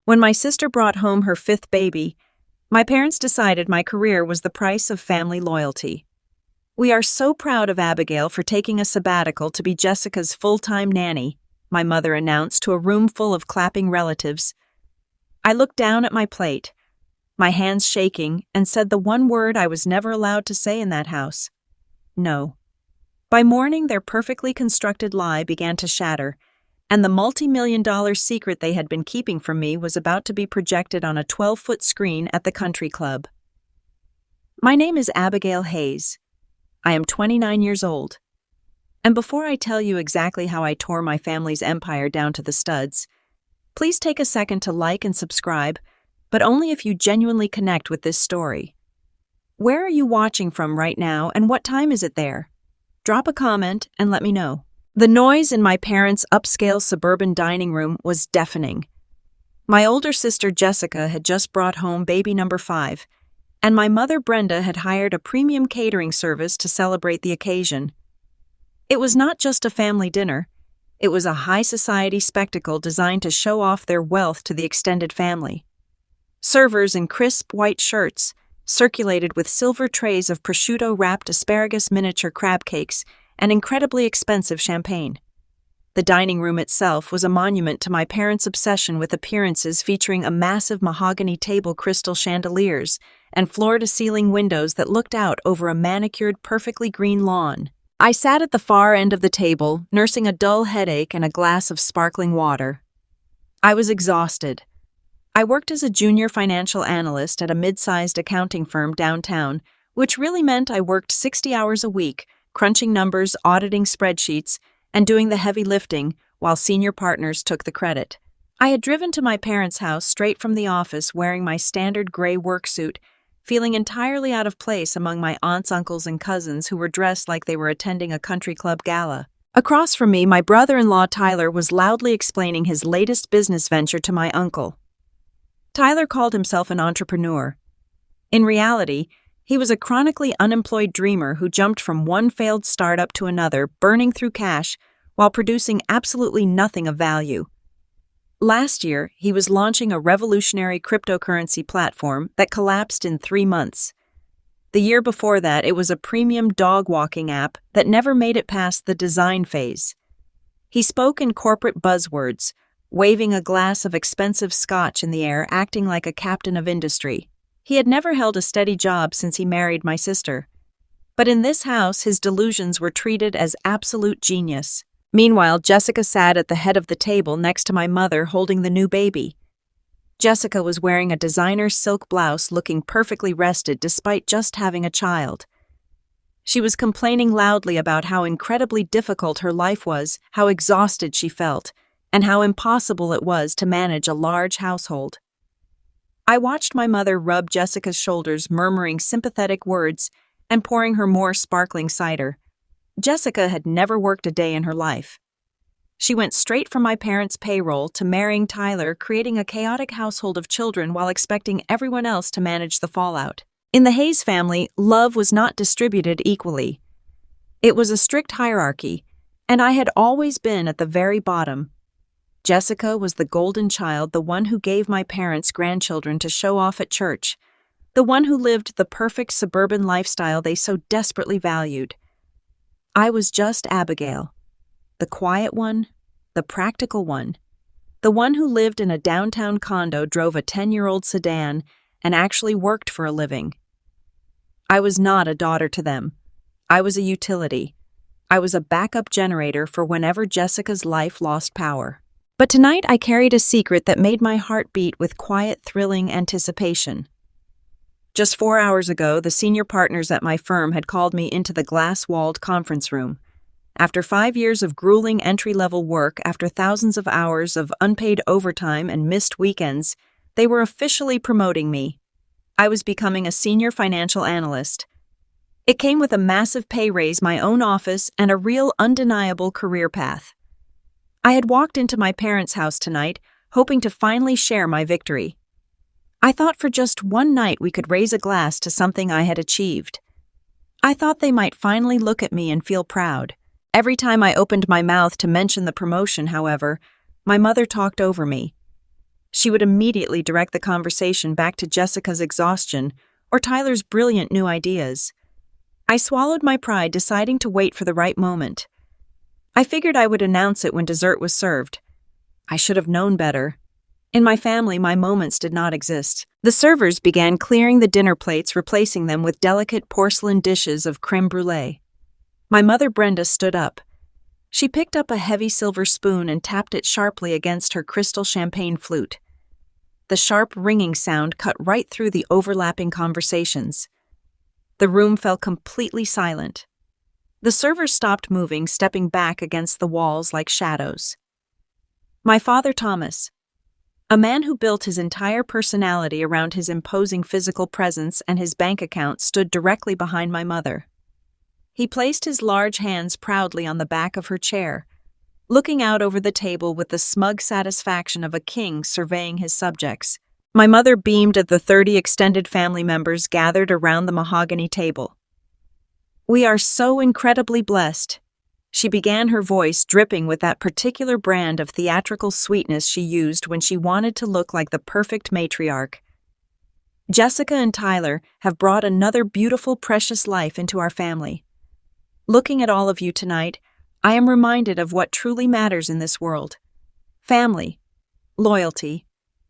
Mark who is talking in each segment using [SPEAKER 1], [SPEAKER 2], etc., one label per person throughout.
[SPEAKER 1] When my sister brought home her fifth baby, my parents decided my career was the price of family loyalty. "We are so proud of Abigail for taking a sabbatical to be Jessica's full-time nanny," my mother announced to a room full of clapping relatives. I looked down at my plate, my hands shaking, and said the one word I was never allowed to say in that house: no. By morning, their perfectly constructed lie began to shatter, and the multi-million-dollar secret they had been keeping from me was about to be projected on a 12-foot screen at the country club. My name is Abigail Hayes. I am 29 years old. And before I tell you exactly how I tore my family's empire down to the studs, please take a second to like and subscribe, but only if you genuinely connect with this story. Where are you watching from right now, and what time is it there? Drop a comment and let me know. The noise in my parents' upscale suburban dining room was deafening. My older sister Jessica had just brought home baby number 5, and my mother Brenda had hired a premium catering service to celebrate the occasion. It was not just a family dinner. It was a high society spectacle designed to show off their wealth to the extended family. Servers in crisp white shirts circulated with silver trays of prosciutto-wrapped asparagus miniature crab cakes and incredibly expensive champagne. The dining room itself was a monument to my parents' obsession with appearances, featuring a massive mahogany table, crystal chandeliers, and floor-to-ceiling windows that looked out over a manicured, perfectly green lawn. I sat at the far end of the table, nursing a dull headache and a glass of sparkling water. I was exhausted. I worked as a junior financial analyst at a mid-sized accounting firm downtown, which really meant I worked 60 hours a week, crunching numbers, auditing spreadsheets, and doing the heavy lifting while senior partners took the credit. I had driven to my parents' house straight from the office wearing my standard gray work suit, feeling entirely out of place among my aunts, uncles, and cousins who were dressed like they were attending a country club gala. Across from me, my brother-in-law Tyler was loudly explaining his latest business venture to my uncle. Tyler called himself an entrepreneur. In reality, he was a chronically unemployed dreamer who jumped from one failed startup to another, burning through cash while producing absolutely nothing of value. Last year, he was launching a revolutionary cryptocurrency platform that collapsed in 3 months. The year before that, it was a premium dog walking app that never made it past the design phase. He spoke in corporate buzzwords, waving a glass of expensive scotch in the air, acting like a captain of industry. He had never held a steady job since he married my sister. But in this house, his delusions were treated as absolute genius. Meanwhile, Jessica sat at the head of the table next to my mother holding the new baby. Jessica was wearing a designer silk blouse, looking perfectly rested despite just having a child. She was complaining loudly about how incredibly difficult her life was, how exhausted she felt, and how impossible it was to manage a large household. I watched my mother rub Jessica's shoulders, murmuring sympathetic words and pouring her more sparkling cider. Jessica had never worked a day in her life. She went straight from my parents' payroll to marrying Tyler, creating a chaotic household of children while expecting everyone else to manage the fallout. In the Hayes family, love was not distributed equally. It was a strict hierarchy, and I had always been at the very bottom. Jessica was the golden child, the one who gave my parents grandchildren to show off at church, the one who lived the perfect suburban lifestyle they so desperately valued. I was just Abigail, the quiet one, the practical one, the one who lived in a downtown condo, drove a 10-year-old sedan, and actually worked for a living. I was not a daughter to them. I was a utility. I was a backup generator for whenever Jessica's life lost power. But tonight I carried a secret that made my heart beat with quiet, thrilling anticipation. Just 4 hours ago, the senior partners at my firm had called me into the glass-walled conference room. After 5 years of grueling entry-level work, after thousands of hours of unpaid overtime and missed weekends, they were officially promoting me. I was becoming a senior financial analyst. It came with a massive pay raise, my own office, and a real undeniable career path. I had walked into my parents' house tonight, hoping to finally share my victory. I thought for just one night we could raise a glass to something I had achieved. I thought they might finally look at me and feel proud. Every time I opened my mouth to mention the promotion, however, my mother talked over me. She would immediately direct the conversation back to Jessica's exhaustion or Tyler's brilliant new ideas. I swallowed my pride, deciding to wait for the right moment. I figured I would announce it when dessert was served. I should have known better. In my family, my moments did not exist. The servers began clearing the dinner plates, replacing them with delicate porcelain dishes of crème brûlée. My mother Brenda stood up. She picked up a heavy silver spoon and tapped it sharply against her crystal champagne flute. The sharp ringing sound cut right through the overlapping conversations. The room fell completely silent. The servers stopped moving, stepping back against the walls like shadows. My father Thomas, a man who built his entire personality around his imposing physical presence and his bank account, stood directly behind my mother. He placed his large hands proudly on the back of her chair, looking out over the table with the smug satisfaction of a king surveying his subjects. My mother beamed at the 30 extended family members gathered around the mahogany table. "We are so incredibly blessed." She began, her voice dripping with that particular brand of theatrical sweetness she used when she wanted to look like the perfect matriarch. "Jessica and Tyler have brought another beautiful, precious life into our family. Looking at all of you tonight, I am reminded of what truly matters in this world: family, loyalty,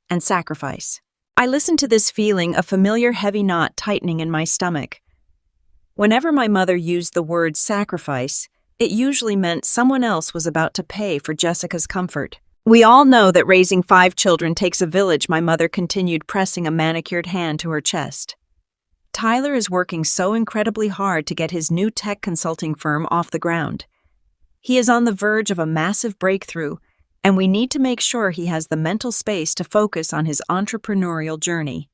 [SPEAKER 1] and sacrifice." I listened to this, feeling a familiar heavy knot tightening in my stomach. Whenever my mother used the word sacrifice, it usually meant someone else was about to pay for Jessica's comfort. "We all know that raising 5 children takes a village," my mother continued, pressing a manicured hand to her chest. "Tyler is working so incredibly hard to get his new tech consulting firm off the ground. He is on the verge of a massive breakthrough, and we need to make sure he has the mental space to focus on his entrepreneurial journey.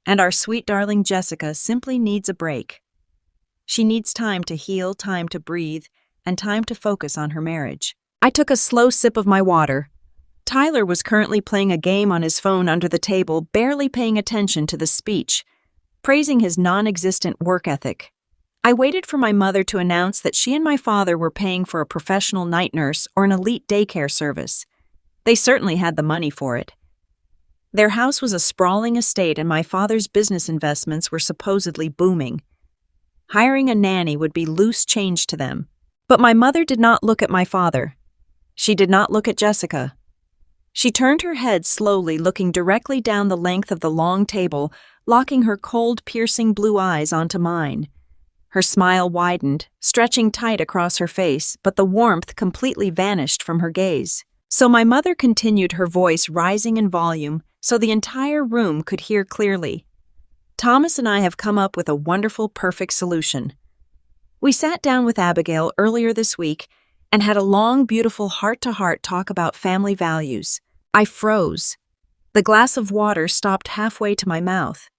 [SPEAKER 1] And our sweet darling Jessica simply needs a break. She needs time to heal, time to breathe, and time to focus on her marriage." I took a slow sip of my water. Tyler was currently playing a game on his phone under the table, barely paying attention to the speech, praising his non-existent work ethic. I waited for my mother to announce that she and my father were paying for a professional night nurse or an elite daycare service. They certainly had the money for it. Their house was a sprawling estate, and my father's business investments were supposedly booming. Hiring a nanny would be loose change to them. But my mother did not look at my father. She did not look at Jessica. She turned her head slowly, looking directly down the length of the long table, locking her cold, piercing blue eyes onto mine. Her smile widened, stretching tight across her face, but the warmth completely vanished from her gaze. So my mother continued, her voice rising in volume so the entire room could hear clearly. "Thomas and I have come up with a wonderful, perfect solution. We sat down with Abigail earlier this week and had a long, beautiful heart-to-heart talk about family values." I froze. The glass of water stopped halfway to my mouth.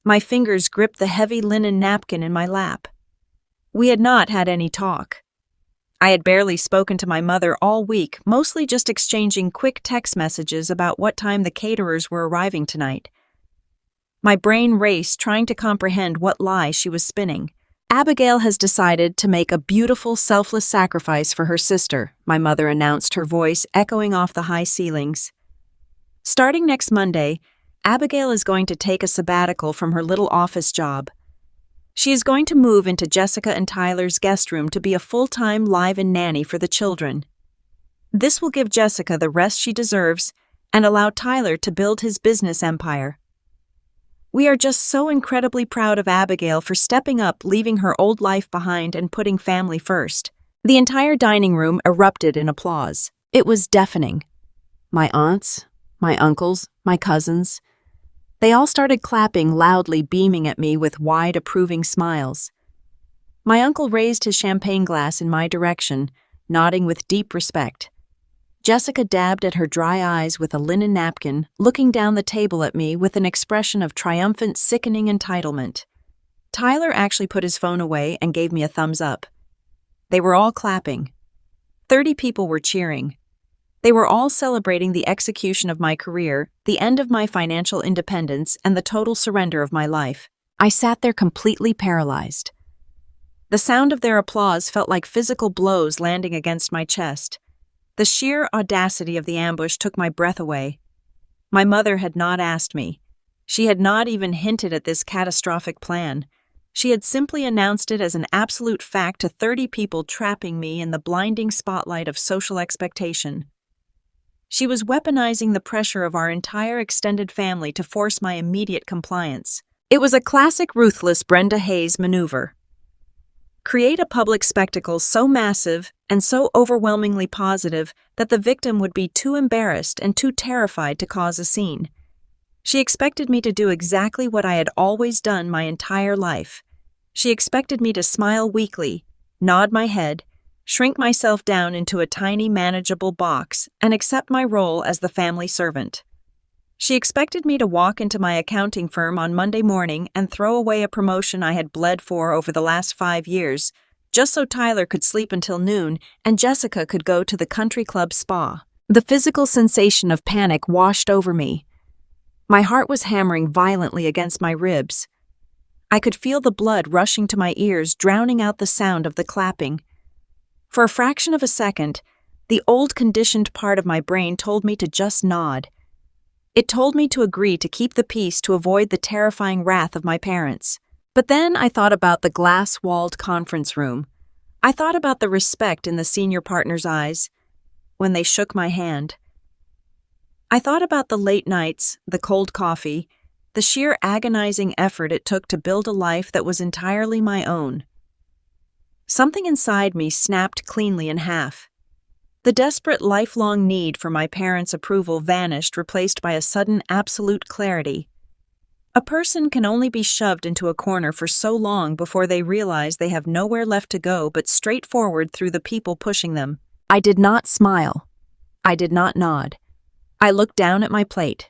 [SPEAKER 1] My fingers gripped the heavy linen napkin in my lap. We had not had any talk. I had barely spoken to my mother all week, mostly just exchanging quick text messages about what time the caterers were arriving tonight. My brain raced, trying to comprehend what lie she was spinning. "Abigail has decided to make a beautiful, selfless sacrifice for her sister," my mother announced, her voice echoing off the high ceilings. "Starting next Monday, Abigail is going to take a sabbatical from her little office job. She is going to move into Jessica and Tyler's guest room to be a full-time live-in nanny for the children. This will give Jessica the rest she deserves and allow Tyler to build his business empire. We are just so incredibly proud of Abigail for stepping up, leaving her old life behind and putting family first." The entire dining room erupted in applause. It was deafening. My aunts, my uncles, my cousins, they all started clapping loudly, beaming at me with wide, approving smiles. My uncle raised his champagne glass in my direction, nodding with deep respect. Jessica dabbed at her dry eyes with a linen napkin, looking down the table at me with an expression of triumphant, sickening entitlement. Tyler actually put his phone away and gave me a thumbs up. They were all clapping. 30 people were cheering. They were all celebrating the execution of my career, the end of my financial independence, and the total surrender of my life. I sat there completely paralyzed. The sound of their applause felt like physical blows landing against my chest. The sheer audacity of the ambush took my breath away. My mother had not asked me. She had not even hinted at this catastrophic plan. She had simply announced it as an absolute fact to 30 people, trapping me in the blinding spotlight of social expectation. She was weaponizing the pressure of our entire extended family to force my immediate compliance. It was a classic ruthless Brenda Hayes maneuver. Create a public spectacle so massive and so overwhelmingly positive that the victim would be too embarrassed and too terrified to cause a scene. She expected me to do exactly what I had always done my entire life. She expected me to smile weakly, nod my head, shrink myself down into a tiny manageable box, and accept my role as the family servant. She expected me to walk into my accounting firm on Monday morning and throw away a promotion I had bled for over the last 5 years, just so Tyler could sleep until noon and Jessica could go to the country club spa. The physical sensation of panic washed over me. My heart was hammering violently against my ribs. I could feel the blood rushing to my ears, drowning out the sound of the clapping. For a fraction of a second, the old conditioned part of my brain told me to just nod. It told me to agree to keep the peace to avoid the terrifying wrath of my parents. But then I thought about the glass-walled conference room. I thought about the respect in the senior partner's eyes when they shook my hand. I thought about the late nights, the cold coffee, the sheer agonizing effort it took to build a life that was entirely my own. Something inside me snapped cleanly in half. The desperate lifelong need for my parents' approval vanished, replaced by a sudden absolute clarity. A person can only be shoved into a corner for so long before they realize they have nowhere left to go but straight forward through the people pushing them. I did not smile. I did not nod. I looked down at my plate,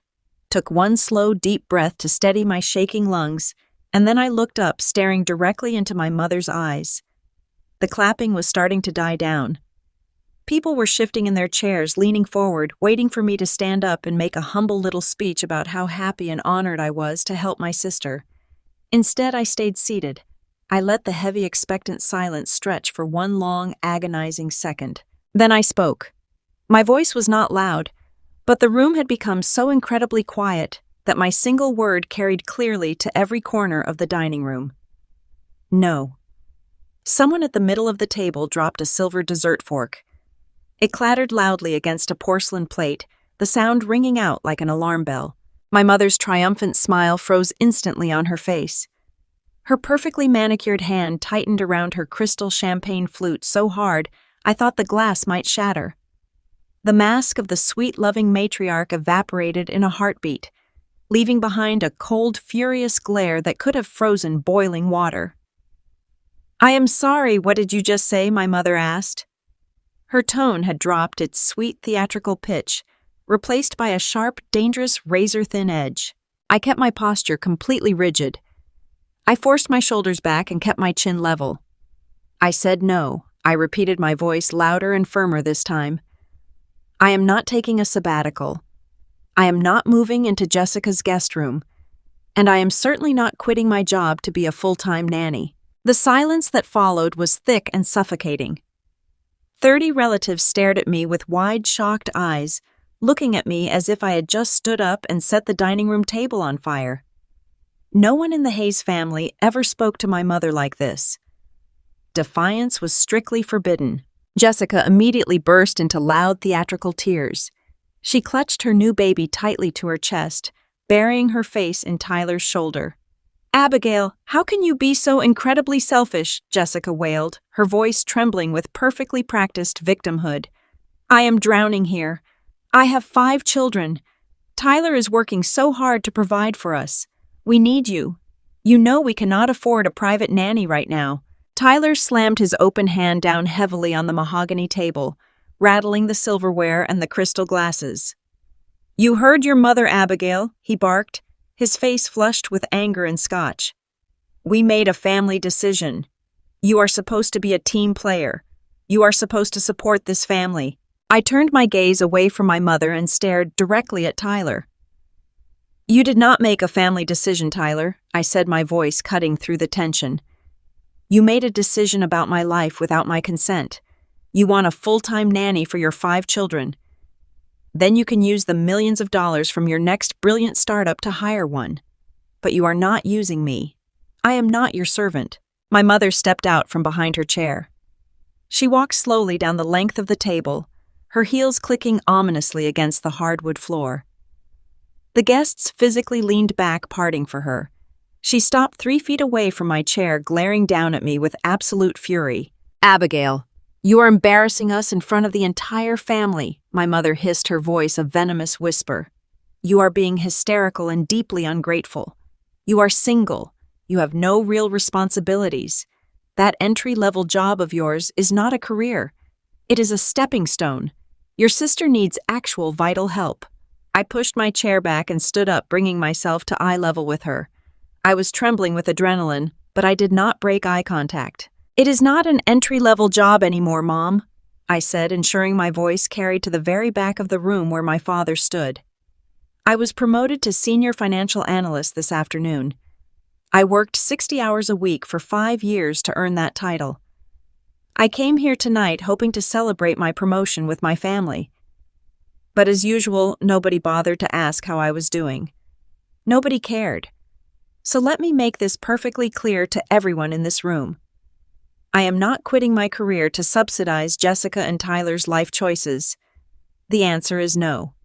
[SPEAKER 1] took one slow, deep breath to steady my shaking lungs, and then I looked up, staring directly into my mother's eyes. The clapping was starting to die down. People were shifting in their chairs, leaning forward, waiting for me to stand up and make a humble little speech about how happy and honored I was to help my sister. Instead, I stayed seated. I let the heavy, expectant silence stretch for one long, agonizing second. Then I spoke. My voice was not loud, but the room had become so incredibly quiet that my single word carried clearly to every corner of the dining room. No. Someone at the middle of the table dropped a silver dessert fork. It clattered loudly against a porcelain plate, the sound ringing out like an alarm bell. My mother's triumphant smile froze instantly on her face. Her perfectly manicured hand tightened around her crystal champagne flute so hard I thought the glass might shatter. The mask of the sweet-loving matriarch evaporated in a heartbeat, leaving behind a cold, furious glare that could have frozen boiling water. "I am sorry, what did you just say?" my mother asked. Her tone had dropped its sweet theatrical pitch, replaced by a sharp, dangerous, razor-thin edge. I kept my posture completely rigid. I forced my shoulders back and kept my chin level. I said no. I repeated, my voice louder and firmer this time. I am not taking a sabbatical. I am not moving into Jessica's guest room. And I am certainly not quitting my job to be a full-time nanny. The silence that followed was thick and suffocating. 30 relatives stared at me with wide, shocked eyes, looking at me as if I had just stood up and set the dining room table on fire. No one in the Hayes family ever spoke to my mother like this. Defiance was strictly forbidden. Jessica immediately burst into loud theatrical tears. She clutched her new baby tightly to her chest, burying her face in Tyler's shoulder. "Abigail, how can you be so incredibly selfish?" Jessica wailed, her voice trembling with perfectly practiced victimhood. "I am drowning here. I have 5 children. Tyler is working so hard to provide for us. We need you. You know we cannot afford a private nanny right now." Tyler slammed his open hand down heavily on the mahogany table, rattling the silverware and the crystal glasses. "You heard your mother, Abigail," he barked, his face flushed with anger and scotch. "We made a family decision. You are supposed to be a team player. You are supposed to support this family." I turned my gaze away from my mother and stared directly at Tyler. "You did not make a family decision, Tyler," I said, my voice cutting through the tension. "You made a decision about my life without my consent. You want a full-time nanny for your 5 children. Then you can use the millions of dollars from your next brilliant startup to hire one. But you are not using me. I am not your servant." My mother stepped out from behind her chair. She walked slowly down the length of the table, her heels clicking ominously against the hardwood floor. The guests physically leaned back, parting for her. She stopped 3 feet away from my chair, glaring down at me with absolute fury. "Abigail, you are embarrassing us in front of the entire family," my mother hissed, her voice a venomous whisper. "You are being hysterical and deeply ungrateful. You are single. You have no real responsibilities. That entry-level job of yours is not a career. It is a stepping stone. Your sister needs actual vital help." I pushed my chair back and stood up, bringing myself to eye level with her. I was trembling with adrenaline, but I did not break eye contact. "It is not an entry-level job anymore, Mom," I said, ensuring my voice carried to the very back of the room where my father stood. "I was promoted to senior financial analyst this afternoon. I worked 60 hours a week for 5 years to earn that title. I came here tonight hoping to celebrate my promotion with my family. But as usual, nobody bothered to ask how I was doing. Nobody cared. So let me make this perfectly clear to everyone in this room. I am not quitting my career to subsidize Jessica and Tyler's life choices. The answer is no.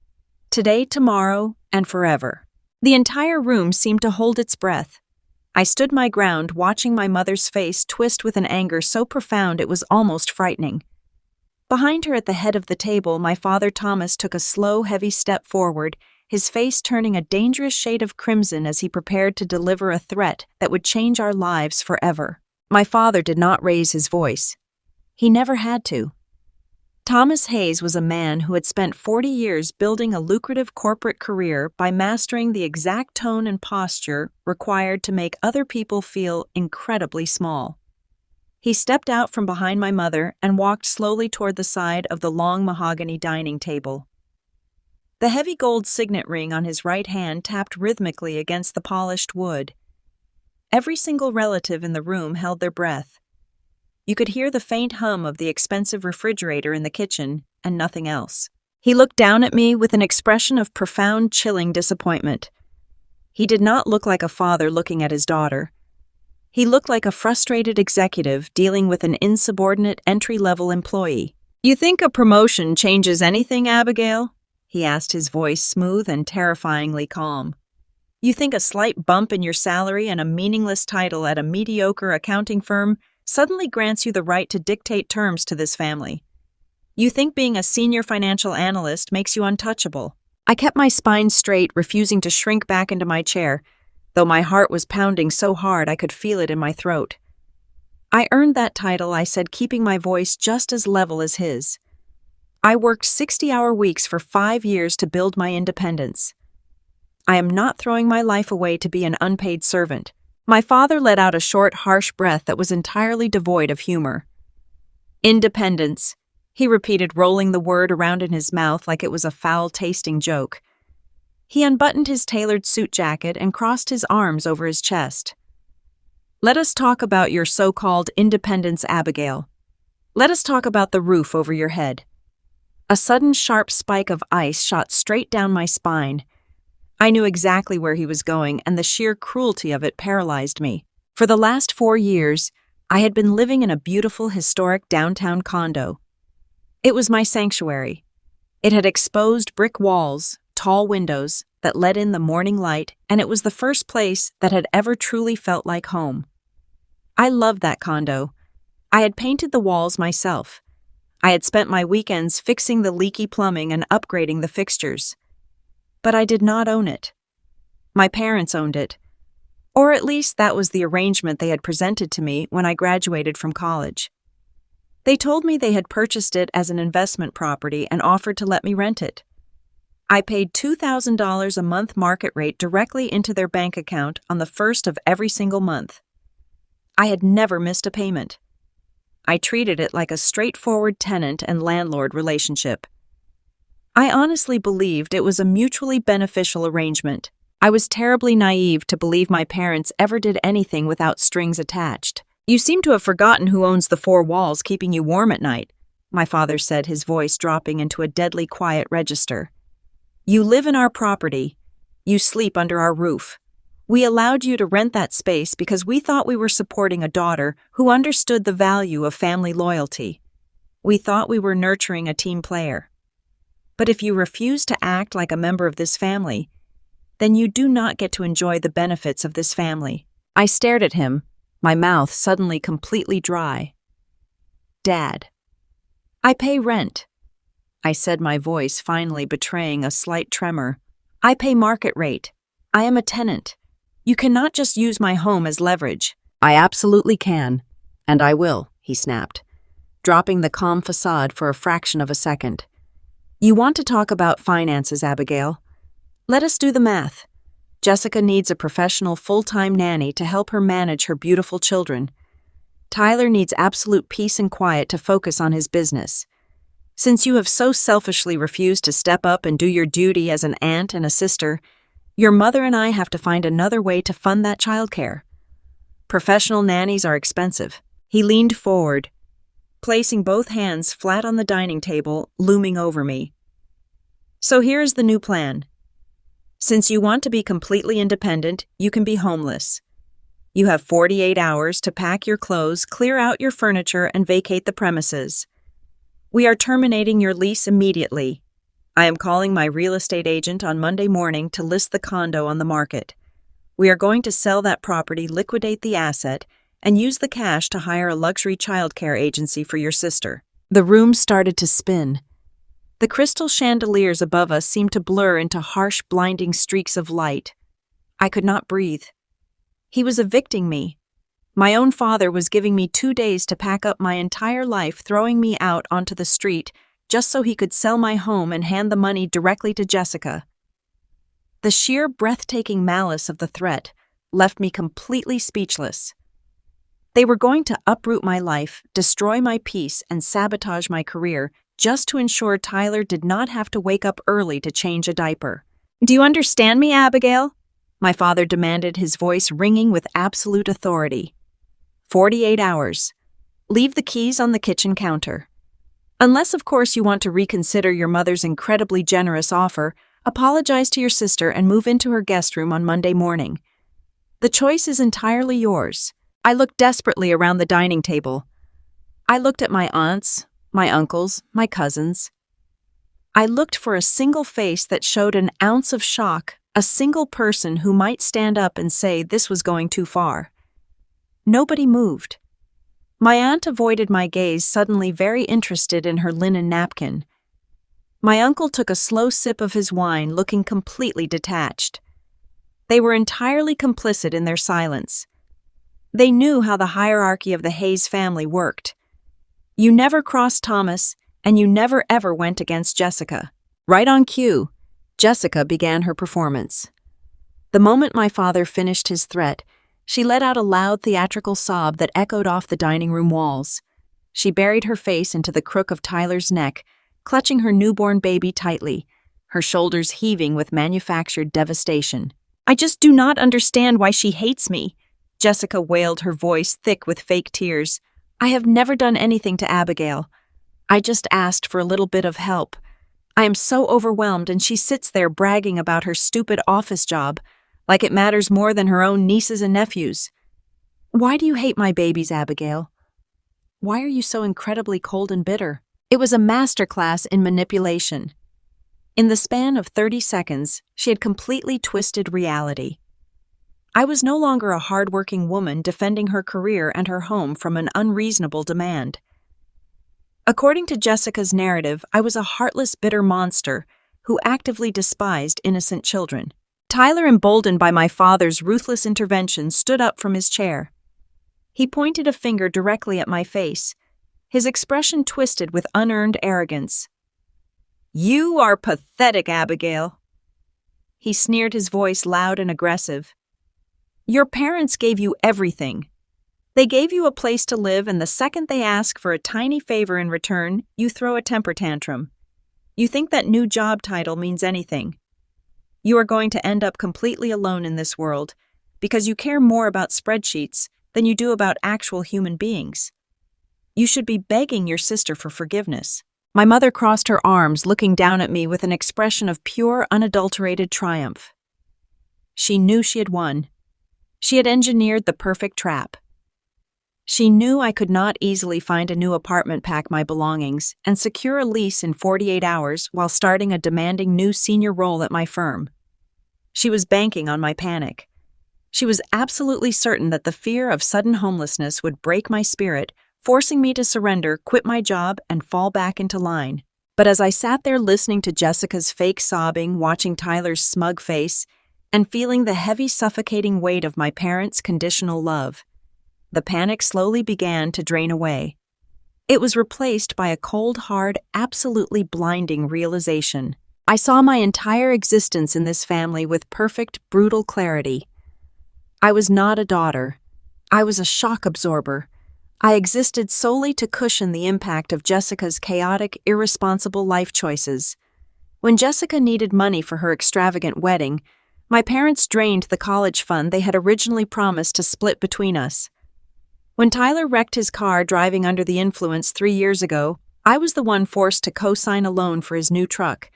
[SPEAKER 1] Today, tomorrow, and forever." The entire room seemed to hold its breath. I stood my ground, watching my mother's face twist with an anger so profound it was almost frightening. Behind her at the head of the table, my father Thomas took a slow, heavy step forward, his face turning a dangerous shade of crimson as he prepared to deliver a threat that would change our lives forever. My father did not raise his voice. He never had to. Thomas Hayes was a man who had spent 40 years building a lucrative corporate career by mastering the exact tone and posture required to make other people feel incredibly small. He stepped out from behind my mother and walked slowly toward the side of the long mahogany dining table. The heavy gold signet ring on his right hand tapped rhythmically against the polished wood. Every single relative in the room held their breath. You could hear the faint hum of the expensive refrigerator in the kitchen, and nothing else. He looked down at me with an expression of profound, chilling disappointment. He did not look like a father looking at his daughter. He looked like a frustrated executive dealing with an insubordinate entry-level employee. "You think a promotion changes anything, Abigail?" he asked, his voice smooth and terrifyingly calm. "You think a slight bump in your salary and a meaningless title at a mediocre accounting firm suddenly grants you the right to dictate terms to this family? You think being a senior financial analyst makes you untouchable?" I kept my spine straight, refusing to shrink back into my chair, though my heart was pounding so hard I could feel it in my throat. "I earned that title," I said, keeping my voice just as level as his. "I worked 60-hour weeks for 5 years to build my independence. I am not throwing my life away to be an unpaid servant." My father let out a short, harsh breath that was entirely devoid of humor. "Independence," he repeated, rolling the word around in his mouth like it was a foul-tasting joke. He unbuttoned his tailored suit jacket and crossed his arms over his chest. "Let us talk about your so-called independence, Abigail. Let us talk about the roof over your head." A sudden sharp spike of ice shot straight down my spine. I knew exactly where he was going, and the sheer cruelty of it paralyzed me. For the last 4 years, I had been living in a beautiful, historic downtown condo. It was my sanctuary. It had exposed brick walls, tall windows that let in the morning light, and it was the first place that had ever truly felt like home. I loved that condo. I had painted the walls myself. I had spent my weekends fixing the leaky plumbing and upgrading the fixtures. But I did not own it. My parents owned it. Or at least that was the arrangement they had presented to me when I graduated from college. They told me they had purchased it as an investment property and offered to let me rent it. I paid $2,000 a month market rate directly into their bank account on the first of every single month. I had never missed a payment. I treated it like a straightforward tenant and landlord relationship. I honestly believed it was a mutually beneficial arrangement. I was terribly naive to believe my parents ever did anything without strings attached. "You seem to have forgotten who owns the 4 walls keeping you warm at night," my father said, his voice dropping into a deadly quiet register. You live in our property. You sleep under our roof. We allowed you to rent that space because we thought we were supporting a daughter who understood the value of family loyalty. We thought we were nurturing a team player. But if you refuse to act like a member of this family, then you do not get to enjoy the benefits of this family." I stared at him, my mouth suddenly completely dry. "Dad, I pay rent," I said, my voice finally betraying a slight tremor. "I pay market rate. I am a tenant. You cannot just use my home as leverage." "I absolutely can, and I will," he snapped, dropping the calm facade for a fraction of a second. "You want to talk about finances, Abigail? Let us do the math. Jessica needs a professional full-time nanny to help her manage her beautiful children. Tyler needs absolute peace and quiet to focus on his business. Since you have so selfishly refused to step up and do your duty as an aunt and a sister, your mother and I have to find another way to fund that childcare. Professional nannies are expensive." He leaned forward, placing both hands flat on the dining table, looming over me. "So here is the new plan. Since you want to be completely independent, you can be homeless. You have 48 hours to pack your clothes, clear out your furniture, and vacate the premises. We are terminating your lease immediately. I am calling my real estate agent on Monday morning to list the condo on the market. We are going to sell that property, liquidate the asset, and use the cash to hire a luxury childcare agency for your sister." The room started to spin. The crystal chandeliers above us seemed to blur into harsh, blinding streaks of light. I could not breathe. He was evicting me. My own father was giving me 2 days to pack up my entire life, throwing me out onto the street just so he could sell my home and hand the money directly to Jessica. The sheer, breathtaking malice of the threat left me completely speechless. They were going to uproot my life, destroy my peace, and sabotage my career just to ensure Tyler did not have to wake up early to change a diaper. "Do you understand me, Abigail?" my father demanded, his voice ringing with absolute authority. 48 hours. Leave the keys on the kitchen counter. Unless, of course, you want to reconsider your mother's incredibly generous offer, apologize to your sister and move into her guest room on Monday morning. The choice is entirely yours. I looked desperately around the dining table. I looked at my aunts, my uncles, my cousins. I looked for a single face that showed an ounce of shock, a single person who might stand up and say this was going too far. Nobody moved. My aunt avoided my gaze, suddenly very interested in her linen napkin. My uncle took a slow sip of his wine, looking completely detached. They were entirely complicit in their silence. They knew how the hierarchy of the Hayes family worked. You never crossed Thomas, and you never ever went against Jessica. Right on cue, Jessica began her performance. The moment my father finished his threat, she let out a loud theatrical sob that echoed off the dining room walls. She buried her face into the crook of Tyler's neck, clutching her newborn baby tightly, her shoulders heaving with manufactured devastation. "I just do not understand why she hates me," Jessica wailed, her voice thick with fake tears. "I have never done anything to Abigail. I just asked for a little bit of help. I am so overwhelmed, and she sits there bragging about her stupid office job, like it matters more than her own nieces and nephews. Why do you hate my babies, Abigail? Why are you so incredibly cold and bitter?" It was a masterclass in manipulation. In the span of 30 seconds, she had completely twisted reality. I was no longer a hard-working woman defending her career and her home from an unreasonable demand. According to Jessica's narrative, I was a heartless, bitter monster who actively despised innocent children. Tyler, emboldened by my father's ruthless intervention, stood up from his chair. He pointed a finger directly at my face, his expression twisted with unearned arrogance. "You are pathetic, Abigail." He sneered, his voice loud and aggressive. "Your parents gave you everything. They gave you a place to live, and the second they ask for a tiny favor in return, you throw a temper tantrum. You think that new job title means anything. You are going to end up completely alone in this world because you care more about spreadsheets than you do about actual human beings. You should be begging your sister for forgiveness." My mother crossed her arms, looking down at me with an expression of pure, unadulterated triumph. She knew she had won. She had engineered the perfect trap. She knew I could not easily find a new apartment, pack my belongings, and secure a lease in 48 hours while starting a demanding new senior role at my firm. She was banking on my panic. She was absolutely certain that the fear of sudden homelessness would break my spirit, forcing me to surrender, quit my job, and fall back into line. But as I sat there listening to Jessica's fake sobbing, watching Tyler's smug face, and feeling the heavy, suffocating weight of my parents' conditional love, the panic slowly began to drain away. It was replaced by a cold, hard, absolutely blinding realization. I saw my entire existence in this family with perfect, brutal clarity. I was not a daughter. I was a shock absorber. I existed solely to cushion the impact of Jessica's chaotic, irresponsible life choices. When Jessica needed money for her extravagant wedding, my parents drained the college fund they had originally promised to split between us. When Tyler wrecked his car driving under the influence 3 years ago, I was the one forced to co-sign a loan for his new truck,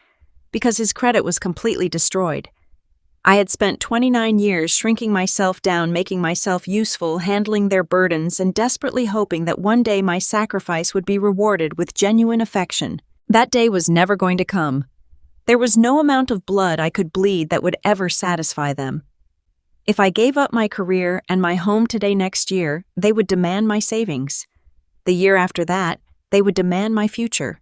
[SPEAKER 1] because his credit was completely destroyed. I had spent 29 years shrinking myself down, making myself useful, handling their burdens, and desperately hoping that one day my sacrifice would be rewarded with genuine affection. That day was never going to come. There was no amount of blood I could bleed that would ever satisfy them. If I gave up my career and my home today next year, they would demand my savings. The year after that, they would demand my future.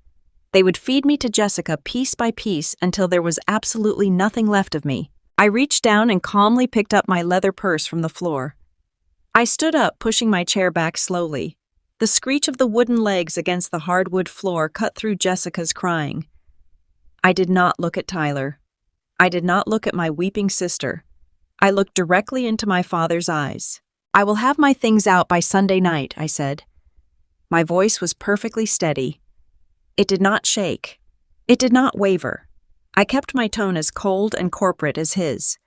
[SPEAKER 1] They would feed me to Jessica piece by piece until there was absolutely nothing left of me. I reached down and calmly picked up my leather purse from the floor. I stood up, pushing my chair back slowly. The screech of the wooden legs against the hardwood floor cut through Jessica's crying. I did not look at Tyler. I did not look at my weeping sister. I looked directly into my father's eyes. "I will have my things out by Sunday night," I said. My voice was perfectly steady. It did not shake. It did not waver. I kept my tone as cold and corporate as his.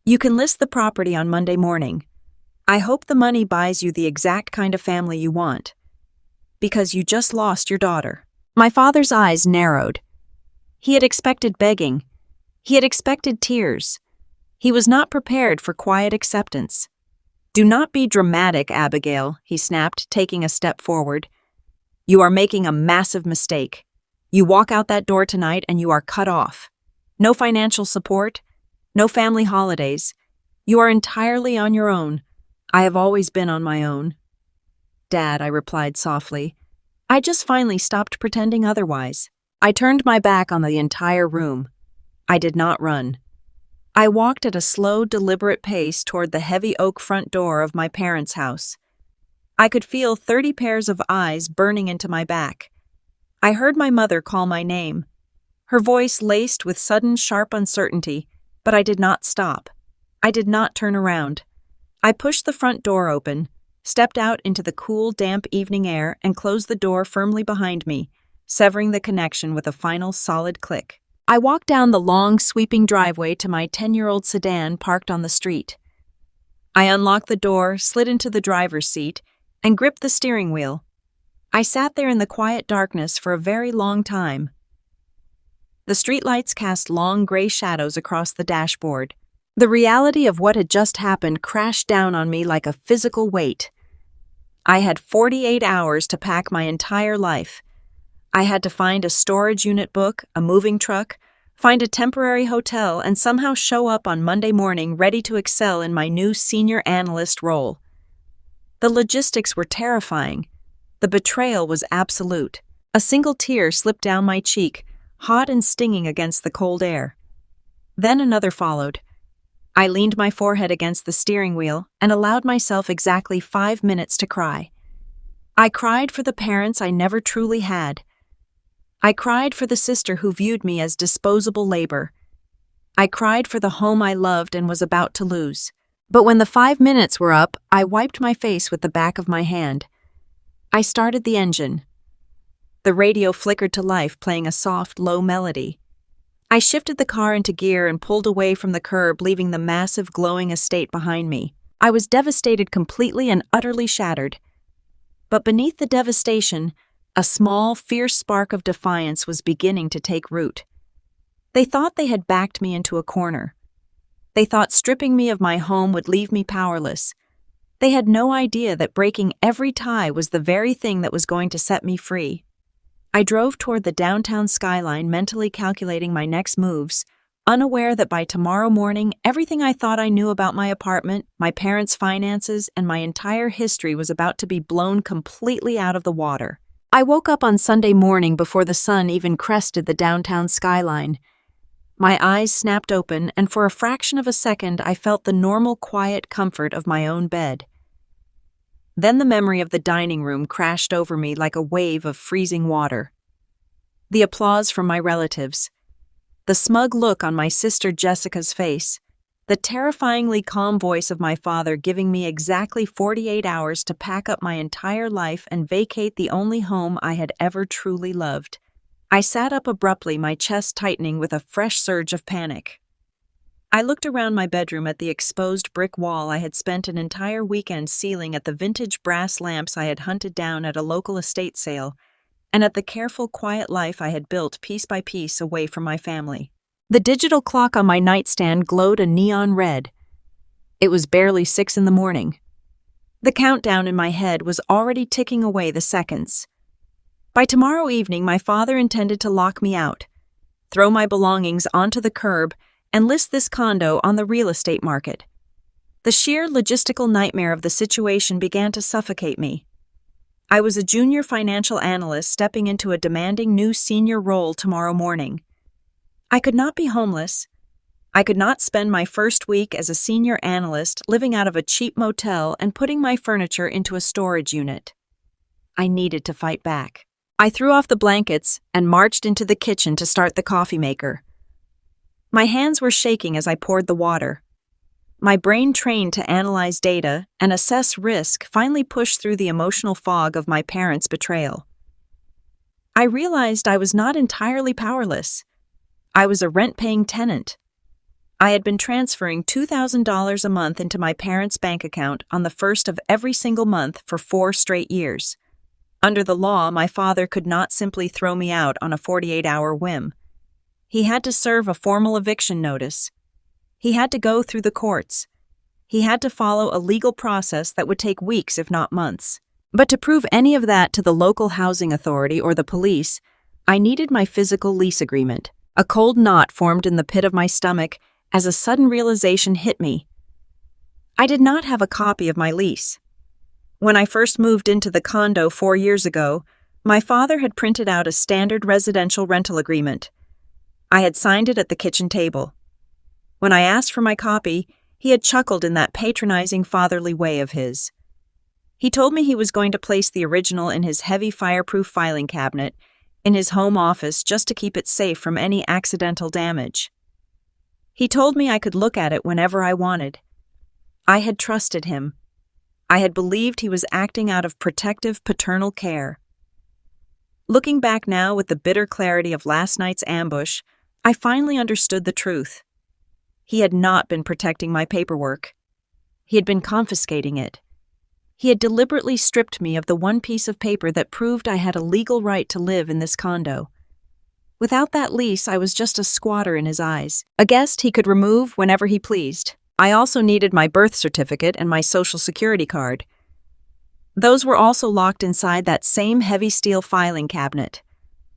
[SPEAKER 1] "You can list the property on Monday morning. I hope the money buys you the exact kind of family you want. Because you just lost your daughter." My father's eyes narrowed. He had expected begging. He had expected tears. He was not prepared for quiet acceptance. "Do not be dramatic, Abigail," he snapped, taking a step forward. "You are making a massive mistake. You walk out that door tonight and you are cut off. No financial support, no family holidays. You are entirely on your own. I have always been on my own." "Dad," I replied softly. I just finally stopped pretending otherwise. I turned my back on the entire room. I did not run. I walked at a slow, deliberate pace toward the heavy oak front door of my parents' house. I could feel 30 pairs of eyes burning into my back. I heard my mother call my name, her voice laced with sudden, sharp uncertainty, but I did not stop. I did not turn around. I pushed the front door open, stepped out into the cool, damp evening air, and closed the door firmly behind me, severing the connection with a final, solid click. I walked down the long, sweeping driveway to my 10-year-old sedan parked on the street. I unlocked the door, slid into the driver's seat, and gripped the steering wheel. I sat there in the quiet darkness for a very long time. The streetlights cast long gray shadows across the dashboard. The reality of what had just happened crashed down on me like a physical weight. I had 48 hours to pack my entire life. I had to find a storage unit, book a moving truck, find a temporary hotel, and somehow show up on Monday morning ready to excel in my new senior analyst role. The logistics were terrifying. The betrayal was absolute. A single tear slipped down my cheek, hot and stinging against the cold air. Then another followed. I leaned my forehead against the steering wheel and allowed myself exactly 5 minutes to cry. I cried for the parents I never truly had. I cried for the sister who viewed me as disposable labor. I cried for the home I loved and was about to lose. But when the 5 minutes were up, I wiped my face with the back of my hand. I started the engine. The radio flickered to life, playing a soft, low melody. I shifted the car into gear and pulled away from the curb, leaving the massive, glowing estate behind me. I was devastated, completely and utterly shattered. But beneath the devastation, A small, fierce spark of defiance was beginning to take root. They thought they had backed me into a corner. They thought stripping me of my home would leave me powerless. They had no idea that breaking every tie was the very thing that was going to set me free. I drove toward the downtown skyline, mentally calculating my next moves, unaware that by tomorrow morning, everything I thought I knew about my apartment, my parents' finances, and my entire history was about to be blown completely out of the water. I woke up on Sunday morning before the sun even crested the downtown skyline. My eyes snapped open, and for a fraction of a second, I felt the normal, quiet comfort of my own bed. Then the memory of the dining room crashed over me like a wave of freezing water. The applause from my relatives, the smug look on my sister Jessica's face, the terrifyingly calm voice of my father giving me exactly 48 hours to pack up my entire life and vacate the only home I had ever truly loved. I sat up abruptly, my chest tightening with a fresh surge of panic. I looked around my bedroom at the exposed brick wall I had spent an entire weekend sealing, at the vintage brass lamps I had hunted down at a local estate sale, and at the careful, quiet life I had built piece by piece away from my family. The digital clock on my nightstand glowed a neon red. It was barely 6 a.m. The countdown in my head was already ticking away the seconds. By tomorrow evening, my father intended to lock me out, throw my belongings onto the curb, and list this condo on the real estate market. The sheer logistical nightmare of the situation began to suffocate me. I was a junior financial analyst stepping into a demanding new senior role tomorrow morning. I could not be homeless. I could not spend my first week as a senior analyst living out of a cheap motel and putting my furniture into a storage unit. I needed to fight back. I threw off the blankets and marched into the kitchen to start the coffee maker. My hands were shaking as I poured the water. My brain, trained to analyze data and assess risk, finally pushed through the emotional fog of my parents' betrayal. I realized I was not entirely powerless. I was a rent-paying tenant. I had been transferring $2,000 a month into my parents' bank account on the first of every single month for 4 straight years. Under the law, my father could not simply throw me out on a 48-hour whim. He had to serve a formal eviction notice. He had to go through the courts. He had to follow a legal process that would take weeks, if not months. But to prove any of that to the local housing authority or the police, I needed my physical lease agreement. A cold knot formed in the pit of my stomach as a sudden realization hit me. I did not have a copy of my lease. When I first moved into the condo 4 years ago, my father had printed out a standard residential rental agreement. I had signed it at the kitchen table. When I asked for my copy, he had chuckled in that patronizing fatherly way of his. He told me he was going to place the original in his heavy fireproof filing cabinet in his home office just to keep it safe from any accidental damage. He told me I could look at it whenever I wanted. I had trusted him. I had believed he was acting out of protective paternal care. Looking back now with the bitter clarity of last night's ambush, I finally understood the truth. He had not been protecting my paperwork. He had been confiscating it. He had deliberately stripped me of the one piece of paper that proved I had a legal right to live in this condo. Without that lease, I was just a squatter in his eyes, a guest he could remove whenever he pleased. I also needed my birth certificate and my social security card. Those were also locked inside that same heavy steel filing cabinet.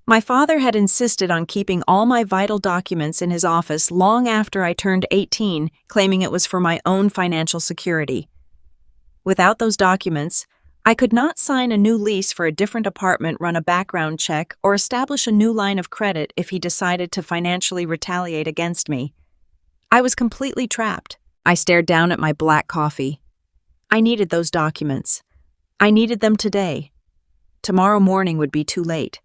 [SPEAKER 1] My father had insisted on keeping all my vital documents in his office long after I turned 18, claiming it was for my own financial security. Without those documents, I could not sign a new lease for a different apartment, run a background check, or establish a new line of credit if he decided to financially retaliate against me. I was completely trapped. I stared down at my black coffee. I needed those documents. I needed them today. Tomorrow morning would be too late.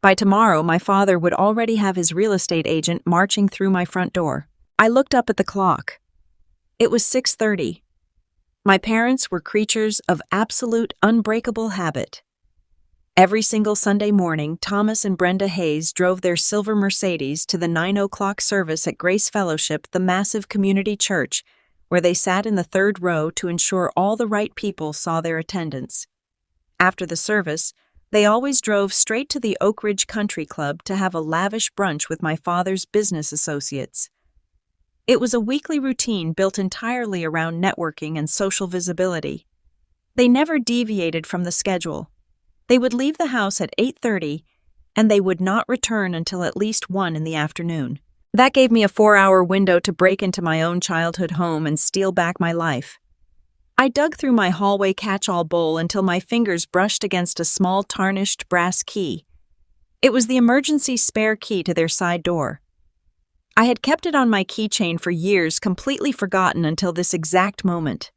[SPEAKER 1] By tomorrow, my father would already have his real estate agent marching through my front door. I looked up at the clock. It was 6:30. My parents were creatures of absolute, unbreakable habit. Every single Sunday morning, Thomas and Brenda Hayes drove their silver Mercedes to the 9 o'clock service at Grace Fellowship, the massive community church, where they sat in the third row to ensure all the right people saw their attendance. After the service, They always drove straight to the Oak Ridge Country Club to have a lavish brunch with my father's business associates. It was a weekly routine built entirely around networking and social visibility. They never deviated from the schedule. They would leave the house at 8:30, and they would not return until at least 1 in the afternoon. That gave me a 4-hour window to break into my own childhood home and steal back my life. I dug through my hallway catch-all bowl until my fingers brushed against a small tarnished brass key. It was the emergency spare key to their side door. I had kept it on my keychain for years, completely forgotten until this exact moment.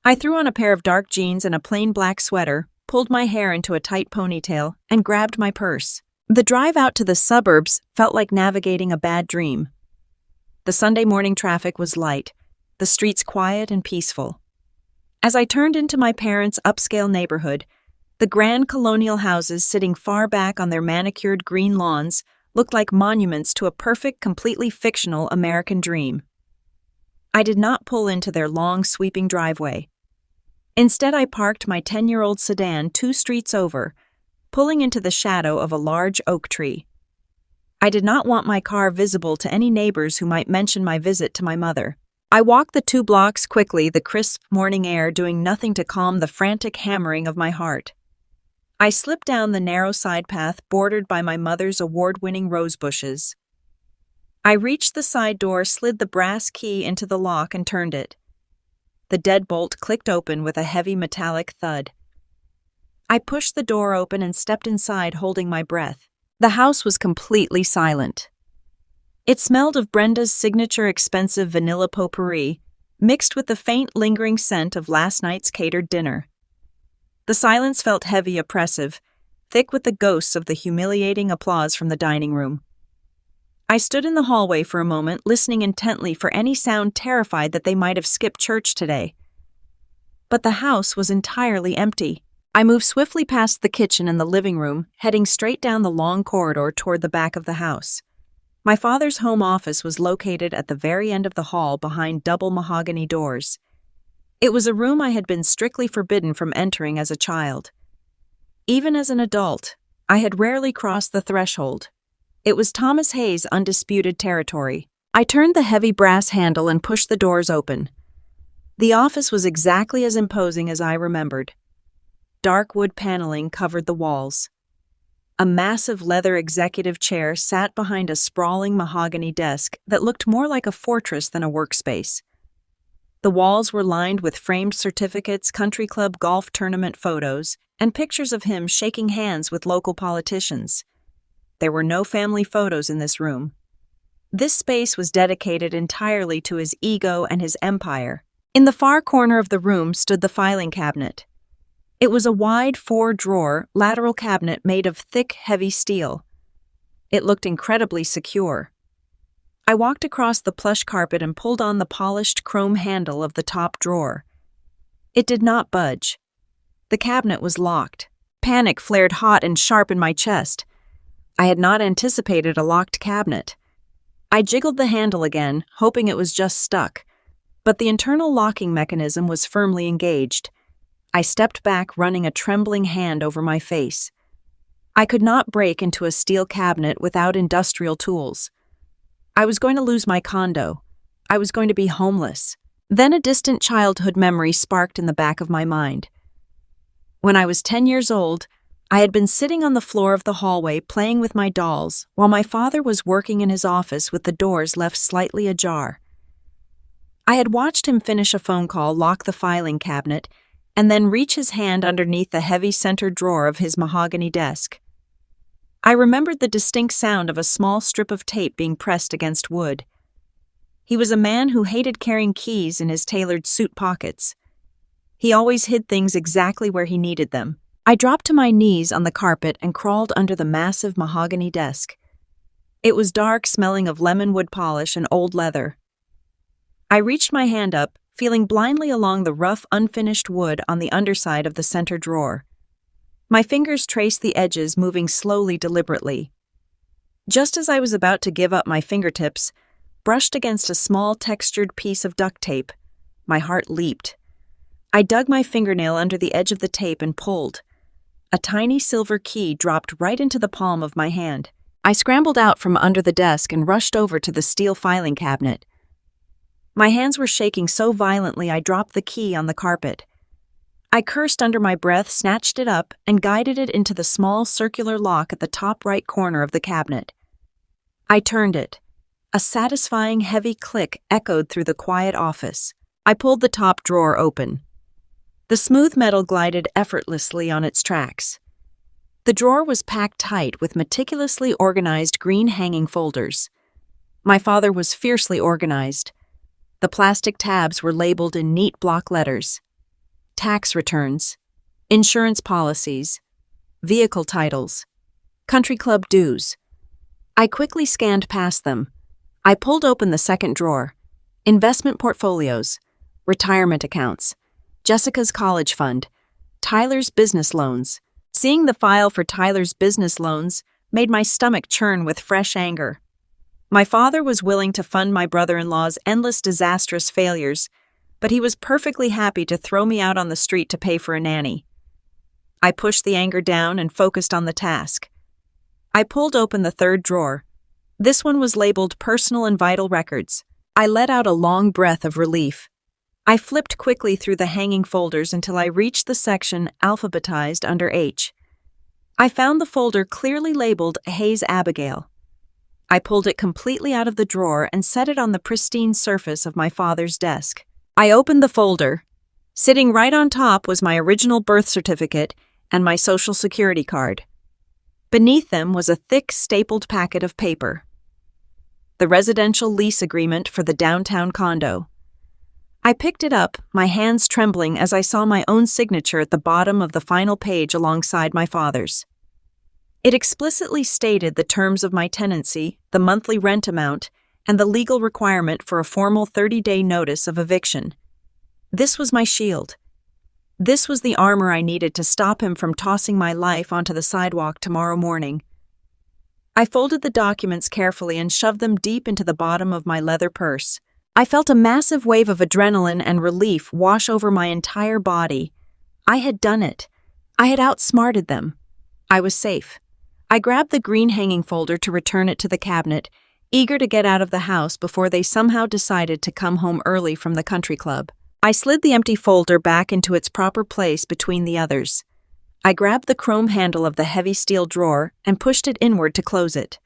[SPEAKER 1] I threw on a pair of dark jeans and a plain black sweater, pulled my hair into a tight ponytail, and grabbed my purse. The drive out to the suburbs felt like navigating a bad dream. The Sunday morning traffic was light, the streets quiet and peaceful. As I turned into my parents' upscale neighborhood, the grand colonial houses sitting far back on their manicured green lawns looked like monuments to a perfect, completely fictional American dream. I did not pull into their long, sweeping driveway. Instead, I parked my 10-year-old sedan 2 streets over, pulling into the shadow of a large oak tree. I did not want my car visible to any neighbors who might mention my visit to my mother. I walked the 2 blocks quickly, the crisp morning air doing nothing to calm the frantic hammering of my heart. I slipped down the narrow side path bordered by my mother's award-winning rose bushes. I reached the side door, slid the brass key into the lock, and turned it. The deadbolt clicked open with a heavy metallic thud. I pushed the door open and stepped inside, holding my breath. The house was completely silent. It smelled of Brenda's signature expensive vanilla potpourri, mixed with the faint, lingering scent of last night's catered dinner. The silence felt heavy, oppressive, thick with the ghosts of the humiliating applause from the dining room. I stood in the hallway for a moment, listening intently for any sound, terrified that they might have skipped church today. But the house was entirely empty. I moved swiftly past the kitchen and the living room, heading straight down the long corridor toward the back of the house. My father's home office was located at the very end of the hall behind double mahogany doors. It was a room I had been strictly forbidden from entering as a child. Even as an adult, I had rarely crossed the threshold. It was Thomas Hayes' undisputed territory. I turned the heavy brass handle and pushed the doors open. The office was exactly as imposing as I remembered. Dark wood paneling covered the walls. A massive leather executive chair sat behind a sprawling mahogany desk that looked more like a fortress than a workspace. The walls were lined with framed certificates, country club golf tournament photos, and pictures of him shaking hands with local politicians. There were no family photos in this room. This space was dedicated entirely to his ego and his empire. In the far corner of the room stood the filing cabinet. It was a wide 4-drawer, lateral cabinet made of thick, heavy steel. It looked incredibly secure. I walked across the plush carpet and pulled on the polished chrome handle of the top drawer. It did not budge. The cabinet was locked. Panic flared hot and sharp in my chest. I had not anticipated a locked cabinet. I jiggled the handle again, hoping it was just stuck, but the internal locking mechanism was firmly engaged. I stepped back, running a trembling hand over my face. I could not break into a steel cabinet without industrial tools. I was going to lose my condo. I was going to be homeless. Then a distant childhood memory sparked in the back of my mind. When I was 10 years old, I had been sitting on the floor of the hallway playing with my dolls while my father was working in his office with the doors left slightly ajar. I had watched him finish a phone call, lock the filing cabinet, and then reach his hand underneath the heavy center drawer of his mahogany desk. I remembered the distinct sound of a small strip of tape being pressed against wood. He was a man who hated carrying keys in his tailored suit pockets. He always hid things exactly where he needed them. I dropped to my knees on the carpet and crawled under the massive mahogany desk. It was dark, smelling of lemon wood polish and old leather. I reached my hand up, feeling blindly along the rough, unfinished wood on the underside of the center drawer. My fingers traced the edges, moving slowly, deliberately. Just as I was about to give up, my fingertips brushed against a small, textured piece of duct tape. My heart leaped. I dug my fingernail under the edge of the tape and pulled. a tiny silver key dropped right into the palm of my hand. I scrambled out from under the desk and rushed over to the steel filing cabinet. My hands were shaking so violently I dropped the key on the carpet. I cursed under my breath, snatched it up, and guided it into the small circular lock at the top right corner of the cabinet. I turned it. A satisfying heavy click echoed through the quiet office. I pulled the top drawer open. The smooth metal glided effortlessly on its tracks. The drawer was packed tight with meticulously organized green hanging folders. My father was fiercely organized. The plastic tabs were labeled in neat block letters. Tax returns, insurance policies, vehicle titles, country club dues. I quickly scanned past them. I pulled open the second drawer. Investment portfolios, retirement accounts, Jessica's college fund, Tyler's business loans. Seeing the file for Tyler's business loans made my stomach churn with fresh anger. My father was willing to fund my brother-in-law's endless disastrous failures, but he was perfectly happy to throw me out on the street to pay for a nanny. I pushed the anger down and focused on the task. I pulled open the third drawer. This one was labeled Personal and Vital Records. I let out a long breath of relief. I flipped quickly through the hanging folders until I reached the section alphabetized under H. I found the folder clearly labeled Hayes Abigail. I pulled it completely out of the drawer and set it on the pristine surface of my father's desk. I opened the folder. Sitting right on top was my original birth certificate and my Social Security card. Beneath them was a thick, stapled packet of paper. The residential lease agreement for the downtown condo. I picked it up, my hands trembling as I saw my own signature at the bottom of the final page alongside my father's. It explicitly stated the terms of my tenancy, the monthly rent amount, and the legal requirement for a formal 30-day notice of eviction. This was my shield. This was the armor I needed to stop him from tossing my life onto the sidewalk tomorrow morning. I folded the documents carefully and shoved them deep into the bottom of my leather purse. I felt a massive wave of adrenaline and relief wash over my entire body. I had done it. I had outsmarted them. I was safe. I grabbed the green hanging folder to return it to the cabinet, eager to get out of the house before they somehow decided to come home early from the country club. I slid the empty folder back into its proper place between the others. I grabbed the chrome handle of the heavy steel drawer and pushed it inward to close it.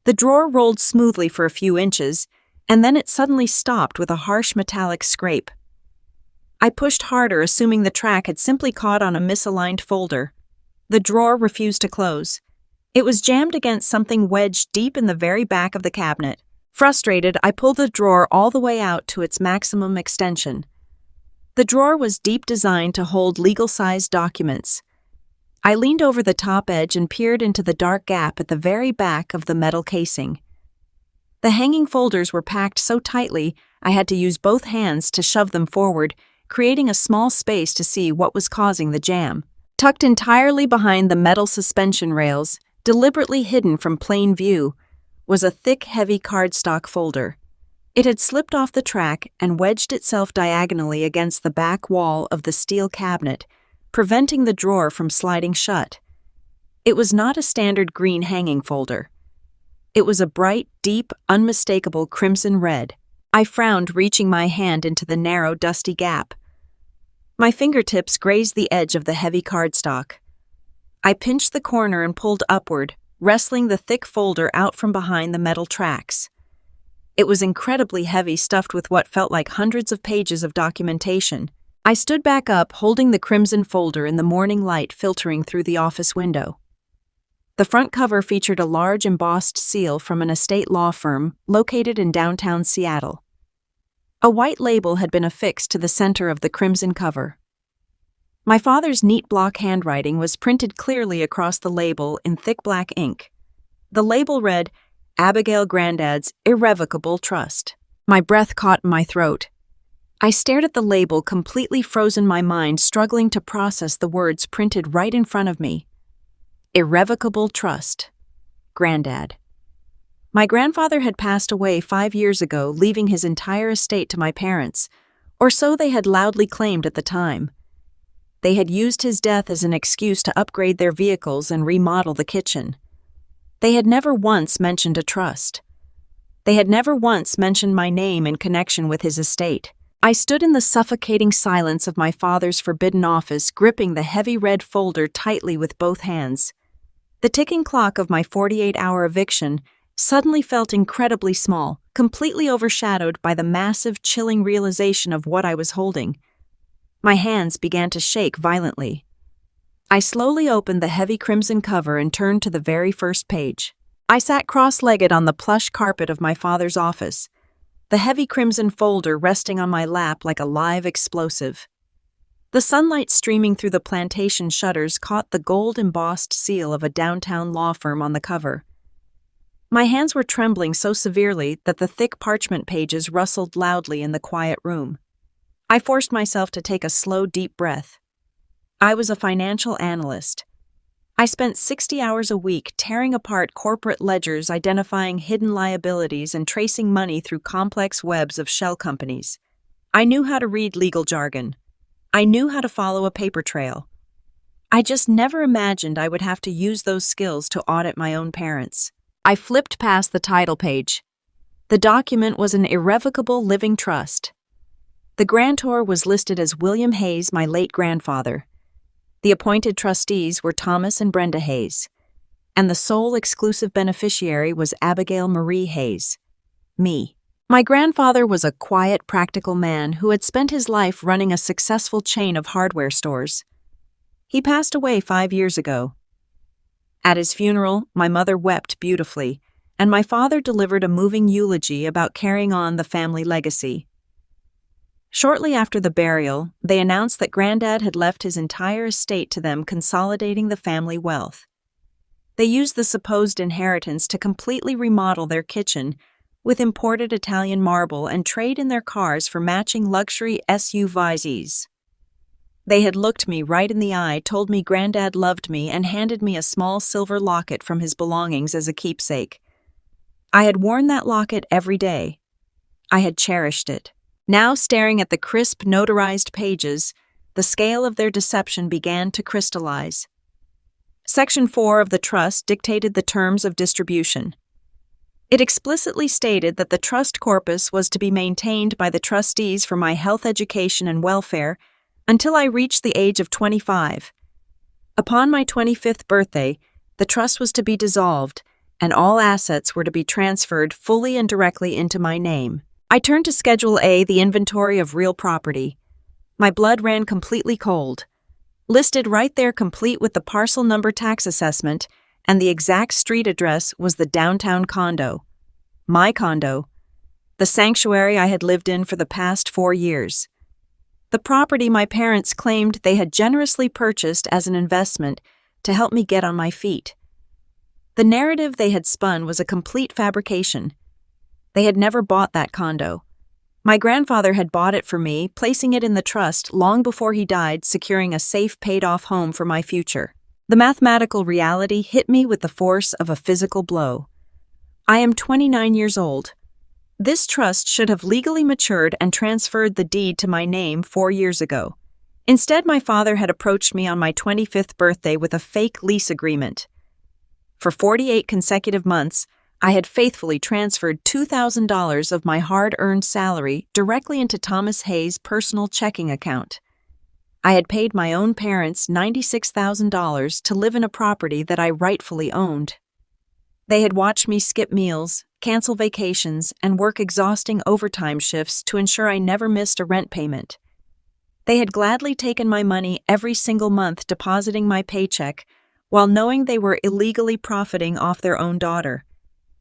[SPEAKER 1] The drawer rolled smoothly for a few inches, and then it suddenly stopped with a harsh metallic scrape. I pushed harder, assuming the track had simply caught on a misaligned folder. The drawer refused to close. It was jammed against something wedged deep in the very back of the cabinet. Frustrated, I pulled the drawer all the way out to its maximum extension. The drawer was deep designed to hold legal-sized documents. I leaned over the top edge and peered into the dark gap at the very back of the metal casing. The hanging folders were packed so tightly I had to use both hands to shove them forward, creating a small space to see what was causing the jam. Tucked entirely behind the metal suspension rails, deliberately hidden from plain view, was a thick, heavy cardstock folder. It had slipped off the track and wedged itself diagonally against the back wall of the steel cabinet, preventing the drawer from sliding shut. It was not a standard green hanging folder. It was a bright, deep, unmistakable crimson red. I frowned, reaching my hand into the narrow, dusty gap. My fingertips grazed the edge of the heavy cardstock. I pinched the corner and pulled upward, wrestling the thick folder out from behind the metal tracks. It was incredibly heavy, stuffed with what felt like hundreds of pages of documentation. I stood back up, holding the crimson folder in the morning light filtering through the office window. The front cover featured a large embossed seal from an estate law firm located in downtown Seattle. A white label had been affixed to the center of the crimson cover. My father's neat block handwriting was printed clearly across the label in thick black ink. The label read, Abigail Grandad's Irrevocable Trust. My breath caught in my throat. I stared at the label, completely frozen, my mind struggling to process the words printed right in front of me. Irrevocable Trust. Grandad. My grandfather had passed away 5 years ago, leaving his entire estate to my parents, or so they had loudly claimed at the time. they had used his death as an excuse to upgrade their vehicles and remodel the kitchen. They had never once mentioned a trust. They had never once mentioned my name in connection with his estate. I stood in the suffocating silence of my father's forbidden office, gripping the heavy red folder tightly with both hands. The ticking clock of my 48-hour eviction suddenly felt incredibly small, completely overshadowed by the massive, chilling realization of what I was holding. My hands began to shake violently. I slowly opened the heavy crimson cover and turned to the very first page. I sat cross-legged on the plush carpet of my father's office, the heavy crimson folder resting on my lap like a live explosive. The sunlight streaming through the plantation shutters caught the gold-embossed seal of a downtown law firm on the cover. My hands were trembling so severely that the thick parchment pages rustled loudly in the quiet room. I forced myself to take a slow, deep breath. I was a financial analyst. I spent 60 hours a week tearing apart corporate ledgers, identifying hidden liabilities, and tracing money through complex webs of shell companies. I knew how to read legal jargon. I knew how to follow a paper trail. I just never imagined I would have to use those skills to audit my own parents. I flipped past the title page. The document was an irrevocable living trust. The grantor was listed as William Hayes, my late grandfather. The appointed trustees were Thomas and Brenda Hayes, and the sole exclusive beneficiary was Abigail Marie Hayes, me. My grandfather was a quiet, practical man who had spent his life running a successful chain of hardware stores. He passed away 5 years ago. At his funeral, my mother wept beautifully, and my father delivered a moving eulogy about carrying on the family legacy. Shortly after the burial, they announced that Granddad had left his entire estate to them, consolidating the family wealth. They used the supposed inheritance to completely remodel their kitchen with imported Italian marble and trade in their cars for matching luxury SUVs. They had looked me right in the eye, told me Granddad loved me, and handed me a small silver locket from his belongings as a keepsake. I had worn that locket every day. I had cherished it. Now, staring at the crisp, notarized pages, the scale of their deception began to crystallize. Section 4 of the trust dictated the terms of distribution. It explicitly stated that the trust corpus was to be maintained by the trustees for my health, education, and welfare until I reached the age of 25. Upon my 25th birthday, the trust was to be dissolved, and all assets were to be transferred fully and directly into my name. I turned to Schedule A, the inventory of real property. My blood ran completely cold. Listed right there, complete with the parcel number, tax assessment, and the exact street address, was the downtown condo. My condo. The sanctuary I had lived in for the past 4 years. The property my parents claimed they had generously purchased as an investment to help me get on my feet. The narrative they had spun was a complete fabrication. They had never bought that condo. My grandfather had bought it for me, placing it in the trust long before he died, securing a safe, paid-off home for my future. The mathematical reality hit me with the force of a physical blow. I am 29 years old. This trust should have legally matured and transferred the deed to my name 4 years ago. Instead, my father had approached me on my 25th birthday with a fake lease agreement. For 48 consecutive months, I had faithfully transferred $2,000 of my hard-earned salary directly into Thomas Hayes' personal checking account. I had paid my own parents $96,000 to live in a property that I rightfully owned. They had watched me skip meals, cancel vacations, and work exhausting overtime shifts to ensure I never missed a rent payment. They had gladly taken my money every single month, depositing my paycheck, while knowing they were illegally profiting off their own daughter.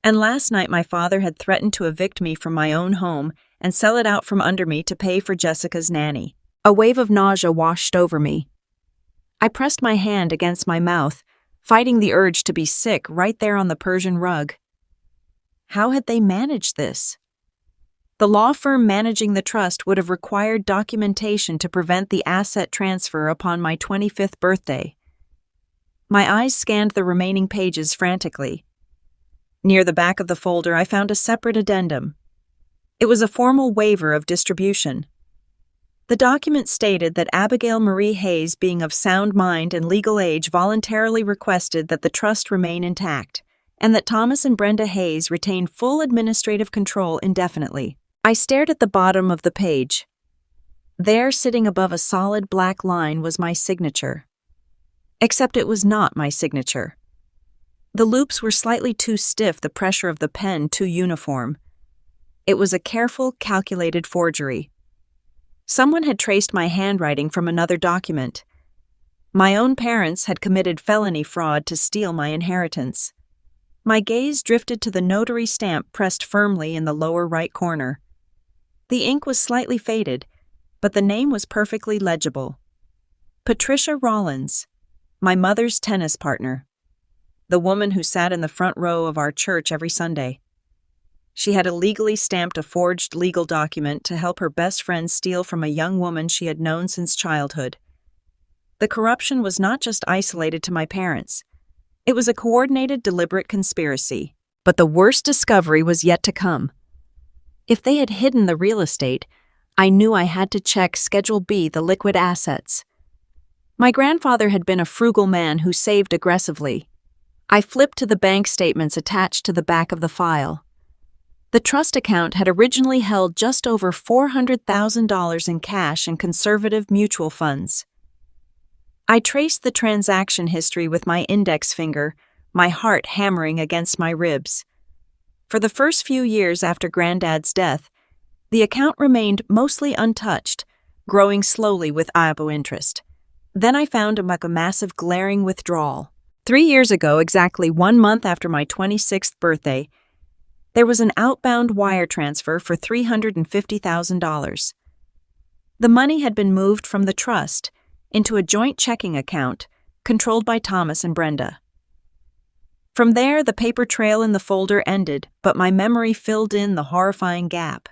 [SPEAKER 1] And last night my father had threatened to evict me from my own home and sell it out from under me to pay for Jessica's nanny. A wave of nausea washed over me. I pressed my hand against my mouth, fighting the urge to be sick right there on the Persian rug. How had they managed this? The law firm managing the trust would have required documentation to prevent the asset transfer upon my 25th birthday. My eyes scanned the remaining pages frantically. Near the back of the folder, I found a separate addendum. It was a formal waiver of distribution. The document stated that Abigail Marie Hayes, being of sound mind and legal age, voluntarily requested that the trust remain intact, and that Thomas and Brenda Hayes retain full administrative control indefinitely. I stared at the bottom of the page. There, sitting above a solid black line, was my signature. Except it was not my signature. The loops were slightly too stiff, the pressure of the pen too uniform. It was a careful, calculated forgery. Someone had traced my handwriting from another document. My own parents had committed felony fraud to steal my inheritance. My gaze drifted to the notary stamp pressed firmly in the lower right corner. The ink was slightly faded, but the name was perfectly legible. Patricia Rollins, my mother's tennis partner. The woman who sat in the front row of our church every Sunday. She had illegally stamped a forged legal document to help her best friend steal from a young woman she had known since childhood. The corruption was not just isolated to my parents. It was a coordinated, deliberate conspiracy. But the worst discovery was yet to come. If they had hidden the real estate, I knew I had to check Schedule B, the liquid assets. My grandfather had been a frugal man who saved aggressively. I flipped to the bank statements attached to the back of the file. The trust account had originally held just over $400,000 in cash and conservative mutual funds. I traced the transaction history with my index finger, my heart hammering against my ribs. For the first few years after Granddad's death, the account remained mostly untouched, growing slowly with IAPO interest. Then I found a massive glaring withdrawal. 3 years ago, exactly 1 month after my 26th birthday, there was an outbound wire transfer for $350,000. The money had been moved from the trust into a joint checking account controlled by Thomas and Brenda. From there, the paper trail in the folder ended, but my memory filled in the horrifying gap.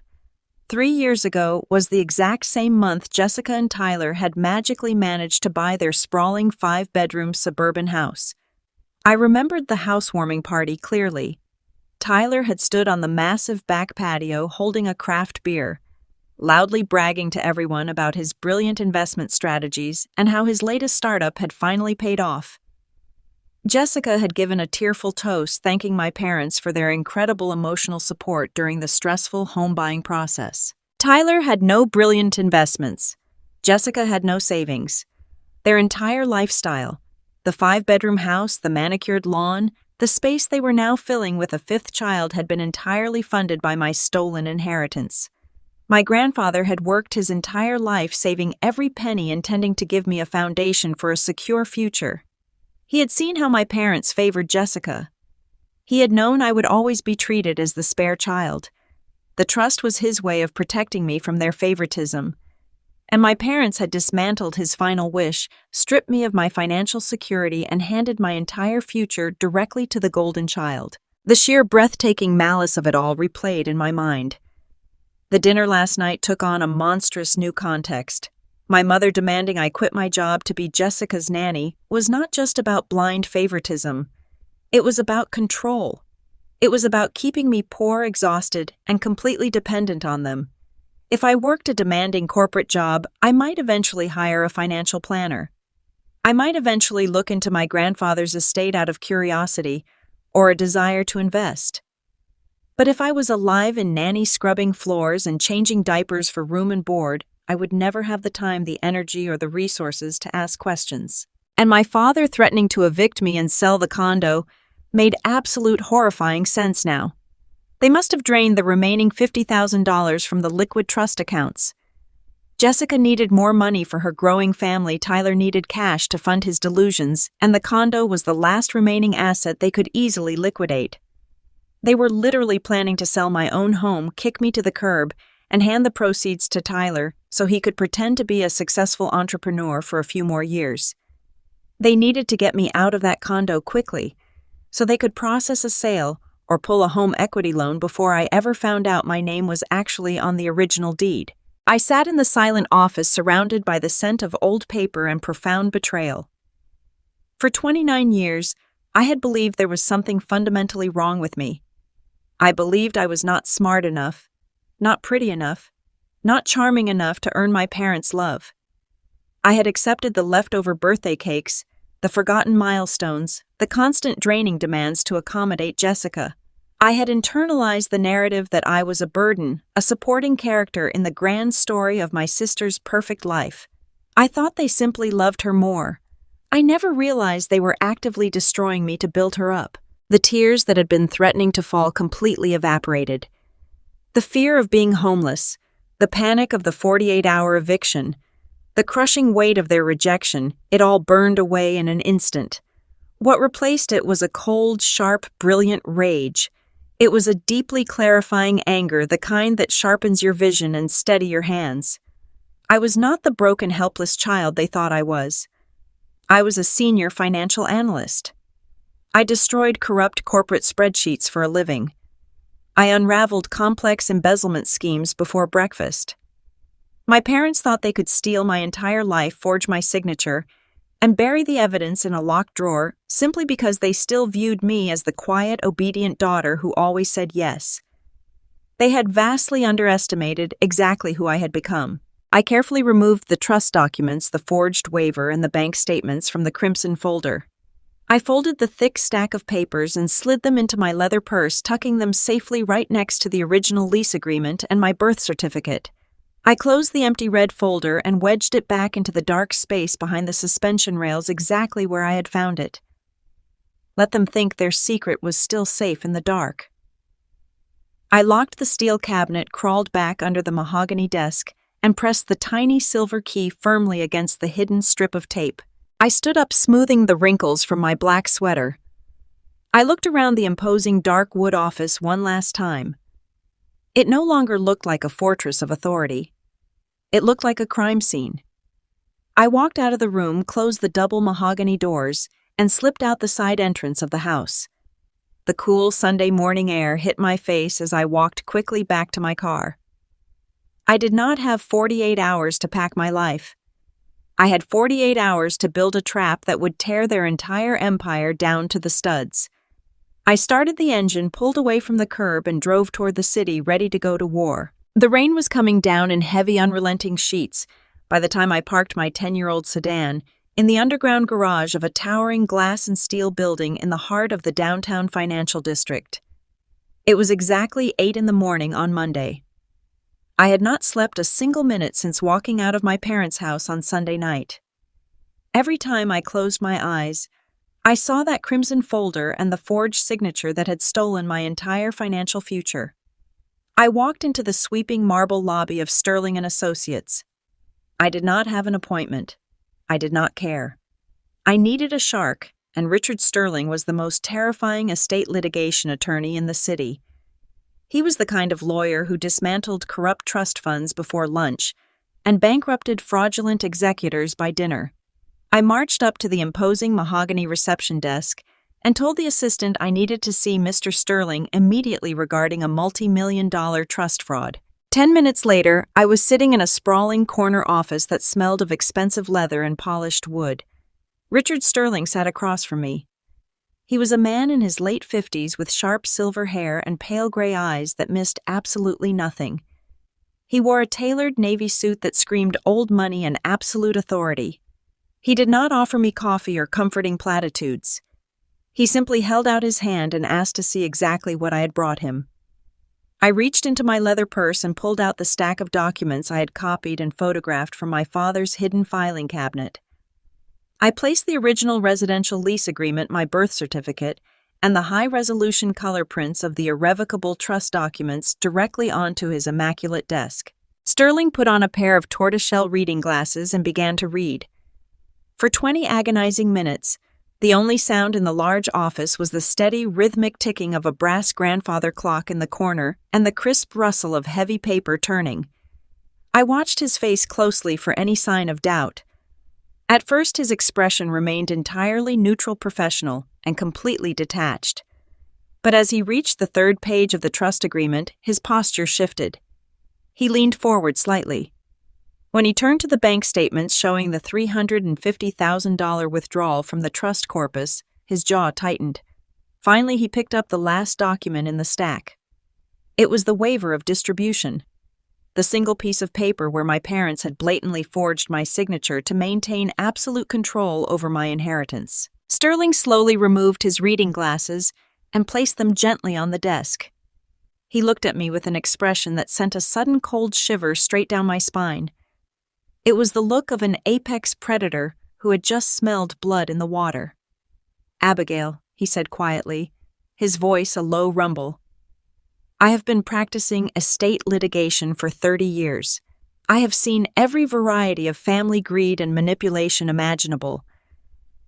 [SPEAKER 1] 3 years ago was the exact same month Jessica and Tyler had magically managed to buy their sprawling 5-bedroom suburban house. I remembered the housewarming party clearly. Tyler had stood on the massive back patio holding a craft beer, loudly bragging to everyone about his brilliant investment strategies and how his latest startup had finally paid off. Jessica had given a tearful toast thanking my parents for their incredible emotional support during the stressful home-buying process. Tyler had no brilliant investments. Jessica had no savings. Their entire lifestyle, the 5-bedroom house, the manicured lawn, the space they were now filling with a 5th child, had been entirely funded by my stolen inheritance. My grandfather had worked his entire life saving every penny, intending to give me a foundation for a secure future. He had seen how my parents favored Jessica. He had known I would always be treated as the spare child. The trust was his way of protecting me from their favoritism. And my parents had dismantled his final wish, stripped me of my financial security, and handed my entire future directly to the golden child. The sheer breathtaking malice of it all replayed in my mind. The dinner last night took on a monstrous new context. My mother demanding I quit my job to be Jessica's nanny was not just about blind favoritism. It was about control. It was about keeping me poor, exhausted, and completely dependent on them. If I worked a demanding corporate job, I might eventually hire a financial planner. I might eventually look into my grandfather's estate out of curiosity or a desire to invest. But if I was alive in nanny scrubbing floors and changing diapers for room and board, I would never have the time, the energy, or the resources to ask questions. And my father threatening to evict me and sell the condo made absolute horrifying sense now. They must have drained the remaining $50,000 from the liquid trust accounts. Jessica needed more money for her growing family, Tyler needed cash to fund his delusions, and the condo was the last remaining asset they could easily liquidate. They were literally planning to sell my own home, kick me to the curb, and hand the proceeds to Tyler so he could pretend to be a successful entrepreneur for a few more years. They needed to get me out of that condo quickly so they could process a sale or pull a home equity loan before I ever found out my name was actually on the original deed. I sat in the silent office surrounded by the scent of old paper and profound betrayal. For 29 years, I had believed there was something fundamentally wrong with me. I believed I was not smart enough, not pretty enough, not charming enough to earn my parents' love. I had accepted the leftover birthday cakes, the forgotten milestones, the constant draining demands to accommodate Jessica. I had internalized the narrative that I was a burden, a supporting character in the grand story of my sister's perfect life. I thought they simply loved her more. I never realized they were actively destroying me to build her up. The tears that had been threatening to fall completely evaporated. The fear of being homeless, the panic of the 48-hour eviction, the crushing weight of their rejection, it all burned away in an instant. What replaced it was a cold, sharp, brilliant rage. It was a deeply clarifying anger, the kind that sharpens your vision and steady your hands. I was not the broken, helpless child they thought I was. I was a senior financial analyst. I destroyed corrupt corporate spreadsheets for a living. I unraveled complex embezzlement schemes before breakfast. My parents thought they could steal my entire life, forge my signature, and bury the evidence in a locked drawer simply because they still viewed me as the quiet, obedient daughter who always said yes. They had vastly underestimated exactly who I had become. I carefully removed the trust documents, the forged waiver, and the bank statements from the crimson folder. I folded the thick stack of papers and slid them into my leather purse, tucking them safely right next to the original lease agreement and my birth certificate. I closed the empty red folder and wedged it back into the dark space behind the suspension rails exactly where I had found it. Let them think their secret was still safe in the dark. I locked the steel cabinet, crawled back under the mahogany desk, and pressed the tiny silver key firmly against the hidden strip of tape. I stood up, smoothing the wrinkles from my black sweater. I looked around the imposing dark wood office one last time. It no longer looked like a fortress of authority. It looked like a crime scene. I walked out of the room, closed the double mahogany doors, and slipped out the side entrance of the house. The cool Sunday morning air hit my face as I walked quickly back to my car. I did not have 48 hours to pack my life. I had 48 hours to build a trap that would tear their entire empire down to the studs. I started the engine, pulled away from the curb, and drove toward the city, ready to go to war. The rain was coming down in heavy, unrelenting sheets by the time I parked my 10-year-old sedan in the underground garage of a towering glass and steel building in the heart of the downtown financial district. It was exactly 8 a.m. on Monday. I had not slept a single minute since walking out of my parents' house on Sunday night. Every time I closed my eyes, I saw that crimson folder and the forged signature that had stolen my entire financial future. I walked into the sweeping marble lobby of Sterling & Associates. I did not have an appointment. I did not care. I needed a shark, and Richard Sterling was the most terrifying estate litigation attorney in the city. He was the kind of lawyer who dismantled corrupt trust funds before lunch and bankrupted fraudulent executors by dinner. I marched up to the imposing mahogany reception desk and told the assistant I needed to see Mr. Sterling immediately regarding a multi-million-dollar trust fraud. 10 minutes later, I was sitting in a sprawling corner office that smelled of expensive leather and polished wood. Richard Sterling sat across from me. He was a man in his late 50s with sharp silver hair and pale gray eyes that missed absolutely nothing. He wore a tailored navy suit that screamed old money and absolute authority. He did not offer me coffee or comforting platitudes. He simply held out his hand and asked to see exactly what I had brought him. I reached into my leather purse and pulled out the stack of documents I had copied and photographed from my father's hidden filing cabinet. I placed the original residential lease agreement, my birth certificate, and the high-resolution color prints of the irrevocable trust documents directly onto his immaculate desk. Sterling put on a pair of tortoiseshell reading glasses and began to read. For 20 agonizing minutes, the only sound in the large office was the steady, rhythmic ticking of a brass grandfather clock in the corner and the crisp rustle of heavy paper turning. I watched his face closely for any sign of doubt. At first, his expression remained entirely neutral, professional, and completely detached. But as he reached the third page of the trust agreement, his posture shifted. He leaned forward slightly. When he turned to the bank statements showing the $350,000 withdrawal from the trust corpus, his jaw tightened. Finally, he picked up the last document in the stack. It was the waiver of distribution. The the single piece of paper where my parents had blatantly forged my signature to maintain absolute control over my inheritance. Sterling slowly removed his reading glasses and placed them gently on the desk. He looked at me with an expression that sent a sudden cold shiver straight down my spine. It was the look of an apex predator who had just smelled blood in the water. "Abigail," he said quietly, his voice a low rumble. "I have been practicing estate litigation for 30 years. I have seen every variety of family greed and manipulation imaginable.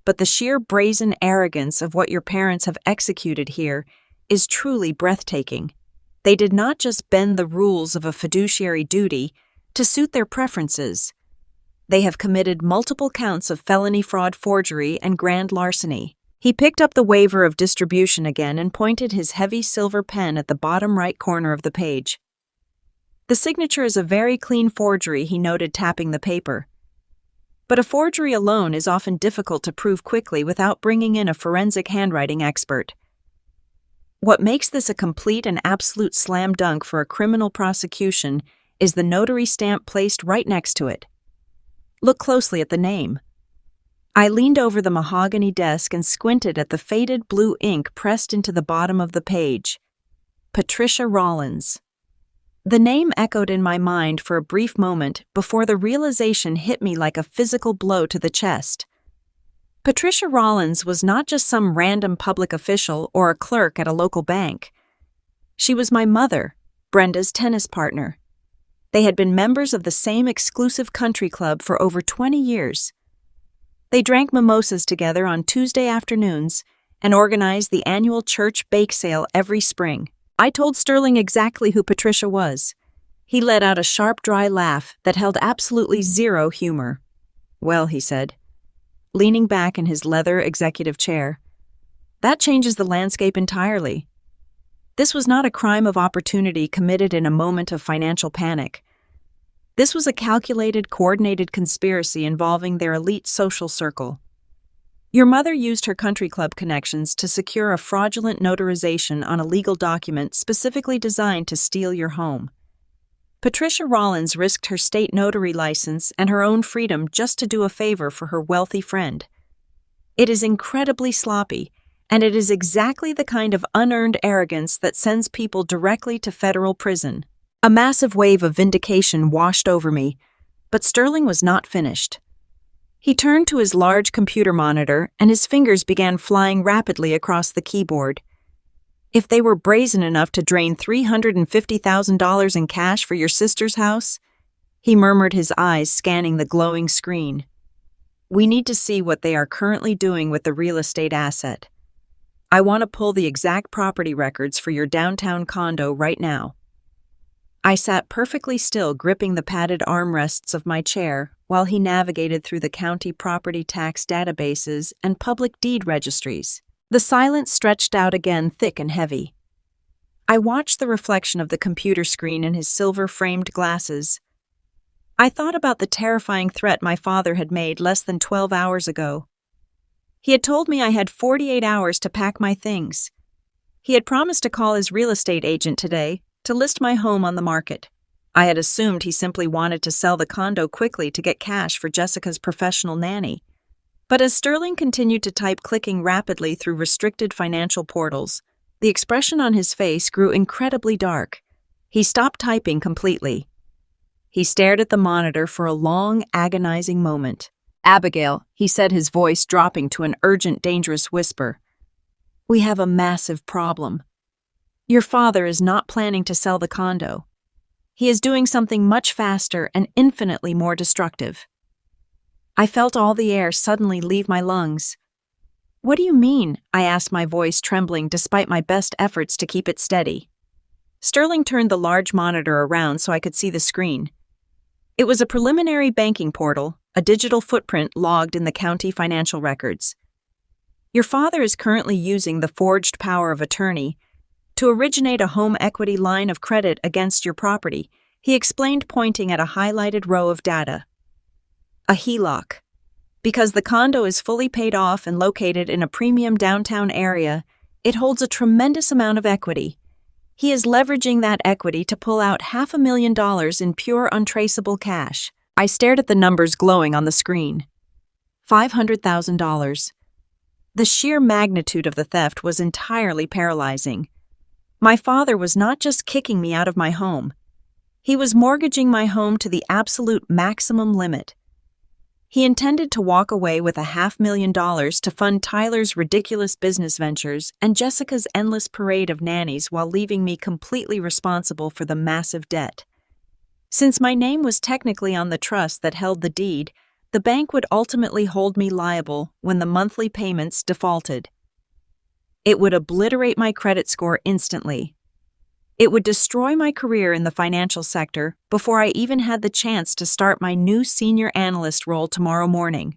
[SPEAKER 1] But the sheer brazen arrogance of what your parents have executed here is truly breathtaking. They did not just bend the rules of a fiduciary duty to suit their preferences. They have committed multiple counts of felony fraud, forgery, and grand larceny." He picked up the waiver of distribution again and pointed his heavy silver pen at the bottom right corner of the page. "The signature is a very clean forgery," he noted, tapping the paper. "But a forgery alone is often difficult to prove quickly without bringing in a forensic handwriting expert. What makes this a complete and absolute slam dunk for a criminal prosecution is the notary stamp placed right next to it. Look closely at the name." I leaned over the mahogany desk and squinted at the faded blue ink pressed into the bottom of the page. Patricia Rollins. The name echoed in my mind for a brief moment before the realization hit me like a physical blow to the chest. Patricia Rollins was not just some random public official or a clerk at a local bank. She was my mother, Brenda's tennis partner. They had been members of the same exclusive country club for over 20 years. They drank mimosas together on Tuesday afternoons and organized the annual church bake sale every spring. I told Sterling exactly who Patricia was. He let out a sharp, dry laugh that held absolutely zero humor. "Well," he said, leaning back in his leather executive chair, "that changes the landscape entirely. This was not a crime of opportunity committed in a moment of financial panic. This was a calculated, coordinated conspiracy involving their elite social circle. Your mother used her country club connections to secure a fraudulent notarization on a legal document specifically designed to steal your home. Patricia Rollins risked her state notary license and her own freedom just to do a favor for her wealthy friend. It is incredibly sloppy, and it is exactly the kind of unearned arrogance that sends people directly to federal prison." A massive wave of vindication washed over me, but Sterling was not finished. He turned to his large computer monitor, and his fingers began flying rapidly across the keyboard. "If they were brazen enough to drain $350,000 in cash for your sister's house," he murmured, his eyes scanning the glowing screen, "we need to see what they are currently doing with the real estate asset. I want to pull the exact property records for your downtown condo right now." I sat perfectly still, gripping the padded armrests of my chair while he navigated through the county property tax databases and public deed registries. The silence stretched out again, thick and heavy. I watched the reflection of the computer screen in his silver-framed glasses. I thought about the terrifying threat my father had made less than 12 hours ago. He had told me I had 48 hours to pack my things. He had promised to call his real estate agent today to list my home on the market. I had assumed he simply wanted to sell the condo quickly to get cash for Jessica's professional nanny. But as Sterling continued to type, clicking rapidly through restricted financial portals, the expression on his face grew incredibly dark. He stopped typing completely. He stared at the monitor for a long, agonizing moment. "Abigail," he said, his voice dropping to an urgent, dangerous whisper, "we have a massive problem. Your father is not planning to sell the condo. He is doing something much faster and infinitely more destructive." I felt all the air suddenly leave my lungs. "What do you mean?" I asked, my voice trembling despite my best efforts to keep it steady. Sterling turned the large monitor around so I could see the screen. It was a preliminary banking portal, a digital footprint logged in the county financial records. "Your father is currently using the forged power of attorney to originate a home equity line of credit against your property," he explained, pointing at a highlighted row of data. "A HELOC. Because the condo is fully paid off and located in a premium downtown area, it holds a tremendous amount of equity. He is leveraging that equity to pull out $500,000 in pure untraceable cash. I stared at the numbers glowing on the screen. $500,000. The sheer magnitude of the theft was entirely paralyzing. My father was not just kicking me out of my home. He was mortgaging my home to the absolute maximum limit. He intended to walk away with $500,000 to fund Tyler's ridiculous business ventures and Jessica's endless parade of nannies while leaving me completely responsible for the massive debt. Since my name was technically on the trust that held the deed, the bank would ultimately hold me liable when the monthly payments defaulted. It would obliterate my credit score instantly. It would destroy my career in the financial sector before I even had the chance to start my new senior analyst role tomorrow morning.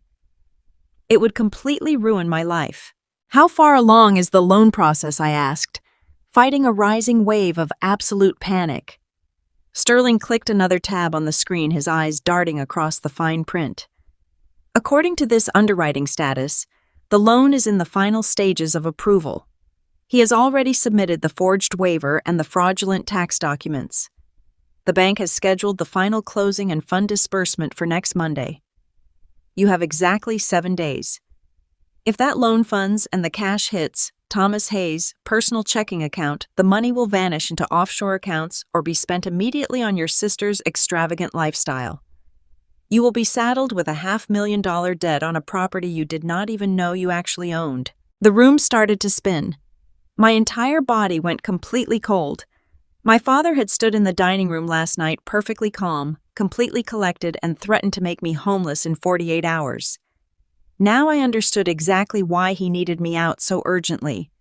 [SPEAKER 1] It would completely ruin my life. How far along is the loan process? I asked, fighting a rising wave of absolute panic. Sterling clicked another tab on the screen, his eyes darting across the fine print. According to this underwriting status, the loan is in the final stages of approval. He has already submitted the forged waiver and the fraudulent tax documents. The bank has scheduled the final closing and fund disbursement for next Monday. You have exactly 7 days. If that loan funds and the cash hits Thomas Hayes' personal checking account, the money will vanish into offshore accounts or be spent immediately on your sister's extravagant lifestyle. You will be saddled with a $500,000 debt on a property you did not even know you actually owned. The room started to spin. My entire body went completely cold. My father had stood in the dining room last night perfectly calm, completely collected, and threatened to make me homeless in 48 hours. Now I understood exactly why he needed me out so urgently.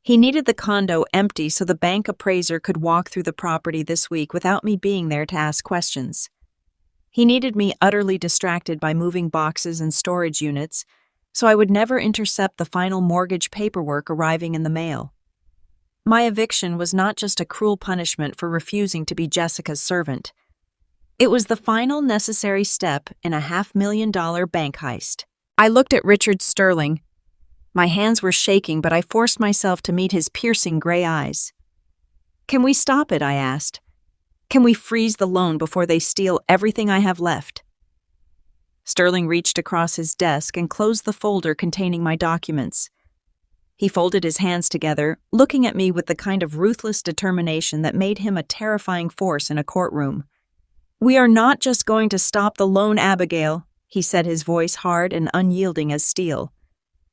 [SPEAKER 1] He needed the condo empty so the bank appraiser could walk through the property this week without me being there to ask questions. He needed me utterly distracted by moving boxes and storage units, so I would never intercept the final mortgage paperwork arriving in the mail. My eviction was not just a cruel punishment for refusing to be Jessica's servant. It was the final necessary step in a $500,000 bank heist. I looked at Richard Sterling. My hands were shaking, but I forced myself to meet his piercing gray eyes. "Can we stop it?" I asked. "Can we freeze the loan before they steal everything I have left?" Sterling reached across his desk and closed the folder containing my documents. He folded his hands together, looking at me with the kind of ruthless determination that made him a terrifying force in a courtroom. "We are not just going to stop the loan, Abigail," he said, his voice hard and unyielding as steel.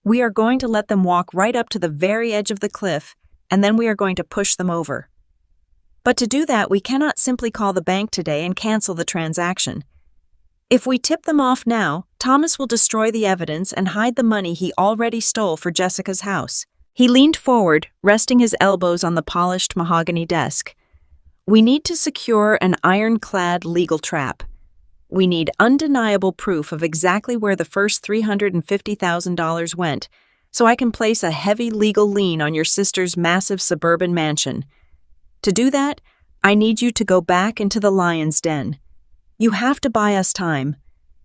[SPEAKER 1] "We are going to let them walk right up to the very edge of the cliff, and then we are going to push them over. But to do that, we cannot simply call the bank today and cancel the transaction. If we tip them off now, Thomas will destroy the evidence and hide the money he already stole for Jessica's house." He leaned forward, resting his elbows on the polished mahogany desk. "We need to secure an ironclad legal trap. We need undeniable proof of exactly where the first $350,000 went, so I can place a heavy legal lien on your sister's massive suburban mansion. To do that, I need you to go back into the lion's den. You have to buy us time.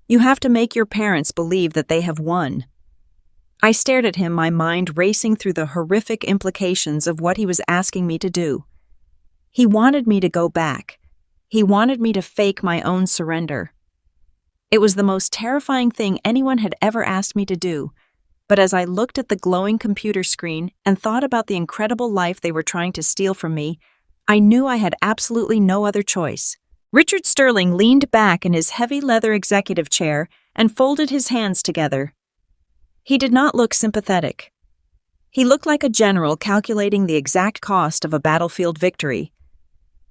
[SPEAKER 1] You have to make your parents believe that they have won." I stared at him, my mind racing through the horrific implications of what he was asking me to do. He wanted me to go back. He wanted me to fake my own surrender. It was the most terrifying thing anyone had ever asked me to do, but as I looked at the glowing computer screen and thought about the incredible life they were trying to steal from me, I knew I had absolutely no other choice. Richard Sterling leaned back in his heavy leather executive chair and folded his hands together. He did not look sympathetic. He looked like a general calculating the exact cost of a battlefield victory.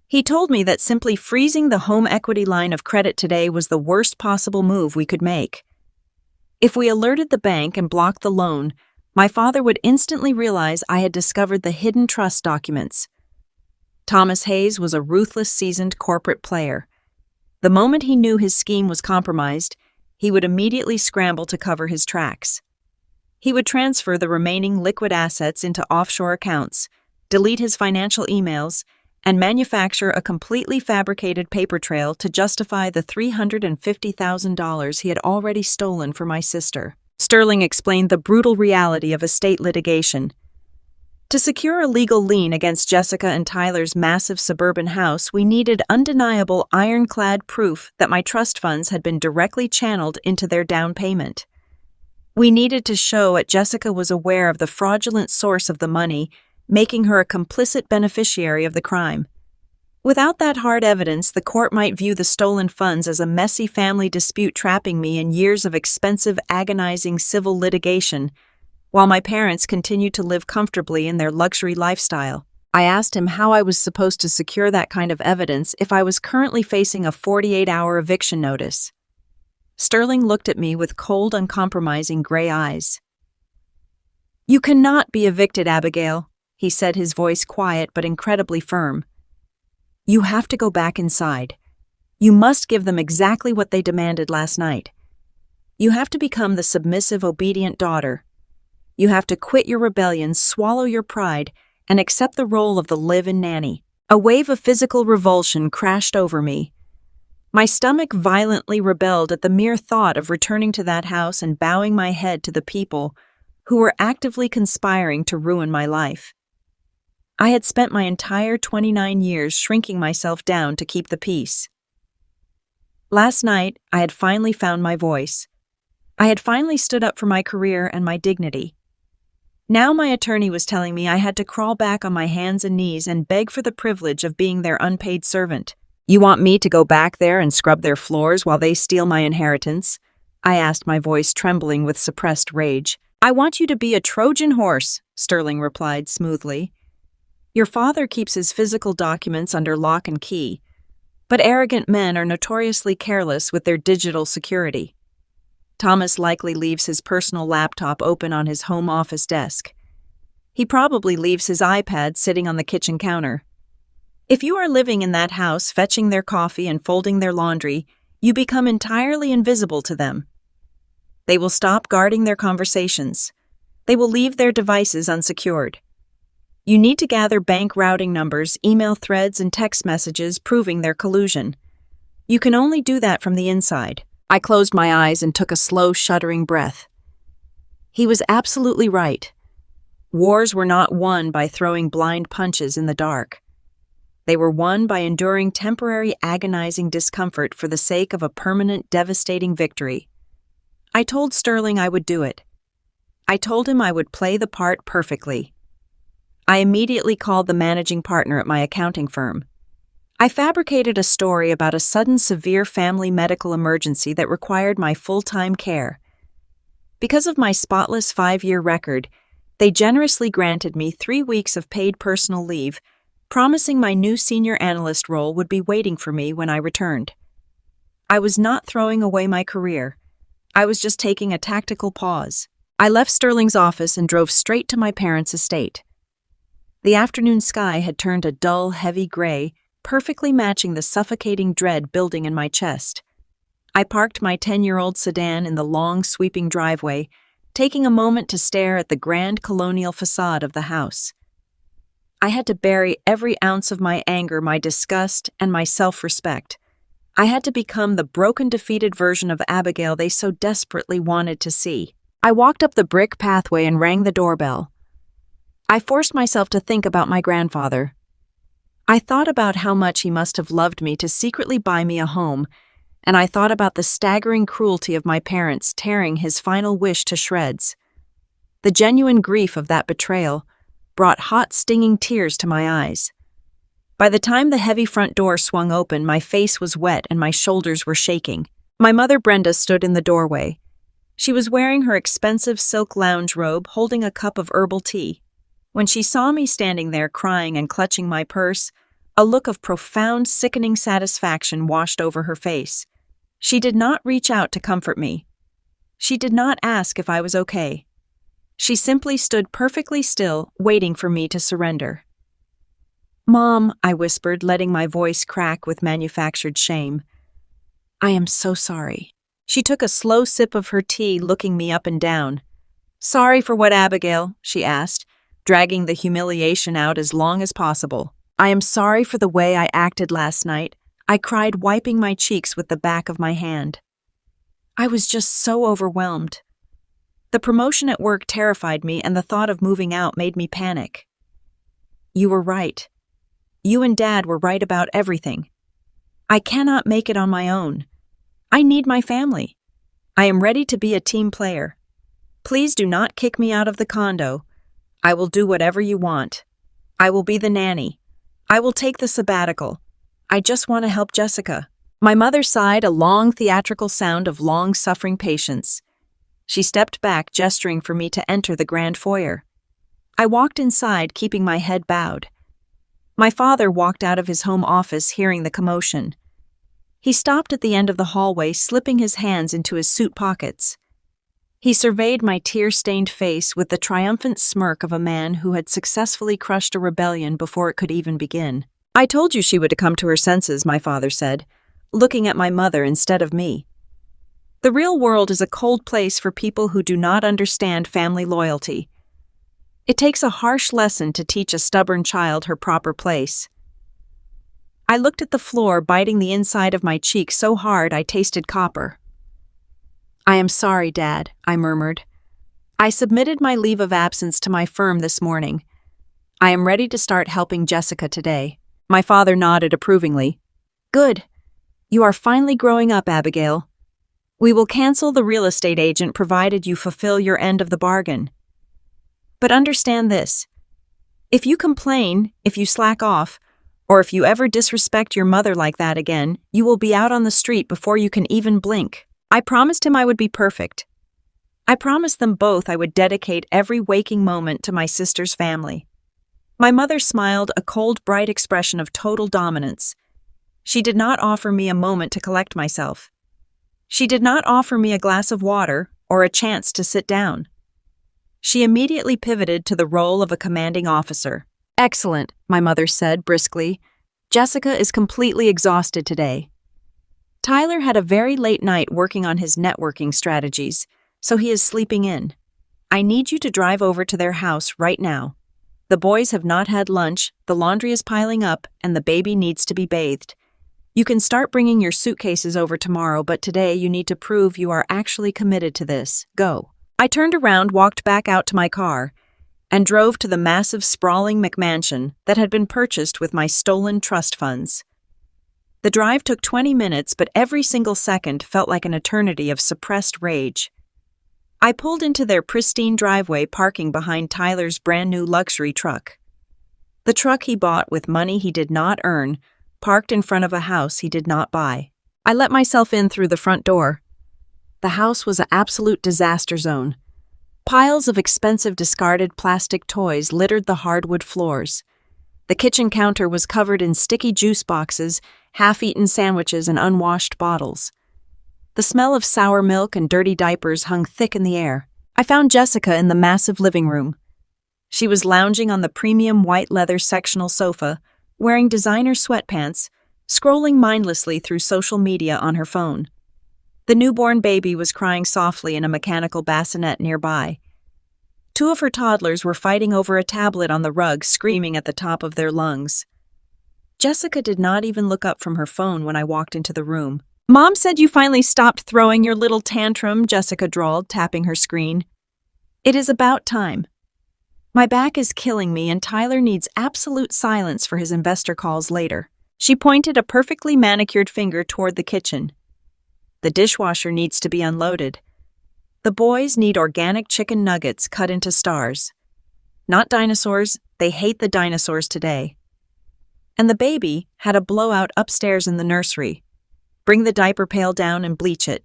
[SPEAKER 1] He told me that simply freezing the home equity line of credit today was the worst possible move we could make. If we alerted the bank and blocked the loan, my father would instantly realize I had discovered the hidden trust documents. Thomas Hayes was a ruthless, seasoned corporate player. The moment he knew his scheme was compromised, he would immediately scramble to cover his tracks. He would transfer the remaining liquid assets into offshore accounts, delete his financial emails, and manufacture a completely fabricated paper trail to justify the $350,000 he had already stolen for my sister. Sterling explained the brutal reality of estate litigation. To secure a legal lien against Jessica and Tyler's massive suburban house, we needed undeniable ironclad proof that my trust funds had been directly channeled into their down payment. We needed to show that Jessica was aware of the fraudulent source of the money, making her a complicit beneficiary of the crime. Without that hard evidence, the court might view the stolen funds as a messy family dispute trapping me in years of expensive, agonizing civil litigation, while my parents continued to live comfortably in their luxury lifestyle. I asked him how I was supposed to secure that kind of evidence if I was currently facing a 48-hour eviction notice. Sterling looked at me with cold, uncompromising gray eyes. "You cannot be evicted, Abigail," he said, his voice quiet but incredibly firm. "You have to go back inside. You must give them exactly what they demanded last night. You have to become the submissive, obedient daughter. You have to quit your rebellion, swallow your pride, and accept the role of the live-in nanny." A wave of physical revulsion crashed over me. My stomach violently rebelled at the mere thought of returning to that house and bowing my head to the people who were actively conspiring to ruin my life. I had spent my entire 29 years shrinking myself down to keep the peace. Last night, I had finally found my voice. I had finally stood up for my career and my dignity. Now my attorney was telling me I had to crawl back on my hands and knees and beg for the privilege of being their unpaid servant. "You want me to go back there and scrub their floors while they steal my inheritance?" I asked, my voice trembling with suppressed rage. "I want you to be a Trojan horse," Sterling replied smoothly. "Your father keeps his physical documents under lock and key, but arrogant men are notoriously careless with their digital security. Thomas likely leaves his personal laptop open on his home office desk. He probably leaves his iPad sitting on the kitchen counter. If you are living in that house, fetching their coffee and folding their laundry, you become entirely invisible to them. They will stop guarding their conversations. They will leave their devices unsecured. You need to gather bank routing numbers, email threads, and text messages proving their collusion. You can only do that from the inside." I closed my eyes and took a slow, shuddering breath. He was absolutely right. Wars were not won by throwing blind punches in the dark. They were won by enduring temporary, agonizing discomfort for the sake of a permanent, devastating victory. I told Sterling I would do it. I told him I would play the part perfectly. I immediately called the managing partner at my accounting firm. I fabricated a story about a sudden severe family medical emergency that required my full-time care. Because of my spotless 5-year record, they generously granted me 3 weeks of paid personal leave, promising my new senior analyst role would be waiting for me when I returned. I was not throwing away my career. I was just taking a tactical pause. I left Sterling's office and drove straight to my parents' estate. The afternoon sky had turned a dull, heavy gray, perfectly matching the suffocating dread building in my chest. I parked my 10-year-old sedan in the long, sweeping driveway, taking a moment to stare at the grand colonial facade of the house. I had to bury every ounce of my anger, my disgust, and my self-respect. I had to become the broken, defeated version of Abigail they so desperately wanted to see. I walked up the brick pathway and rang the doorbell. I forced myself to think about my grandfather. I thought about how much he must have loved me to secretly buy me a home, and I thought about the staggering cruelty of my parents tearing his final wish to shreds. The genuine grief of that betrayal brought hot, stinging tears to my eyes. By the time the heavy front door swung open, my face was wet and my shoulders were shaking. My mother Brenda stood in the doorway. She was wearing her expensive silk lounge robe, holding a cup of herbal tea. When she saw me standing there crying and clutching my purse, a look of profound, sickening satisfaction washed over her face. She did not reach out to comfort me. She did not ask if I was okay. She simply stood perfectly still, waiting for me to surrender. "Mom," I whispered, letting my voice crack with manufactured shame. "I am so sorry." She took a slow sip of her tea, looking me up and down. "Sorry for what, Abigail?" she asked, dragging the humiliation out as long as possible. "I am sorry for the way I acted last night," I cried, wiping my cheeks with the back of my hand. I was just so overwhelmed. The promotion at work terrified me, and the thought of moving out made me panic. you were right. You and Dad were right about everything. I cannot make it on my own. I need my family. I am ready to be a team player. Please do not kick me out of the condo. I will do whatever you want. I will be the nanny. I will take the sabbatical. I just want to help Jessica." My mother sighed a long theatrical sound of long-suffering patience. She stepped back, gesturing for me to enter the grand foyer. I walked inside, keeping my head bowed. My father walked out of his home office, hearing the commotion. He stopped at the end of the hallway, slipping his hands into his suit pockets. He surveyed my tear-stained face with the triumphant smirk of a man who had successfully crushed a rebellion before it could even begin. "I told you she would come to her senses," my father said, looking at my mother instead of me. "The real world is a cold place for people who do not understand family loyalty. It takes a harsh lesson to teach a stubborn child her proper place." I looked at the floor, biting the inside of my cheek so hard I tasted copper. "I am sorry, Dad," I murmured. "I submitted my leave of absence to my firm this morning. I am ready to start helping Jessica today." My father nodded approvingly. "Good. You are finally growing up, Abigail. We will cancel the real estate agent provided you fulfill your end of the bargain. But understand this. If you complain, if you slack off, or if you ever disrespect your mother like that again, you will be out on the street before you can even blink." I promised him I would be perfect. I promised them both I would dedicate every waking moment to my sister's family. My mother smiled, a cold, bright expression of total dominance. She did not offer me a moment to collect myself. She did not offer me a glass of water or a chance to sit down. She immediately pivoted to the role of a commanding officer. "Excellent," my mother said briskly. "Jessica is completely exhausted today. Tyler had a very late night working on his networking strategies, so he is sleeping in. I need you to drive over to their house right now. The boys have not had lunch, the laundry is piling up, and the baby needs to be bathed. You can start bringing your suitcases over tomorrow, but today you need to prove you are actually committed to this. Go." I turned around, walked back out to my car, and drove to the massive, sprawling McMansion that had been purchased with my stolen trust funds. The drive took 20 minutes, but every single second felt like an eternity of suppressed rage. I pulled into their pristine driveway, parking behind Tyler's brand-new luxury truck. The truck he bought with money he did not earn, parked in front of a house he did not buy. I let myself in through the front door. The house was an absolute disaster zone. Piles of expensive discarded plastic toys littered the hardwood floors. The kitchen counter was covered in sticky juice boxes, half-eaten sandwiches, and unwashed bottles. The smell of sour milk and dirty diapers hung thick in the air. I found Jessica in the massive living room. She was lounging on the premium white leather sectional sofa, wearing designer sweatpants, scrolling mindlessly through social media on her phone. The newborn baby was crying softly in a mechanical bassinet nearby. Two of her toddlers were fighting over a tablet on the rug, screaming at the top of their lungs. Jessica did not even look up from her phone when I walked into the room. "Mom said you finally stopped throwing your little tantrum," Jessica drawled, tapping her screen. "It is about time. My back is killing me, and Tyler needs absolute silence for his investor calls later." She pointed a perfectly manicured finger toward the kitchen. "The dishwasher needs to be unloaded. The boys need organic chicken nuggets cut into stars. Not dinosaurs, they hate the dinosaurs today. And the baby had a blowout upstairs in the nursery. Bring the diaper pail down and bleach it.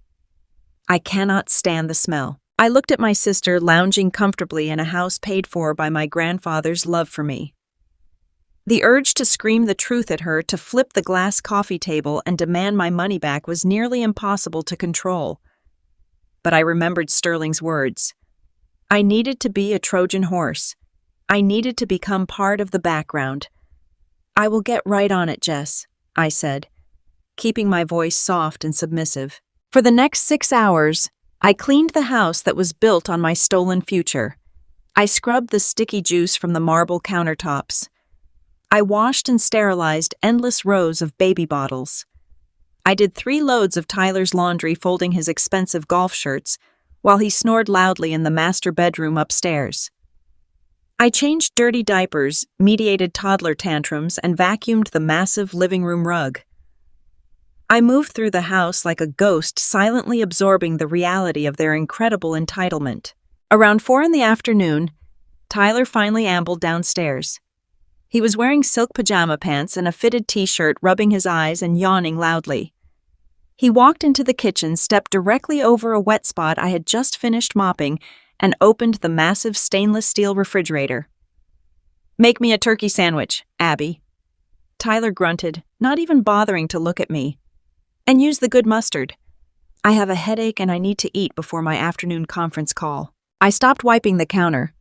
[SPEAKER 1] I cannot stand the smell." I looked at my sister lounging comfortably in a house paid for by my grandfather's love for me. The urge to scream the truth at her, to flip the glass coffee table and demand my money back was nearly impossible to control. But I remembered Sterling's words. I needed to be a Trojan horse. I needed to become part of the background. "I will get right on it, Jess," I said, keeping my voice soft and submissive. For the next 6 hours, I cleaned the house that was built on my stolen future. I scrubbed the sticky juice from the marble countertops. I washed and sterilized endless rows of baby bottles. I did 3 loads of Tyler's laundry, folding his expensive golf shirts, while he snored loudly in the master bedroom upstairs. I changed dirty diapers, mediated toddler tantrums, and vacuumed the massive living room rug. I moved through the house like a ghost, silently absorbing the reality of their incredible entitlement. Around 4 in the afternoon, Tyler finally ambled downstairs. He was wearing silk pajama pants and a fitted t-shirt, rubbing his eyes and yawning loudly. He walked into the kitchen, stepped directly over a wet spot I had just finished mopping, and opened the massive stainless steel refrigerator. "Make me a turkey sandwich, Abby." Tyler grunted, not even bothering to look at me. "And use the good mustard. I have a headache and I need to eat before my afternoon conference call." I stopped wiping the counter.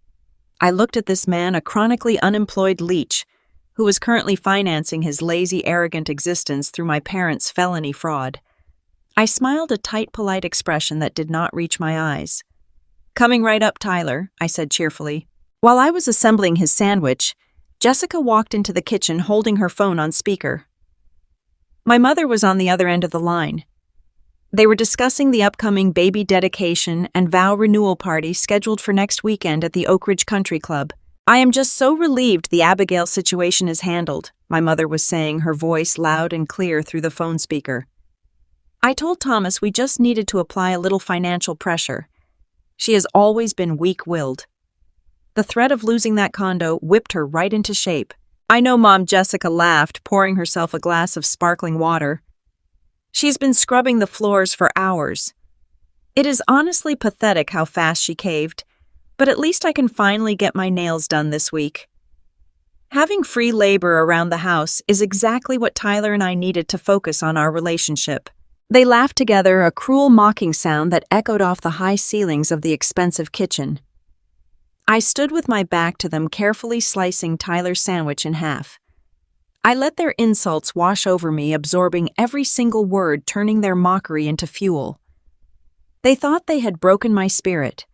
[SPEAKER 1] I looked at this man, a chronically unemployed leech, who was currently financing his lazy, arrogant existence through my parents' felony fraud. I smiled a tight, polite expression that did not reach my eyes. "Coming right up, Tyler," I said cheerfully. While I was assembling his sandwich, Jessica walked into the kitchen holding her phone on speaker. My mother was on the other end of the line. They were discussing the upcoming baby dedication and vow renewal party scheduled for next weekend at the Oak Ridge Country Club. "I am just so relieved the Abigail situation is handled," my mother was saying, her voice loud and clear through the phone speaker. "I told Thomas we just needed to apply a little financial pressure. She has always been weak-willed. The threat of losing that condo whipped her right into shape." "I know, Mom," Jessica laughed, pouring herself a glass of sparkling water. "She's been scrubbing the floors for hours. It is honestly pathetic how fast she caved, but at least I can finally get my nails done this week." Having free labor around the house is exactly what Tyler and I needed to focus on our relationship. They laughed together, a cruel mocking sound that echoed off the high ceilings of the expensive kitchen. I stood with my back to them, carefully slicing Tyler's sandwich in half. I let their insults wash over me, absorbing every single word, turning their mockery into fuel. They thought they had broken my spirit.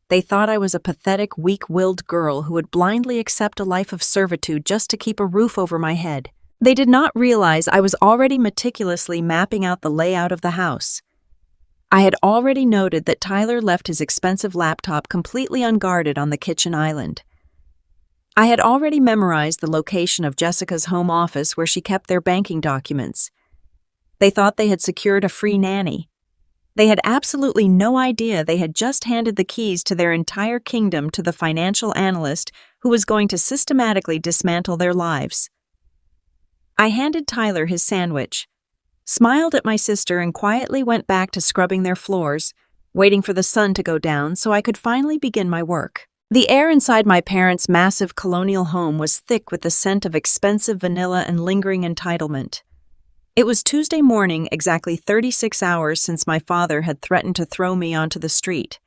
[SPEAKER 1] They thought I was a pathetic, weak-willed girl who would blindly accept a life of servitude just to keep a roof over my head. They did not realize I was already meticulously mapping out the layout of the house. I had already noted that Tyler left his expensive laptop completely unguarded on the kitchen island. I had already memorized the location of Jessica's home office where she kept their banking documents. They thought they had secured a free nanny. They had absolutely no idea they had just handed the keys to their entire kingdom to the financial analyst who was going to systematically dismantle their lives. I handed Tyler his sandwich, smiled at my sister, and quietly went back to scrubbing their floors, waiting for the sun to go down so I could finally begin my work. The air inside my parents' massive colonial home was thick with the scent of expensive vanilla and lingering entitlement. It was Tuesday morning, exactly 36 hours since my father had threatened to throw me onto the street.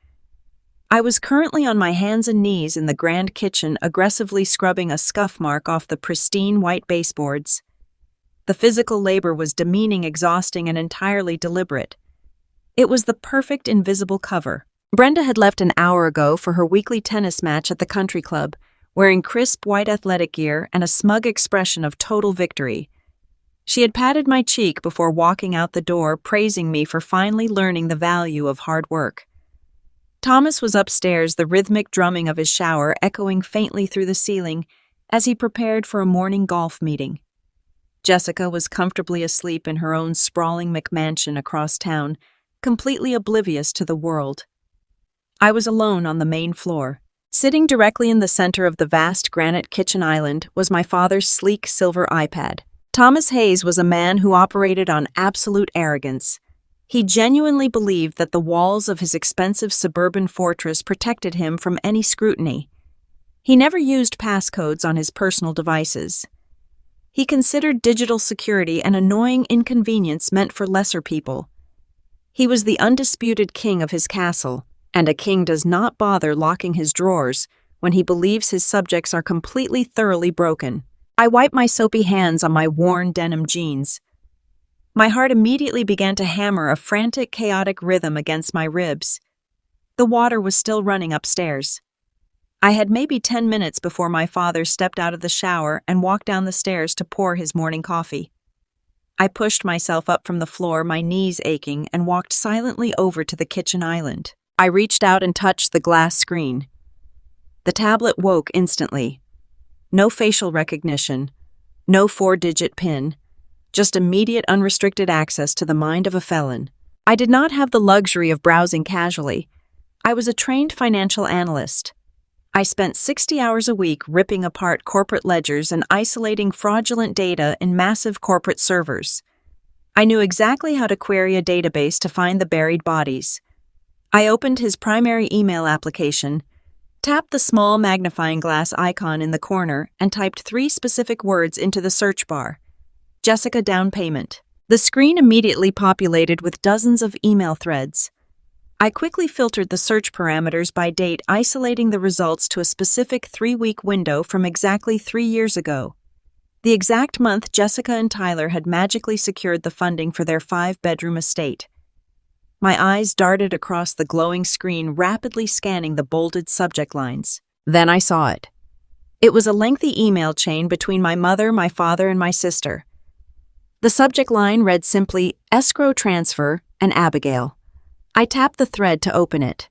[SPEAKER 1] I was currently on my hands and knees in the grand kitchen, aggressively scrubbing a scuff mark off the pristine white baseboards. The physical labor was demeaning, exhausting, and entirely deliberate. It was the perfect invisible cover. Brenda had left an hour ago for her weekly tennis match at the country club, wearing crisp white athletic gear and a smug expression of total victory. She had patted my cheek before walking out the door, praising me for finally learning the value of hard work. Thomas was upstairs, the rhythmic drumming of his shower echoing faintly through the ceiling as he prepared for a morning golf meeting. Jessica was comfortably asleep in her own sprawling McMansion across town, completely oblivious to the world. I was alone on the main floor. Sitting directly in the center of the vast granite kitchen island was my father's sleek silver iPad. Thomas Hayes was a man who operated on absolute arrogance. He genuinely believed that the walls of his expensive suburban fortress protected him from any scrutiny. He never used passcodes on his personal devices. He considered digital security an annoying inconvenience meant for lesser people. He was the undisputed king of his castle, and a king does not bother locking his drawers when he believes his subjects are completely thoroughly broken. I wiped my soapy hands on my worn denim jeans. My heart immediately began to hammer a frantic, chaotic rhythm against my ribs. The water was still running upstairs. I had maybe 10 minutes before my father stepped out of the shower and walked down the stairs to pour his morning coffee. I pushed myself up from the floor, my knees aching, and walked silently over to the kitchen island. I reached out and touched the glass screen. The tablet woke instantly. No facial recognition, no 4-digit PIN, just immediate unrestricted access to the mind of a felon. I did not have the luxury of browsing casually. I was a trained financial analyst. I spent 60 hours a week ripping apart corporate ledgers and isolating fraudulent data in massive corporate servers. I knew exactly how to query a database to find the buried bodies. I opened his primary email application, tapped the small magnifying glass icon in the corner, and typed 3 specific words into the search bar. Jessica down payment. The screen immediately populated with dozens of email threads. I quickly filtered the search parameters by date, isolating the results to a specific 3-week window from exactly 3 years ago. The exact month Jessica and Tyler had magically secured the funding for their 5-bedroom estate. My eyes darted across the glowing screen, rapidly scanning the bolded subject lines. Then I saw it. It was a lengthy email chain between my mother, my father, and my sister. The subject line read simply, "Escrow transfer and Abigail." I tapped the thread to open it.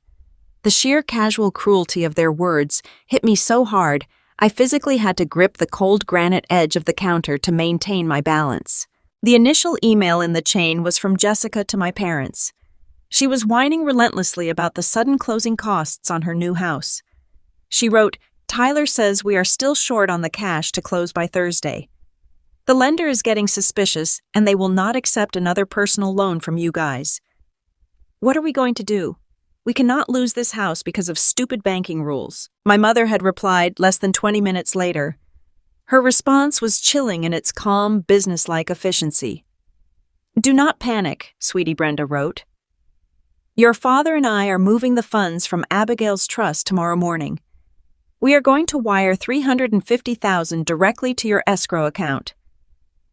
[SPEAKER 1] The sheer casual cruelty of their words hit me so hard, I physically had to grip the cold granite edge of the counter to maintain my balance. The initial email in the chain was from Jessica to my parents. She was whining relentlessly about the sudden closing costs on her new house. She wrote, "Tyler says we are still short on the cash to close by Thursday. The lender is getting suspicious and they will not accept another personal loan from you guys. What are we going to do? We cannot lose this house because of stupid banking rules." My mother had replied less than 20 minutes later. Her response was chilling in its calm, businesslike efficiency. "Do not panic," Sweetie Brenda wrote. "Your father and I are moving the funds from Abigail's trust tomorrow morning. We are going to wire $350,000 directly to your escrow account.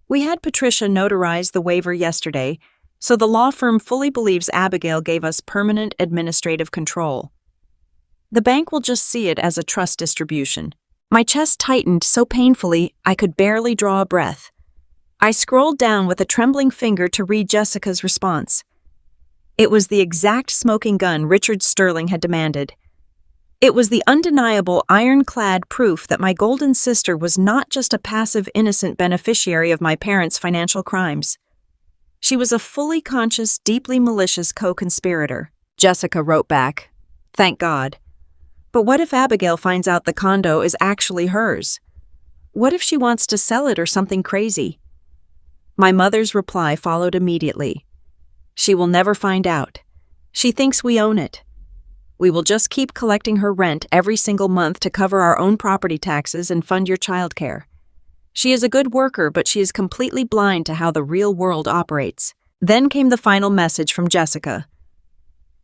[SPEAKER 1] We had Patricia notarize the waiver yesterday, so the law firm fully believes Abigail gave us permanent administrative control. The bank will just see it as a trust distribution." My chest tightened so painfully I could barely draw a breath. I scrolled down with a trembling finger to read Jessica's response. It was the exact smoking gun Richard Sterling had demanded. It was the undeniable ironclad proof that my golden sister was not just a passive innocent beneficiary of my parents' financial crimes. She was a fully conscious, deeply malicious co-conspirator. Jessica wrote back, "Thank God. But what if Abigail finds out the condo is actually hers? What if she wants to sell it or something crazy?" My mother's reply followed immediately. "She will never find out. She thinks we own it. We will just keep collecting her rent every single month to cover our own property taxes and fund your childcare. She is a good worker, but she is completely blind to how the real world operates." Then came the final message from Jessica.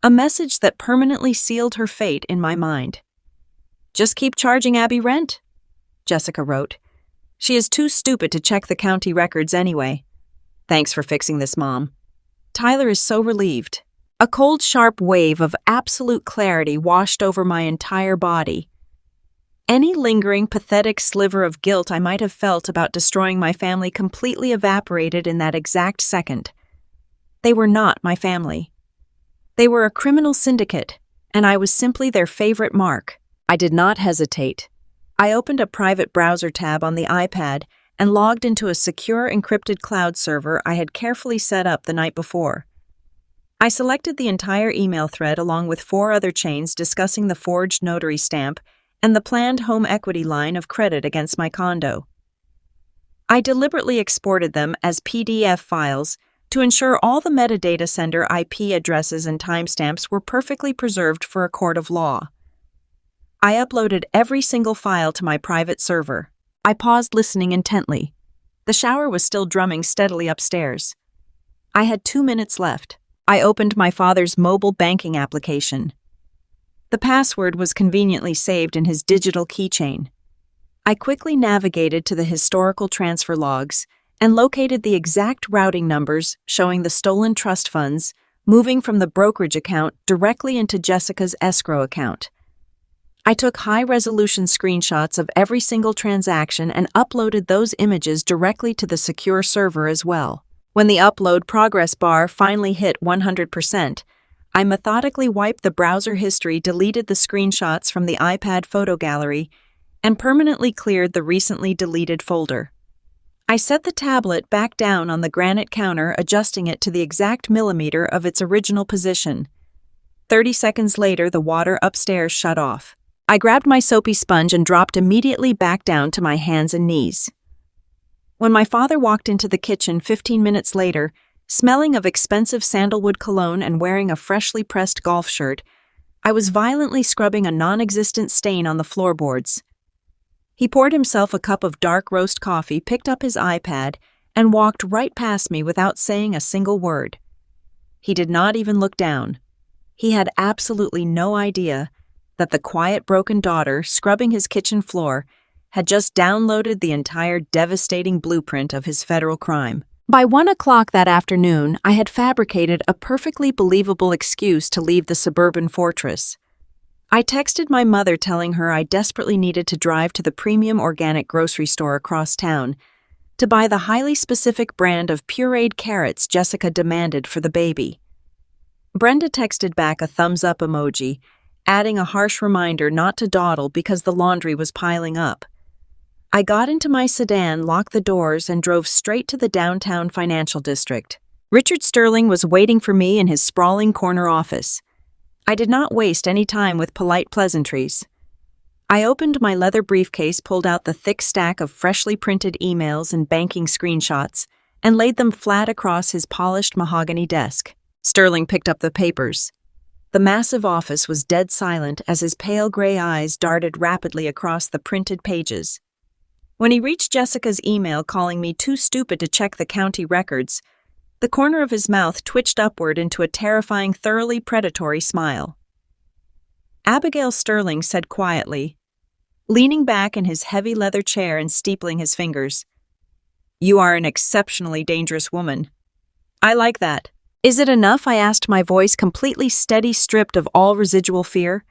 [SPEAKER 1] A message that permanently sealed her fate in my mind. "Just keep charging Abby rent," Jessica wrote. "She is too stupid to check the county records anyway. Thanks for fixing this, Mom. Tyler is so relieved." A cold, sharp wave of absolute clarity washed over my entire body. Any lingering, pathetic sliver of guilt I might have felt about destroying my family completely evaporated in that exact second. They were not my family. They were a criminal syndicate, and I was simply their favorite mark. I did not hesitate. I opened a private browser tab on the iPad and logged into a secure encrypted cloud server I had carefully set up the night before. I selected the entire email thread along with 4 other chains discussing the forged notary stamp and the planned home equity line of credit against my condo. I deliberately exported them as PDF files to ensure all the metadata sender IP addresses and timestamps were perfectly preserved for a court of law. I uploaded every single file to my private server. I paused, listening intently. The shower was still drumming steadily upstairs. I had 2 minutes left. I opened my father's mobile banking application. The password was conveniently saved in his digital keychain. I quickly navigated to the historical transfer logs and located the exact routing numbers showing the stolen trust funds moving from the brokerage account directly into Jessica's escrow account. I took high-resolution screenshots of every single transaction and uploaded those images directly to the secure server as well. When the upload progress bar finally hit 100%, I methodically wiped the browser history, deleted the screenshots from the iPad photo gallery, and permanently cleared the recently deleted folder. I set the tablet back down on the granite counter, adjusting it to the exact millimeter of its original position. 30 seconds later, the water upstairs shut off. I grabbed my soapy sponge and dropped immediately back down to my hands and knees. When my father walked into the kitchen 15 minutes later, smelling of expensive sandalwood cologne and wearing a freshly pressed golf shirt, I was violently scrubbing a non-existent stain on the floorboards. He poured himself a cup of dark roast coffee, picked up his iPad, and walked right past me without saying a single word. He did not even look down. He had absolutely no idea that the quiet, broken daughter scrubbing his kitchen floor had just downloaded the entire devastating blueprint of his federal crime. By 1 o'clock that afternoon, I had fabricated a perfectly believable excuse to leave the suburban fortress. I texted my mother telling her I desperately needed to drive to the premium organic grocery store across town to buy the highly specific brand of pureed carrots Jessica demanded for the baby. Brenda texted back a thumbs-up emoji, adding a harsh reminder not to dawdle because the laundry was piling up. I got into my sedan, locked the doors, and drove straight to the downtown financial district. Richard Sterling was waiting for me in his sprawling corner office. I did not waste any time with polite pleasantries. I opened my leather briefcase, pulled out the thick stack of freshly printed emails and banking screenshots, and laid them flat across his polished mahogany desk. Sterling picked up the papers. The massive office was dead silent as his pale gray eyes darted rapidly across the printed pages. When he reached Jessica's email calling me too stupid to check the county records, the corner of his mouth twitched upward into a terrifying, thoroughly predatory smile. Abigail Sterling said quietly, leaning back in his heavy leather chair and steepling his fingers, "You are an exceptionally dangerous woman. I like that." "Is it enough?" I asked, my voice completely steady, stripped of all residual fear.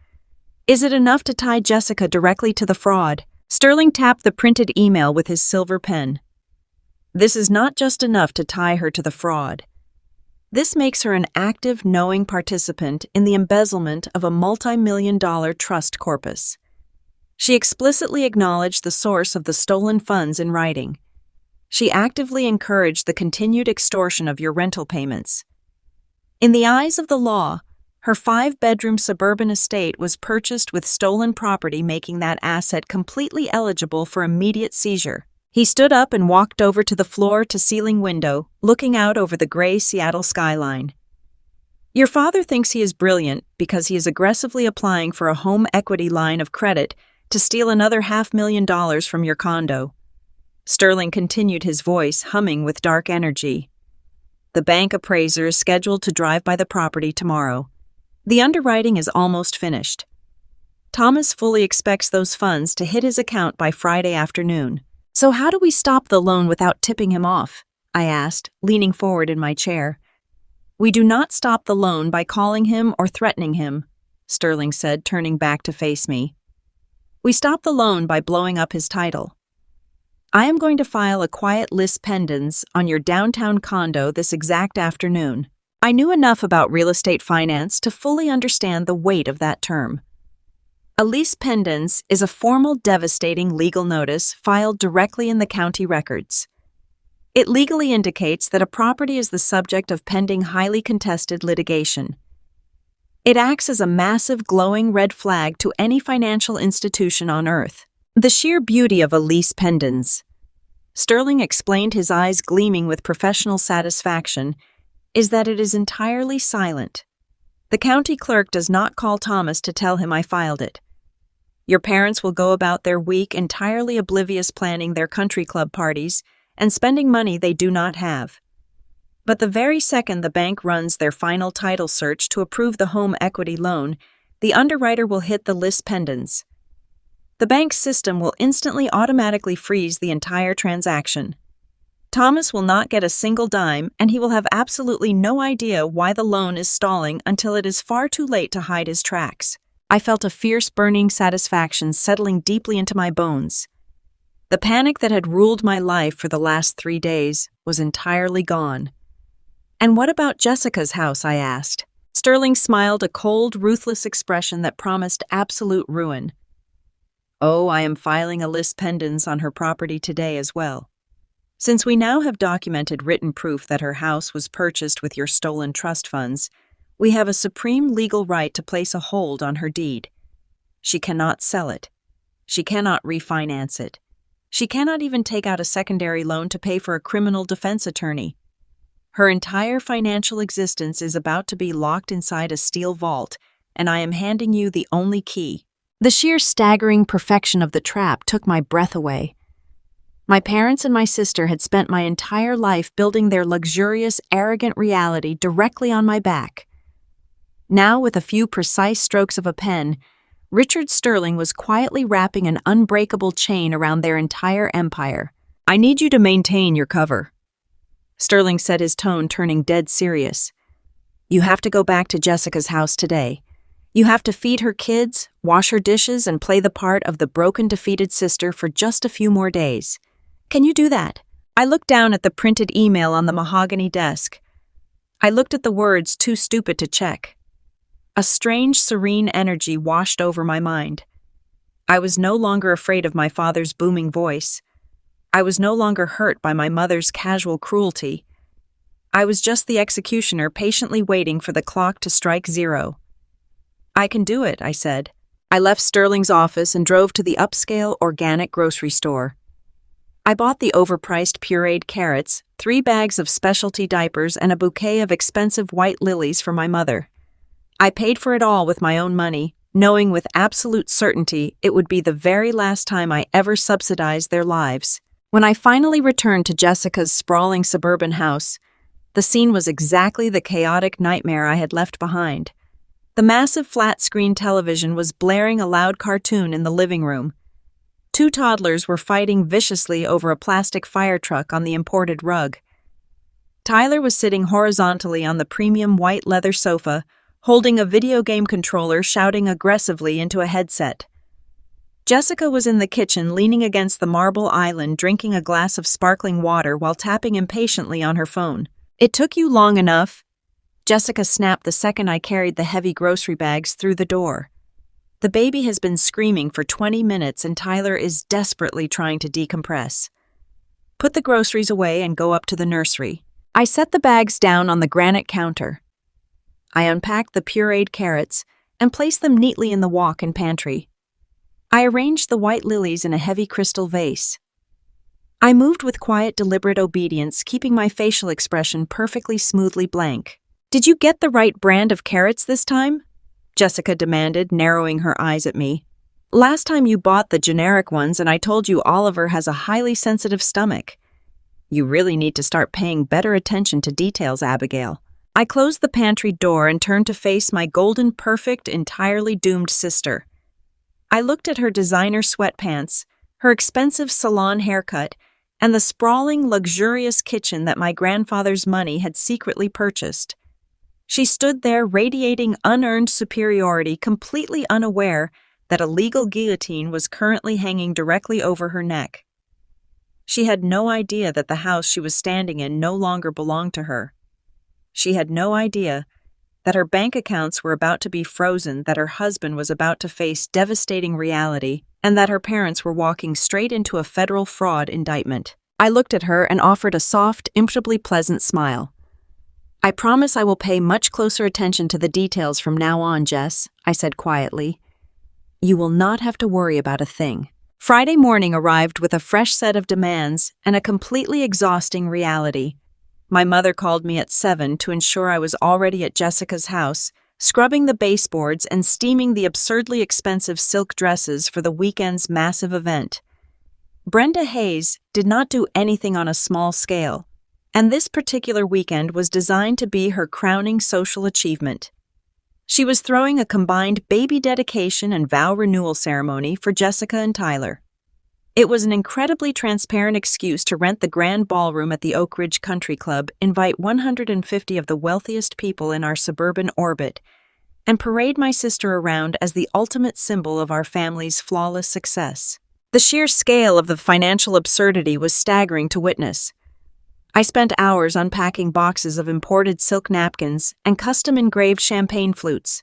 [SPEAKER 1] "Is it enough to tie Jessica directly to the fraud?" Sterling tapped the printed email with his silver pen. "This is not just enough to tie her to the fraud. This makes her an active, knowing participant in the embezzlement of a multi-million-dollar trust corpus." She explicitly acknowledged the source of the stolen funds in writing. "She actively encouraged the continued extortion of your rental payments." In the eyes of the law, her 5-bedroom suburban estate was purchased with stolen property, making that asset completely eligible for immediate seizure. He stood up and walked over to the floor-to-ceiling window, looking out over the gray Seattle skyline. "Your father thinks he is brilliant because he is aggressively applying for a home equity line of credit to steal another $500,000 from your condo." Sterling continued, his voice humming with dark energy. "The bank appraiser is scheduled to drive by the property tomorrow. The underwriting is almost finished. Thomas fully expects those funds to hit his account by Friday afternoon." "So how do we stop the loan without tipping him off?" I asked, leaning forward in my chair. "We do not stop the loan by calling him or threatening him," Sterling said, turning back to face me. "We stop the loan by blowing up his title. I am going to file a quiet lis pendens on your downtown condo this exact afternoon." I knew enough about real estate finance to fully understand the weight of that term. A lis pendens is a formal, devastating legal notice filed directly in the county records. It legally indicates that a property is the subject of pending, highly contested litigation. It acts as a massive, glowing red flag to any financial institution on earth. The sheer beauty of a lis pendens, Sterling explained, his eyes gleaming with professional satisfaction, is that it is entirely silent. The county clerk does not call Thomas to tell him I filed it. Your parents will go about their week entirely oblivious, planning their country club parties and spending money they do not have. But the very second the bank runs their final title search to approve the home equity loan, the underwriter will hit the lis pendens. The bank's system will instantly automatically freeze the entire transaction. Thomas will not get a single dime, and he will have absolutely no idea why the loan is stalling until it is far too late to hide his tracks. I felt a fierce, burning satisfaction settling deeply into my bones. The panic that had ruled my life for the last 3 days was entirely gone. "And what about Jessica's house?" I asked. Sterling smiled a cold, ruthless expression that promised absolute ruin. Oh, I am filing a lis pendens on her property today as well. Since we now have documented written proof that her house was purchased with your stolen trust funds, we have a supreme legal right to place a hold on her deed. She cannot sell it. She cannot refinance it. She cannot even take out a secondary loan to pay for a criminal defense attorney. Her entire financial existence is about to be locked inside a steel vault, and I am handing you the only key. The sheer staggering perfection of the trap took my breath away. My parents and my sister had spent my entire life building their luxurious, arrogant reality directly on my back. Now, with a few precise strokes of a pen, Richard Sterling was quietly wrapping an unbreakable chain around their entire empire. I need you to maintain your cover. Sterling said, his tone turning dead serious. You have to go back to Jessica's house today. You have to feed her kids, wash her dishes, and play the part of the broken, defeated sister for just a few more days. Can you do that? I looked down at the printed email on the mahogany desk. I looked at the words too stupid to check. A strange, serene energy washed over my mind. I was no longer afraid of my father's booming voice. I was no longer hurt by my mother's casual cruelty. I was just the executioner patiently waiting for the clock to strike 0. I can do it, I said. I left Sterling's office and drove to the upscale organic grocery store. I bought the overpriced pureed carrots, 3 bags of specialty diapers, and a bouquet of expensive white lilies for my mother. I paid for it all with my own money, knowing with absolute certainty it would be the very last time I ever subsidized their lives. When I finally returned to Jessica's sprawling suburban house, the scene was exactly the chaotic nightmare I had left behind. The massive flat-screen television was blaring a loud cartoon in the living room. 2 toddlers were fighting viciously over a plastic fire truck on the imported rug. Tyler was sitting horizontally on the premium white leather sofa, holding a video game controller, shouting aggressively into a headset. Jessica was in the kitchen, leaning against the marble island, drinking a glass of sparkling water while tapping impatiently on her phone. It took you long enough, Jessica snapped the second I carried the heavy grocery bags through the door. The baby has been screaming for 20 minutes and Tyler is desperately trying to decompress. Put the groceries away and go up to the nursery. I set the bags down on the granite counter. I unpacked the pureed carrots and placed them neatly in the walk-in pantry. I arranged the white lilies in a heavy crystal vase. I moved with quiet, deliberate obedience, keeping my facial expression perfectly smoothly blank. Did you get the right brand of carrots this time? Jessica demanded, narrowing her eyes at me. Last time you bought the generic ones and I told you Oliver has a highly sensitive stomach. You really need to start paying better attention to details, Abigail. I closed the pantry door and turned to face my golden, perfect, entirely doomed sister. I looked at her designer sweatpants, her expensive salon haircut, and the sprawling, luxurious kitchen that my grandfather's money had secretly purchased. She stood there radiating unearned superiority, completely unaware that a legal guillotine was currently hanging directly over her neck. She had no idea that the house she was standing in no longer belonged to her. She had no idea that her bank accounts were about to be frozen, that her husband was about to face devastating reality, and that her parents were walking straight into a federal fraud indictment. I looked at her and offered a soft, impeccably pleasant smile. I promise I will pay much closer attention to the details from now on, Jess, I said quietly. You will not have to worry about a thing. Friday morning arrived with a fresh set of demands and a completely exhausting reality. My mother called me at 7 to ensure I was already at Jessica's house, scrubbing the baseboards and steaming the absurdly expensive silk dresses for the weekend's massive event. Brenda Hayes did not do anything on a small scale, and this particular weekend was designed to be her crowning social achievement. She was throwing a combined baby dedication and vow renewal ceremony for Jessica and Tyler. It was an incredibly transparent excuse to rent the grand ballroom at the Oak Ridge Country Club, invite 150 of the wealthiest people in our suburban orbit, and parade my sister around as the ultimate symbol of our family's flawless success. The sheer scale of the financial absurdity was staggering to witness. I spent hours unpacking boxes of imported silk napkins and custom-engraved champagne flutes.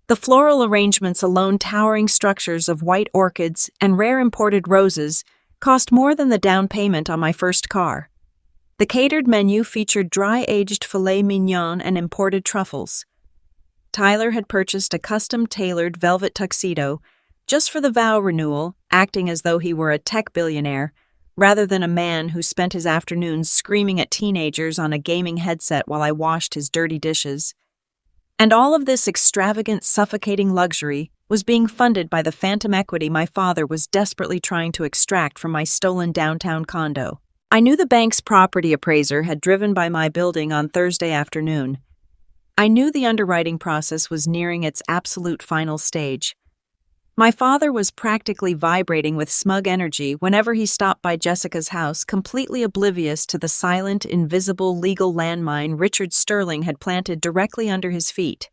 [SPEAKER 1] The floral arrangements alone, towering structures of white orchids and rare imported roses, cost more than the down payment on my first car. The catered menu featured dry-aged filet mignon and imported truffles. Tyler had purchased a custom-tailored velvet tuxedo just for the vow renewal, acting as though he were a tech billionaire, rather than a man who spent his afternoons screaming at teenagers on a gaming headset while I washed his dirty dishes. And all of this extravagant, suffocating luxury was being funded by the phantom equity my father was desperately trying to extract from my stolen downtown condo. I knew the bank's property appraiser had driven by my building on Thursday afternoon. I knew the underwriting process was nearing its absolute final stage. My father was practically vibrating with smug energy whenever he stopped by Jessica's house, completely oblivious to the silent, invisible legal landmine Richard Sterling had planted directly under his feet.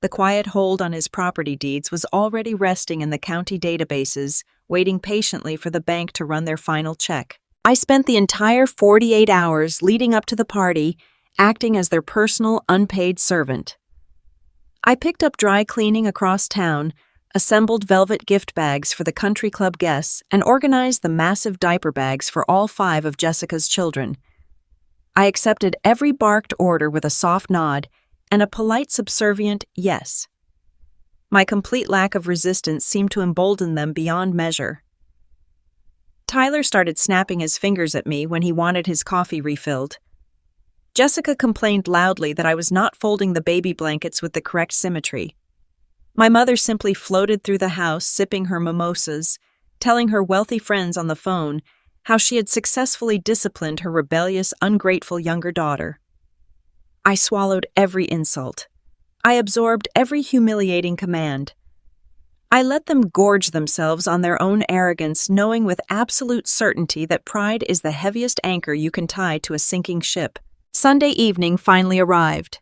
[SPEAKER 1] The quiet hold on his property deeds was already resting in the county databases, waiting patiently for the bank to run their final check. I spent the entire 48 hours leading up to the party acting as their personal, unpaid servant. I picked up dry cleaning across town, assembled velvet gift bags for the country club guests, and organized the massive diaper bags for all 5 of Jessica's children. I accepted every barked order with a soft nod and a polite subservient yes. My complete lack of resistance seemed to embolden them beyond measure. Tyler started snapping his fingers at me when he wanted his coffee refilled. Jessica complained loudly that I was not folding the baby blankets with the correct symmetry. My mother simply floated through the house sipping her mimosas, telling her wealthy friends on the phone how she had successfully disciplined her rebellious, ungrateful younger daughter. I swallowed every insult. I absorbed every humiliating command. I let them gorge themselves on their own arrogance, knowing with absolute certainty that pride is the heaviest anchor you can tie to a sinking ship. Sunday evening finally arrived.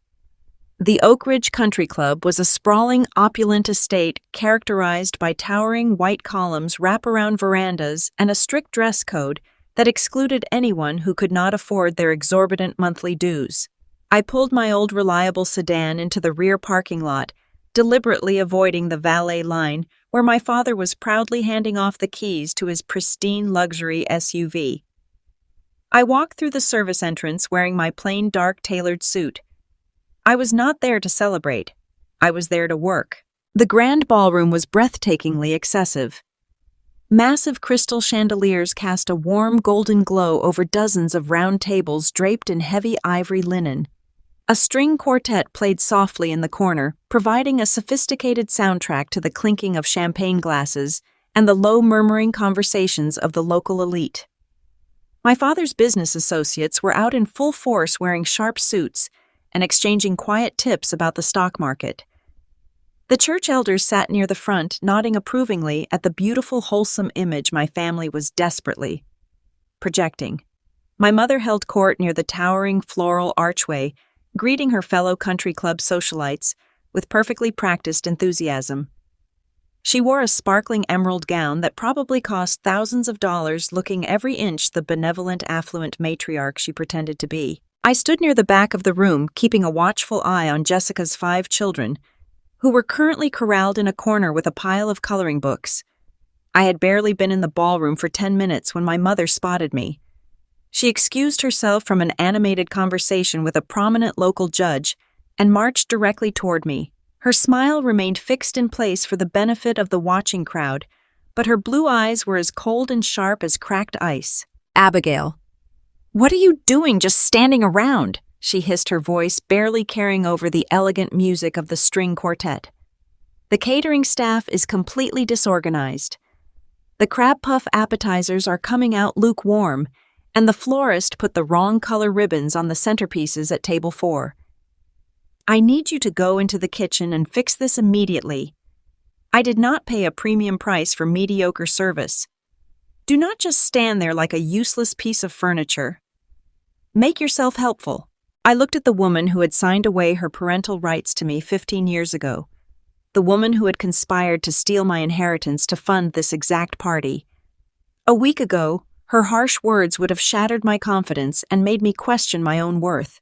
[SPEAKER 1] The Oak Ridge Country Club was a sprawling, opulent estate characterized by towering white columns, wraparound verandas, and a strict dress code that excluded anyone who could not afford their exorbitant monthly dues. I pulled my old reliable sedan into the rear parking lot, deliberately avoiding the valet line where my father was proudly handing off the keys to his pristine luxury SUV. I walked through the service entrance wearing my plain dark tailored suit. I was not there to celebrate. I was there to work. The grand ballroom was breathtakingly excessive. Massive crystal chandeliers cast a warm golden glow over dozens of round tables draped in heavy ivory linen. A string quartet played softly in the corner, providing a sophisticated soundtrack to the clinking of champagne glasses and the low murmuring conversations of the local elite. My father's business associates were out in full force wearing sharp suits and exchanging quiet tips about the stock market. The church elders sat near the front, nodding approvingly at the beautiful, wholesome image my family was desperately projecting. My mother held court near the towering floral archway, greeting her fellow country club socialites with perfectly practiced enthusiasm. She wore a sparkling emerald gown that probably cost thousands of dollars, looking every inch the benevolent, affluent matriarch she pretended to be. I stood near the back of the room, keeping a watchful eye on Jessica's 5 children, who were currently corralled in a corner with a pile of coloring books. I had barely been in the ballroom for 10 minutes when my mother spotted me. She excused herself from an animated conversation with a prominent local judge and marched directly toward me. Her smile remained fixed in place for the benefit of the watching crowd, but her blue eyes were as cold and sharp as cracked ice. "Abigail, what are you doing just standing around?" she hissed, her voice barely carrying over the elegant music of the string quartet. "The catering staff is completely disorganized. The crab puff appetizers are coming out lukewarm, and the florist put the wrong color ribbons on the centerpieces at table 4. I need you to go into the kitchen and fix this immediately. I did not pay a premium price for mediocre service. Do not just stand there like a useless piece of furniture. Make yourself helpful." I looked at the woman who had signed away her parental rights to me 15 years ago, the woman who had conspired to steal my inheritance to fund this exact party. A week ago, Her harsh words would have shattered my confidence and made me question my own worth.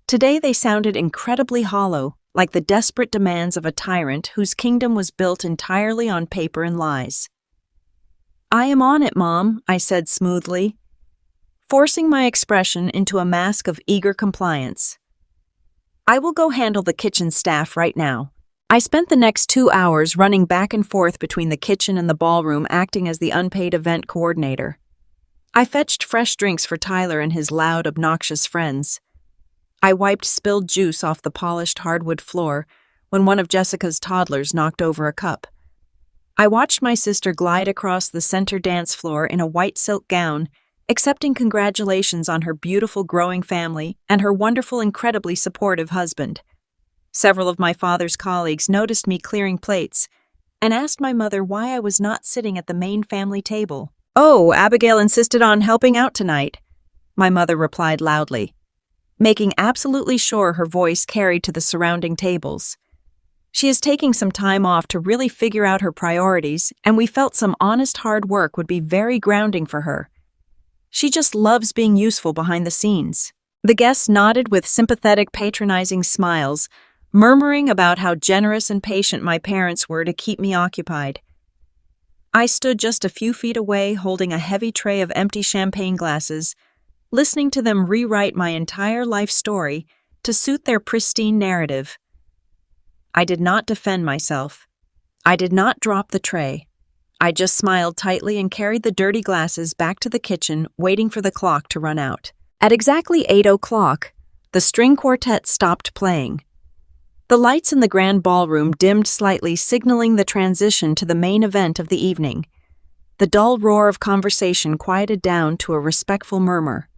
[SPEAKER 1] Today they sounded incredibly hollow, like the desperate demands of a tyrant whose kingdom was built entirely on paper and lies. "I am on it, Mom," I said smoothly, forcing my expression into a mask of eager compliance. "I will go handle the kitchen staff right now." I spent the next 2 hours running back and forth between the kitchen and the ballroom, acting as the unpaid event coordinator. I fetched fresh drinks for Tyler and his loud, obnoxious friends. I wiped spilled juice off the polished hardwood floor when one of Jessica's toddlers knocked over a cup. I watched my sister glide across the center dance floor in a white silk gown, accepting congratulations on her beautiful growing family and her wonderful, incredibly supportive husband. Several of my father's colleagues noticed me clearing plates and asked my mother why I was not sitting at the main family table. "Oh, Abigail insisted on helping out tonight," my mother replied loudly, making absolutely sure her voice carried to the surrounding tables. "She is taking some time off to really figure out her priorities, and we felt some honest hard work would be very grounding for her. She just loves being useful behind the scenes." The guests nodded with sympathetic, patronizing smiles, murmuring about how generous and patient my parents were to keep me occupied. I stood just a few feet away, holding a heavy tray of empty champagne glasses, listening to them rewrite my entire life story to suit their pristine narrative. I did not defend myself. I did not drop the tray. I just smiled tightly and carried the dirty glasses back to the kitchen, waiting for the clock to run out. At exactly 8 o'clock, the string quartet stopped playing. The lights in the grand ballroom dimmed slightly, signaling the transition to the main event of the evening. The dull roar of conversation quieted down to a respectful murmur.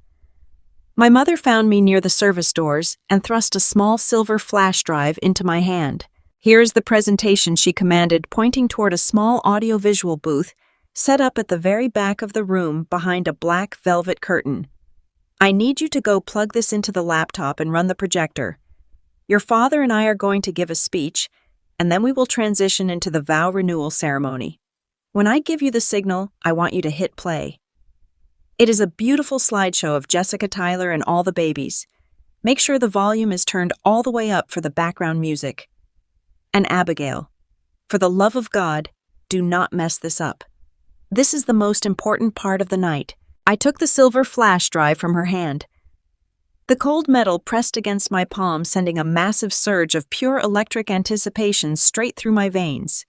[SPEAKER 1] My mother found me near the service doors and thrust a small silver flash drive into my hand. "Here is the presentation," she commanded, pointing toward a small audiovisual booth set up at the very back of the room behind a black velvet curtain. "I need you to go plug this into the laptop and run the projector. Your father and I are going to give a speech, and then we will transition into the vow renewal ceremony. When I give you the signal, I want you to hit play." It is a beautiful slideshow of Jessica, Tyler, and all the babies. Make sure the volume is turned all the way up for the background music. And Abigail, for the love of God, do not mess this up. This is the most important part of the night. I took the silver flash drive from her hand. The cold metal pressed against my palm, sending a massive surge of pure electric anticipation straight through my veins.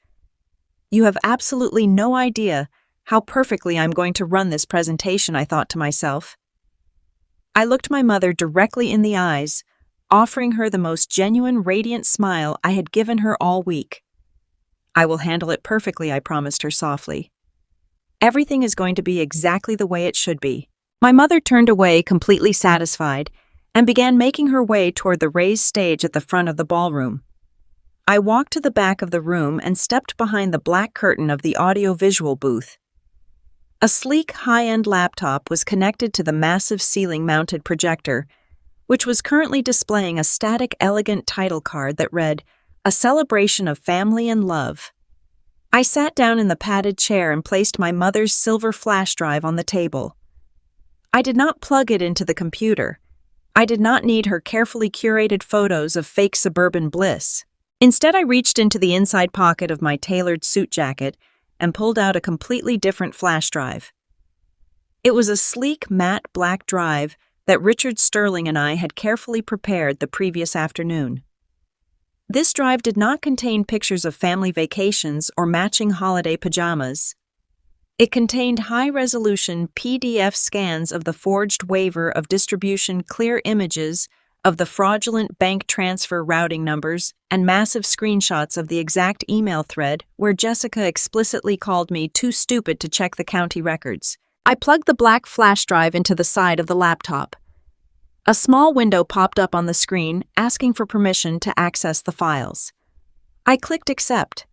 [SPEAKER 1] You have absolutely no idea how perfectly I'm going to run this presentation, I thought to myself. I looked my mother directly in the eyes, offering her the most genuine, radiant smile I had given her all week. "I will handle it perfectly," I promised her softly. "Everything is going to be exactly the way it should be." My mother turned away, completely satisfied, and began making her way toward the raised stage at the front of the ballroom. I walked to the back of the room and stepped behind the black curtain of the audiovisual booth. A sleek, high-end laptop was connected to the massive ceiling-mounted projector, which was currently displaying a static, elegant title card that read, "A Celebration of Family and Love." I sat down in the padded chair and placed my mother's silver flash drive on the table. I did not plug it into the computer. I did not need her carefully curated photos of fake suburban bliss. Instead, I reached into the inside pocket of my tailored suit jacket and pulled out a completely different flash drive. It was a sleek, matte black drive that Richard Sterling and I had carefully prepared the previous afternoon. This drive did not contain pictures of family vacations or matching holiday pajamas. It contained high-resolution PDF scans of the forged waiver of distribution, clear images of the fraudulent bank transfer routing numbers, and massive screenshots of the exact email thread where Jessica explicitly called me too stupid to check the county records. I plugged the black flash drive into the side of the laptop. A small window popped up on the screen, asking for permission to access the files. I clicked accept.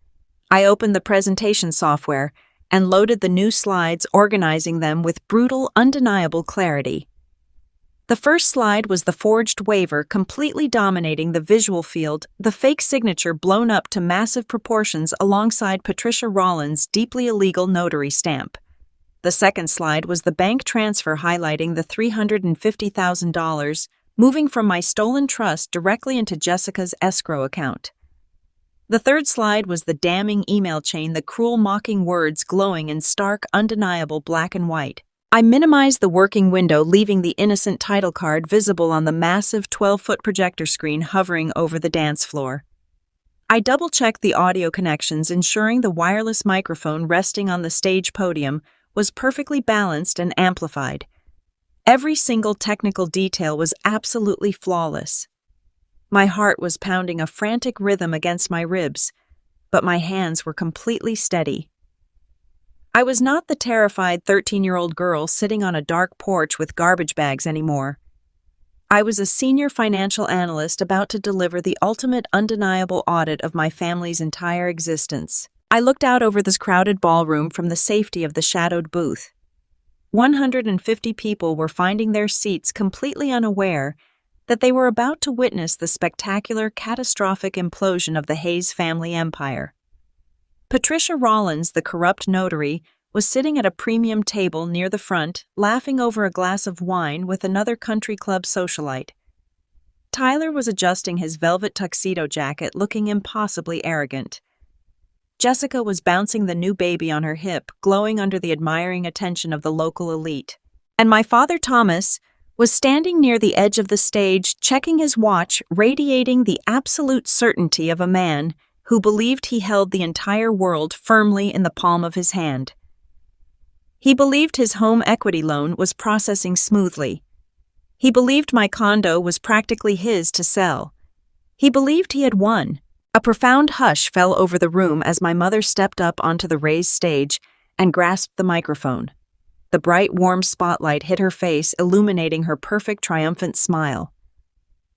[SPEAKER 1] I opened the presentation software and loaded the new slides, organizing them with brutal, undeniable clarity. The first slide was the forged waiver completely dominating the visual field, the fake signature blown up to massive proportions alongside Patricia Rollins' deeply illegal notary stamp. The second slide was the bank transfer highlighting the $350,000 moving from my stolen trust directly into Jessica's escrow account. The third slide was the damning email chain, the cruel mocking words glowing in stark, undeniable black and white. I minimized the working window, leaving the innocent title card visible on the massive 12-foot projector screen hovering over the dance floor. I double-checked the audio connections, ensuring the wireless microphone resting on the stage podium was perfectly balanced and amplified. Every single technical detail was absolutely flawless. My heart was pounding a frantic rhythm against my ribs, but my hands were completely steady. I was not the terrified 13-year-old girl sitting on a dark porch with garbage bags anymore. I was a senior financial analyst about to deliver the ultimate undeniable audit of my family's entire existence. I looked out over this crowded ballroom from the safety of the shadowed booth. 150 people were finding their seats, completely unaware that they were about to witness the spectacular, catastrophic implosion of the Hayes family empire. Patricia Rollins, the corrupt notary, was sitting at a premium table near the front, laughing over a glass of wine with another country club socialite. Tyler was adjusting his velvet tuxedo jacket, looking impossibly arrogant. Jessica was bouncing the new baby on her hip, glowing under the admiring attention of the local elite. And my father, Thomas, was standing near the edge of the stage, checking his watch, radiating the absolute certainty of a man who believed he held the entire world firmly in the palm of his hand. He believed his home equity loan was processing smoothly. He believed my condo was practically his to sell. He believed he had won. A profound hush fell over the room as my mother stepped up onto the raised stage and grasped the microphone. The bright, warm spotlight hit her face, illuminating her perfect, triumphant smile.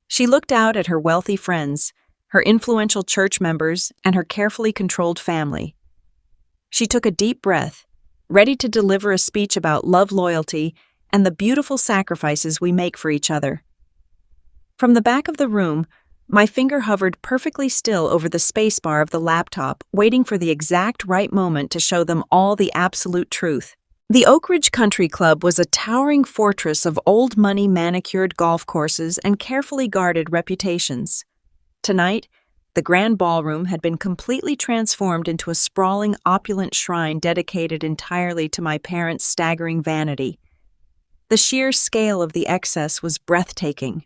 [SPEAKER 1] She looked out at her wealthy friends, her influential church members, and her carefully controlled family. She took a deep breath, ready to deliver a speech about love, loyalty, and the beautiful sacrifices we make for each other. From the back of the room, my finger hovered perfectly still over the spacebar of the laptop, waiting for the exact right moment to show them all the absolute truth. The Oak Ridge Country Club was a towering fortress of old money manicured golf courses and carefully guarded reputations. Tonight, the grand ballroom had been completely transformed into a sprawling, opulent shrine dedicated entirely to my parents' staggering vanity. The sheer scale of the excess was breathtaking.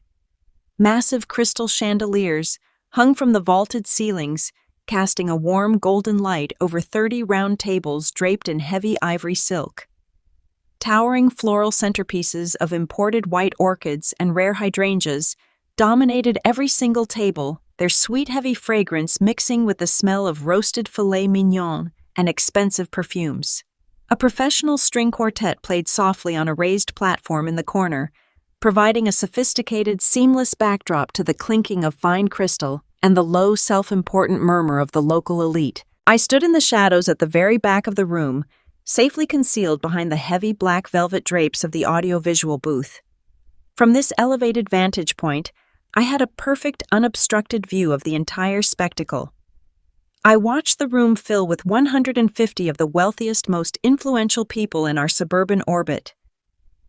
[SPEAKER 1] Massive crystal chandeliers hung from the vaulted ceilings, casting a warm golden light over 30 round tables draped in heavy ivory silk. Towering floral centerpieces of imported white orchids and rare hydrangeas dominated every single table, their sweet, heavy fragrance mixing with the smell of roasted filet mignon and expensive perfumes. A professional string quartet played softly on a raised platform in the corner, providing a sophisticated, seamless backdrop to the clinking of fine crystal and the low, self-important murmur of the local elite. I stood in the shadows at the very back of the room, safely concealed behind the heavy black velvet drapes of the audiovisual booth. From this elevated vantage point, I had a perfect, unobstructed view of the entire spectacle. I watched the room fill with 150 of the wealthiest, most influential people in our suburban orbit.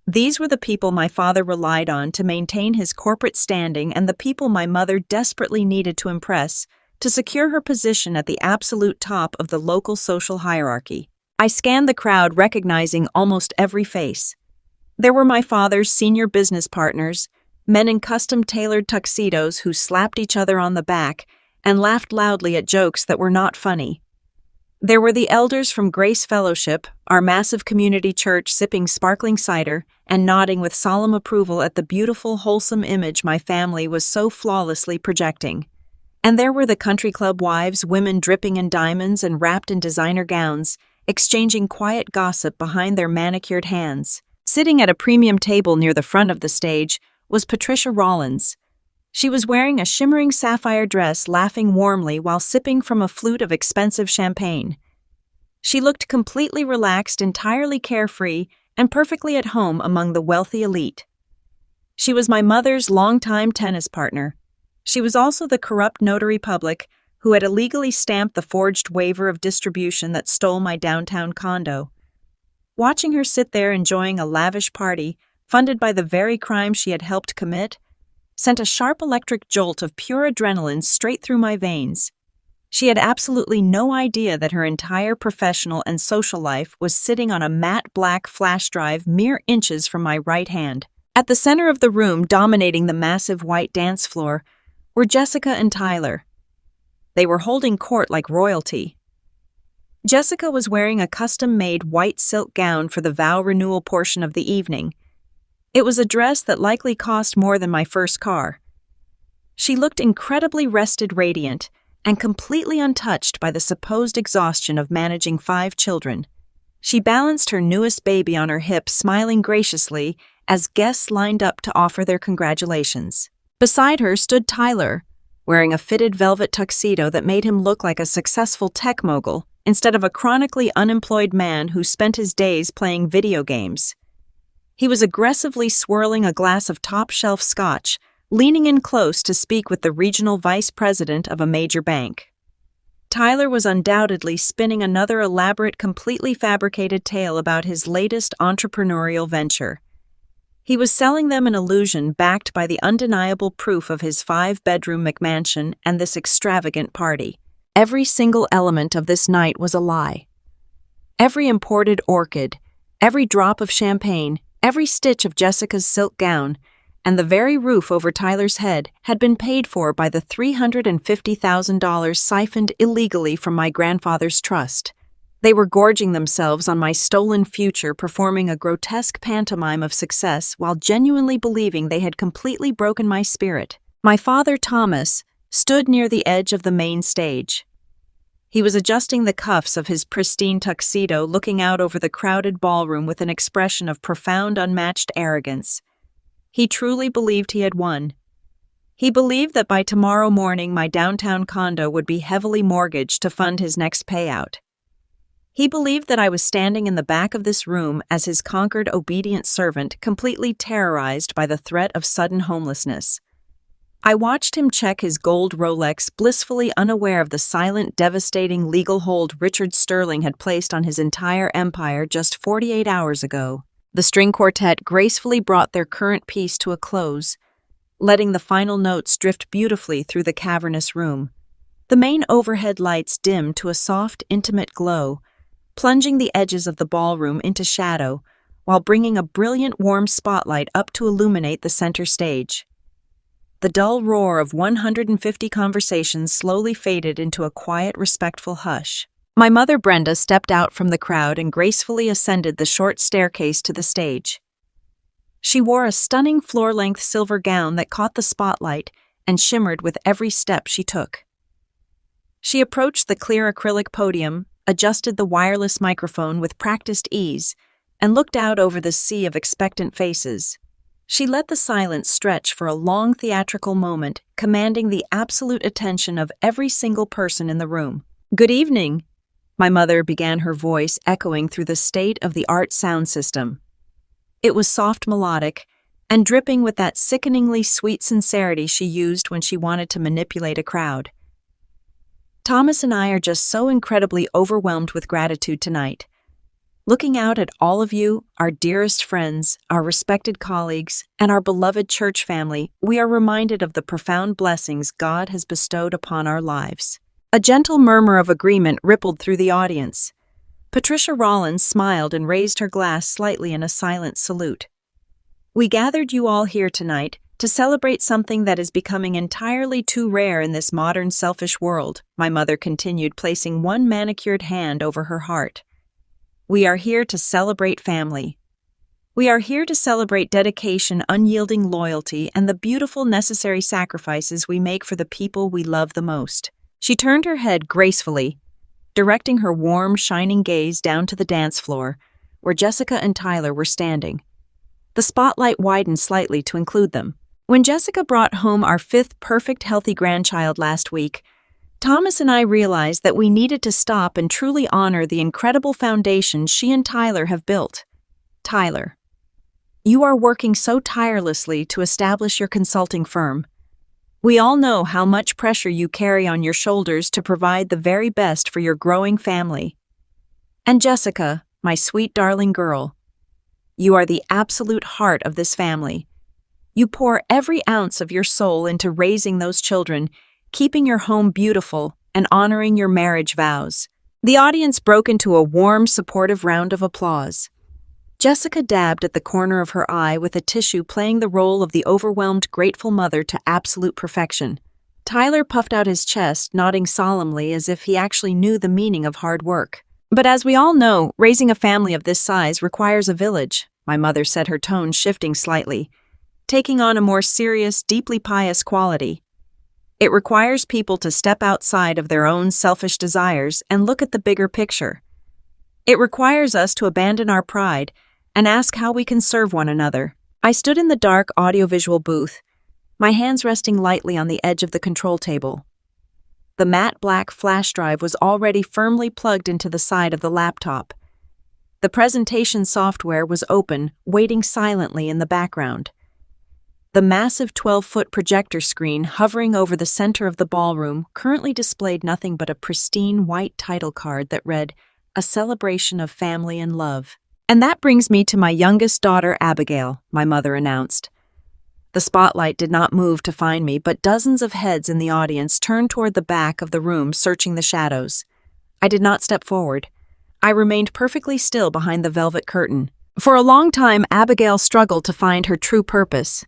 [SPEAKER 1] These were the people my father relied on to maintain his corporate standing and the people my mother desperately needed to impress to secure her position at the absolute top of the local social hierarchy. I scanned the crowd, recognizing almost every face. There were my father's senior business partners, men in custom-tailored tuxedos who slapped each other on the back and laughed loudly at jokes that were not funny. There were the elders from Grace Fellowship, our massive community church, sipping sparkling cider and nodding with solemn approval at the beautiful, wholesome image my family was so flawlessly projecting. And there were the country club wives, women dripping in diamonds and wrapped in designer gowns, exchanging quiet gossip behind their manicured hands. Sitting at a premium table near the front of the stage was Patricia Rollins. She was wearing a shimmering sapphire dress, laughing warmly while sipping from a flute of expensive champagne. She looked completely relaxed, entirely carefree, and perfectly at home among the wealthy elite. She was my mother's longtime tennis partner. She was also the corrupt notary public who had illegally stamped the forged waiver of distribution that stole my downtown condo. Watching her sit there enjoying a lavish party, funded by the very crime she had helped commit, sent a sharp electric jolt of pure adrenaline straight through my veins. She had absolutely no idea that her entire professional and social life was sitting on a matte black flash drive mere inches from my right hand. At the center of the room, dominating the massive white dance floor, were Jessica and Tyler. They were holding court like royalty. Jessica was wearing a custom-made white silk gown for the vow renewal portion of the evening. It was a dress that likely cost more than my first car. She looked incredibly rested, radiant, and completely untouched by the supposed exhaustion of managing 5 children. She balanced her newest baby on her hip, smiling graciously as guests lined up to offer their congratulations. Beside her stood Tyler, wearing a fitted velvet tuxedo that made him look like a successful tech mogul instead of a chronically unemployed man who spent his days playing video games. He was aggressively swirling a glass of top-shelf scotch, leaning in close to speak with the regional vice president of a major bank. Tyler was undoubtedly spinning another elaborate, completely fabricated tale about his latest entrepreneurial venture. He was selling them an illusion backed by the undeniable proof of his 5-bedroom McMansion and this extravagant party. Every single element of this night was a lie. Every imported orchid, every drop of champagne, every stitch of Jessica's silk gown, and the very roof over Tyler's head had been paid for by the $350,000 siphoned illegally from my grandfather's trust. They were gorging themselves on my stolen future, performing a grotesque pantomime of success while genuinely believing they had completely broken my spirit. My father, Thomas, stood near the edge of the main stage. He was adjusting the cuffs of his pristine tuxedo, looking out over the crowded ballroom with an expression of profound, unmatched arrogance. He truly believed he had won. He believed that by tomorrow morning my downtown condo would be heavily mortgaged to fund his next payout. He believed that I was standing in the back of this room as his conquered, obedient servant, completely terrorized by the threat of sudden homelessness. I watched him check his gold Rolex, blissfully unaware of the silent, devastating legal hold Richard Sterling had placed on his entire empire just 48 hours ago. The string quartet gracefully brought their current piece to a close, letting the final notes drift beautifully through the cavernous room. The main overhead lights dimmed to a soft, intimate glow, plunging the edges of the ballroom into shadow, while bringing a brilliant, warm spotlight up to illuminate the center stage. The dull roar of 150 conversations slowly faded into a quiet, respectful hush. My mother, Brenda, stepped out from the crowd and gracefully ascended the short staircase to the stage. She wore a stunning floor-length silver gown that caught the spotlight and shimmered with every step she took. She approached the clear acrylic podium, adjusted the wireless microphone with practiced ease, and looked out over the sea of expectant faces. She let the silence stretch for a long theatrical moment, commanding the absolute attention of every single person in the room. "Good evening," my mother began, her voice echoing through the state-of-the-art sound system. It was soft, melodic, and dripping with that sickeningly sweet sincerity she used when she wanted to manipulate a crowd. "Thomas and I are just so incredibly overwhelmed with gratitude tonight. Looking out at all of you, our dearest friends, our respected colleagues, and our beloved church family, we are reminded of the profound blessings God has bestowed upon our lives." A gentle murmur of agreement rippled through the audience. Patricia Rollins smiled and raised her glass slightly in a silent salute. "We gathered you all here tonight to celebrate something that is becoming entirely too rare in this modern, selfish world," my mother continued, placing one manicured hand over her heart. "We are here to celebrate family. We are here to celebrate dedication, unyielding loyalty, and the beautiful, necessary sacrifices we make for the people we love the most." She turned her head gracefully, directing her warm, shining gaze down to the dance floor, where Jessica and Tyler were standing. The spotlight widened slightly to include them. When Jessica brought home our 5th perfect, healthy grandchild last week, Thomas and I realized that we needed to stop and truly honor the incredible foundation she and Tyler have built. "Tyler, you are working so tirelessly to establish your consulting firm. We all know how much pressure you carry on your shoulders to provide the very best for your growing family. And Jessica, my sweet darling girl. You are the absolute heart of this family. You pour every ounce of your soul into raising those children, keeping your home beautiful, and honoring your marriage vows." The audience broke into a warm, supportive round of applause. Jessica dabbed at the corner of her eye with a tissue, playing the role of the overwhelmed, grateful mother to absolute perfection. Tyler puffed out his chest, nodding solemnly as if he actually knew the meaning of hard work. "But as we all know, raising a family of this size requires a village," my mother said, her tone shifting slightly, taking on a more serious, deeply pious quality. "It requires people to step outside of their own selfish desires and look at the bigger picture. It requires us to abandon our pride and ask how we can serve one another." I stood in the dark audiovisual booth, my hands resting lightly on the edge of the control table. The matte black flash drive was already firmly plugged into the side of the laptop. The presentation software was open, waiting silently in the background. The massive 12-foot projector screen hovering over the center of the ballroom currently displayed nothing but a pristine white title card that read, "A Celebration of Family and Love." "And that brings me to my youngest daughter, Abigail," my mother announced. The spotlight did not move to find me, but dozens of heads in the audience turned toward the back of the room, searching the shadows. I did not step forward. I remained perfectly still behind the velvet curtain. For a long time, Abigail struggled to find her true purpose.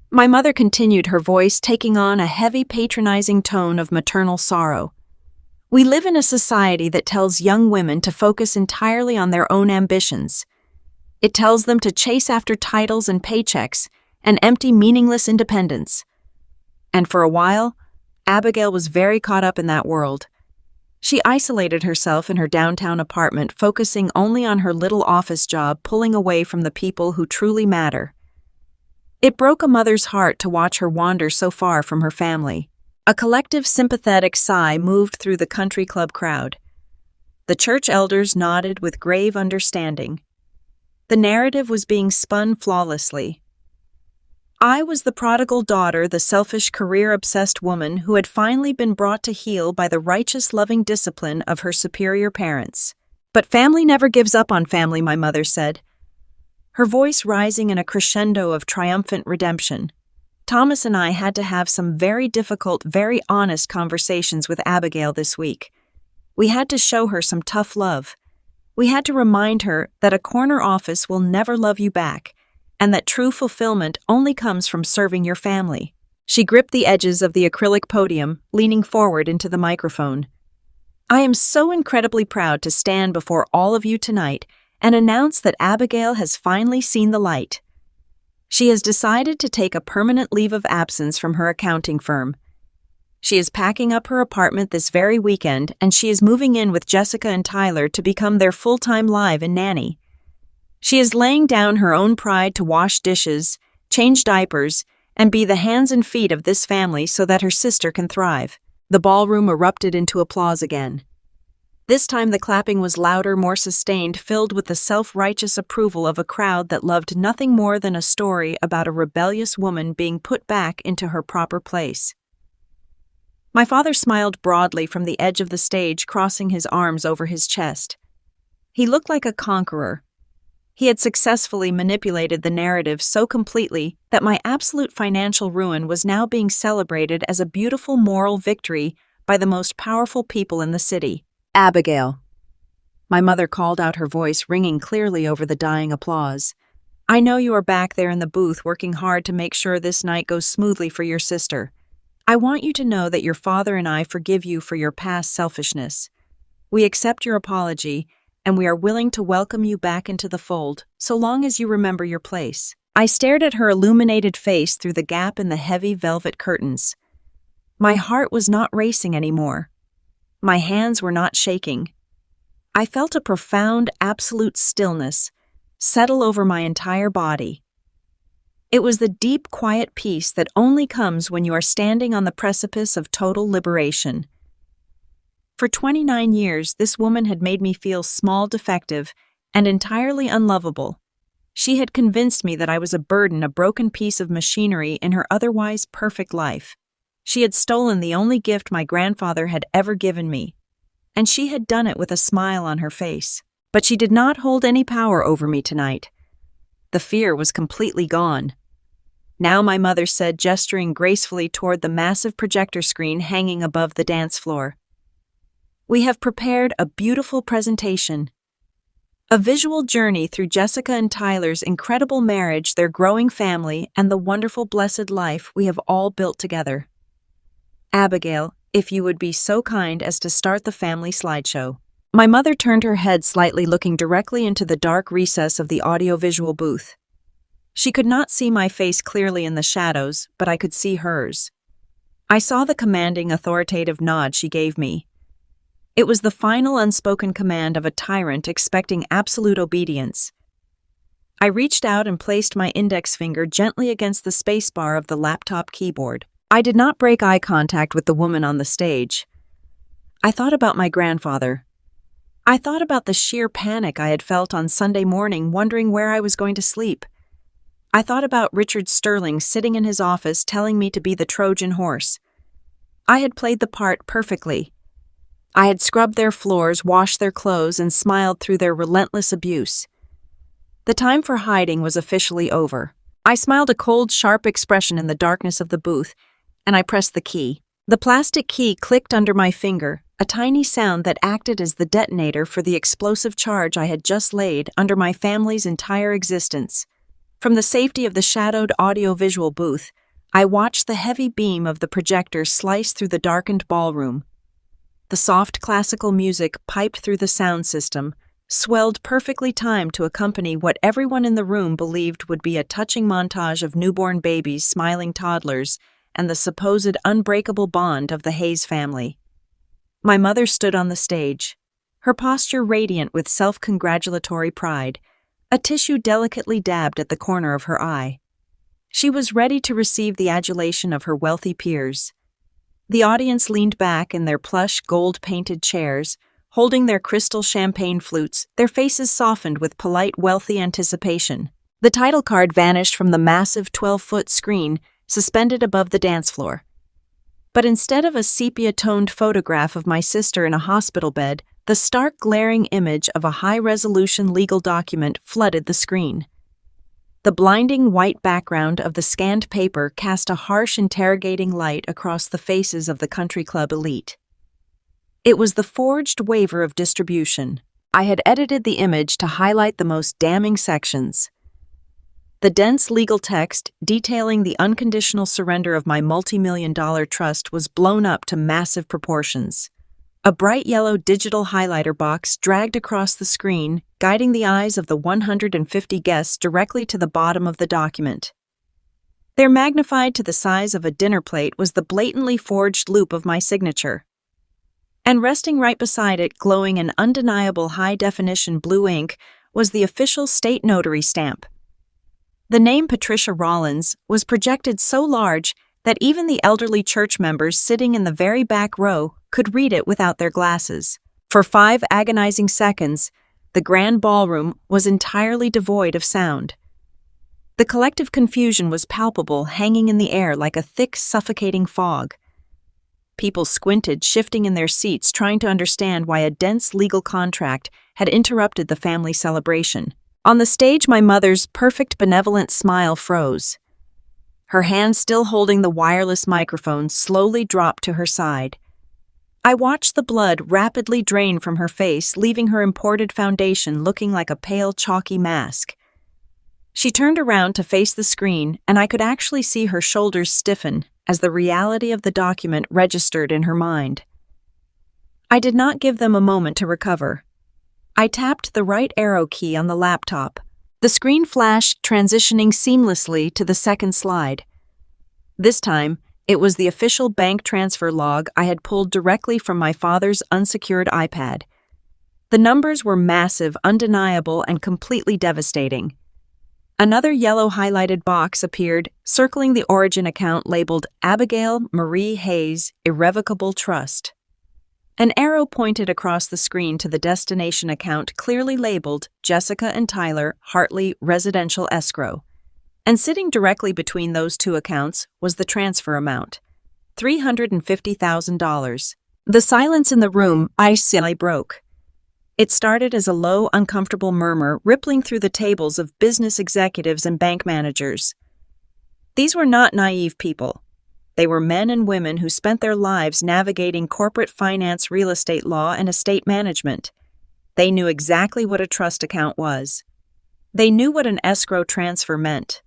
[SPEAKER 1] My mother continued, her voice taking on a heavy, patronizing tone of maternal sorrow. "We live in a society that tells young women to focus entirely on their own ambitions. It tells them to chase after titles and paychecks and empty, meaningless independence." And for a while, Abigail was very caught up in that world. She isolated herself in her downtown apartment, focusing only on her little office job, pulling away from the people who truly matter. It broke a mother's heart to watch her wander so far from her family. A collective sympathetic sigh moved through the country club crowd. The church elders nodded with grave understanding. The narrative was being spun flawlessly. I was the prodigal daughter, the selfish, career-obsessed woman who had finally been brought to heel by the righteous, loving discipline of her superior parents. "But family never gives up on family," my mother said, her voice rising in a crescendo of triumphant redemption. "Thomas and I had to have some very difficult, very honest conversations with Abigail this week. We had to show her some tough love. We had to remind her that a corner office will never love you back, and that true fulfillment only comes from serving your family." She gripped the edges of the acrylic podium, leaning forward into the microphone. "I am so incredibly proud to stand before all of you tonight and announce that Abigail has finally seen the light. She has decided to take a permanent leave of absence from her accounting firm. She is packing up her apartment this very weekend, and she is moving in with Jessica and Tyler to become their full-time live-in nanny. She is laying down her own pride to wash dishes, change diapers, and be the hands and feet of this family so that her sister can thrive." The ballroom erupted into applause again. This time the clapping was louder, more sustained, filled with the self-righteous approval of a crowd that loved nothing more than a story about a rebellious woman being put back into her proper place. My father smiled broadly from the edge of the stage, crossing his arms over his chest. He looked like a conqueror. He had successfully manipulated the narrative so completely that my absolute financial ruin was now being celebrated as a beautiful moral victory by the most powerful people in the city. "Abigail." My mother called out, her voice ringing clearly over the dying applause. "I know you are back there in the booth working hard to make sure this night goes smoothly for your sister. I want you to know that your father and I forgive you for your past selfishness. We accept your apology, and we are willing to welcome you back into the fold, so long as you remember your place." I stared at her illuminated face through the gap in the heavy velvet curtains. My heart was not racing anymore. My hands were not shaking. I felt a profound, absolute stillness settle over my entire body. It was the deep, quiet peace that only comes when you are standing on the precipice of total liberation. For 29 years, this woman had made me feel small, defective, and entirely unlovable. She had convinced me that I was a burden, a broken piece of machinery in her otherwise perfect life. She had stolen the only gift my grandfather had ever given me, and she had done it with a smile on her face. But she did not hold any power over me tonight. The fear was completely gone. Now, my mother said, gesturing gracefully toward the massive projector screen hanging above the dance floor. We have prepared a beautiful presentation. A visual journey through Jessica and Tyler's incredible marriage, their growing family, and the wonderful, blessed life we have all built together. Abigail, if you would be so kind as to start the family slideshow. My mother turned her head slightly, looking directly into the dark recess of the audiovisual booth. She could not see my face clearly in the shadows, but I could see hers. I saw the commanding, authoritative nod she gave me. It was the final unspoken command of a tyrant expecting absolute obedience. I reached out and placed my index finger gently against the spacebar of the laptop keyboard. I did not break eye contact with the woman on the stage. I thought about my grandfather. I thought about the sheer panic I had felt on Sunday morning, wondering where I was going to sleep. I thought about Richard Sterling sitting in his office telling me to be the Trojan horse. I had played the part perfectly. I had scrubbed their floors, washed their clothes, and smiled through their relentless abuse. The time for hiding was officially over. I smiled a cold, sharp expression in the darkness of the booth, and I pressed the key. The plastic key clicked under my finger, a tiny sound that acted as the detonator for the explosive charge I had just laid under my family's entire existence. From the safety of the shadowed audiovisual booth, I watched the heavy beam of the projector slice through the darkened ballroom. The soft classical music piped through the sound system, swelled perfectly timed to accompany what everyone in the room believed would be a touching montage of newborn babies, smiling toddlers, and the supposed unbreakable bond of the Hayes family. My mother stood on the stage, her posture radiant with self-congratulatory pride, a tissue delicately dabbed at the corner of her eye. She was ready to receive the adulation of her wealthy peers. The audience leaned back in their plush, gold-painted chairs, holding their crystal champagne flutes, their faces softened with polite, wealthy anticipation. The title card vanished from the massive 12-foot screen suspended above the dance floor. But instead of a sepia-toned photograph of my sister in a hospital bed, the stark, glaring image of a high-resolution legal document flooded the screen. The blinding white background of the scanned paper cast a harsh, interrogating light across the faces of the country club elite. It was the forged waiver of distribution. I had edited the image to highlight the most damning sections. The dense legal text detailing the unconditional surrender of my multi-million-dollar trust was blown up to massive proportions. A bright yellow digital highlighter box dragged across the screen, guiding the eyes of the 150 guests directly to the bottom of the document. There, magnified to the size of a dinner plate, was the blatantly forged loop of my signature. And resting right beside it, glowing in undeniable high-definition blue ink, was the official state notary stamp. The name Patricia Rollins was projected so large that even the elderly church members sitting in the very back row could read it without their glasses. For 5 agonizing seconds, the grand ballroom was entirely devoid of sound. The collective confusion was palpable, hanging in the air like a thick, suffocating fog. People squinted, shifting in their seats, trying to understand why a dense legal contract had interrupted the family celebration. On the stage, my mother's perfect, benevolent smile froze. Her hand, still holding the wireless microphone, slowly dropped to her side. I watched the blood rapidly drain from her face, leaving her imported foundation looking like a pale, chalky mask. She turned around to face the screen, and I could actually see her shoulders stiffen as the reality of the document registered in her mind. I did not give them a moment to recover. I tapped the right arrow key on the laptop. The screen flashed, transitioning seamlessly to the second slide. This time, it was the official bank transfer log I had pulled directly from my father's unsecured iPad. The numbers were massive, undeniable, and completely devastating. Another yellow highlighted box appeared, circling the origin account labeled Abigail Marie Hayes Irrevocable Trust. An arrow pointed across the screen to the destination account clearly labeled Jessica and Tyler Hartley Residential Escrow. And sitting directly between those two accounts was the transfer amount, $350,000. The silence in the room icily broke. It started as a low, uncomfortable murmur rippling through the tables of business executives and bank managers. These were not naive people. They were men and women who spent their lives navigating corporate finance, real estate law, and estate management. They knew exactly what a trust account was. They knew what an escrow transfer meant.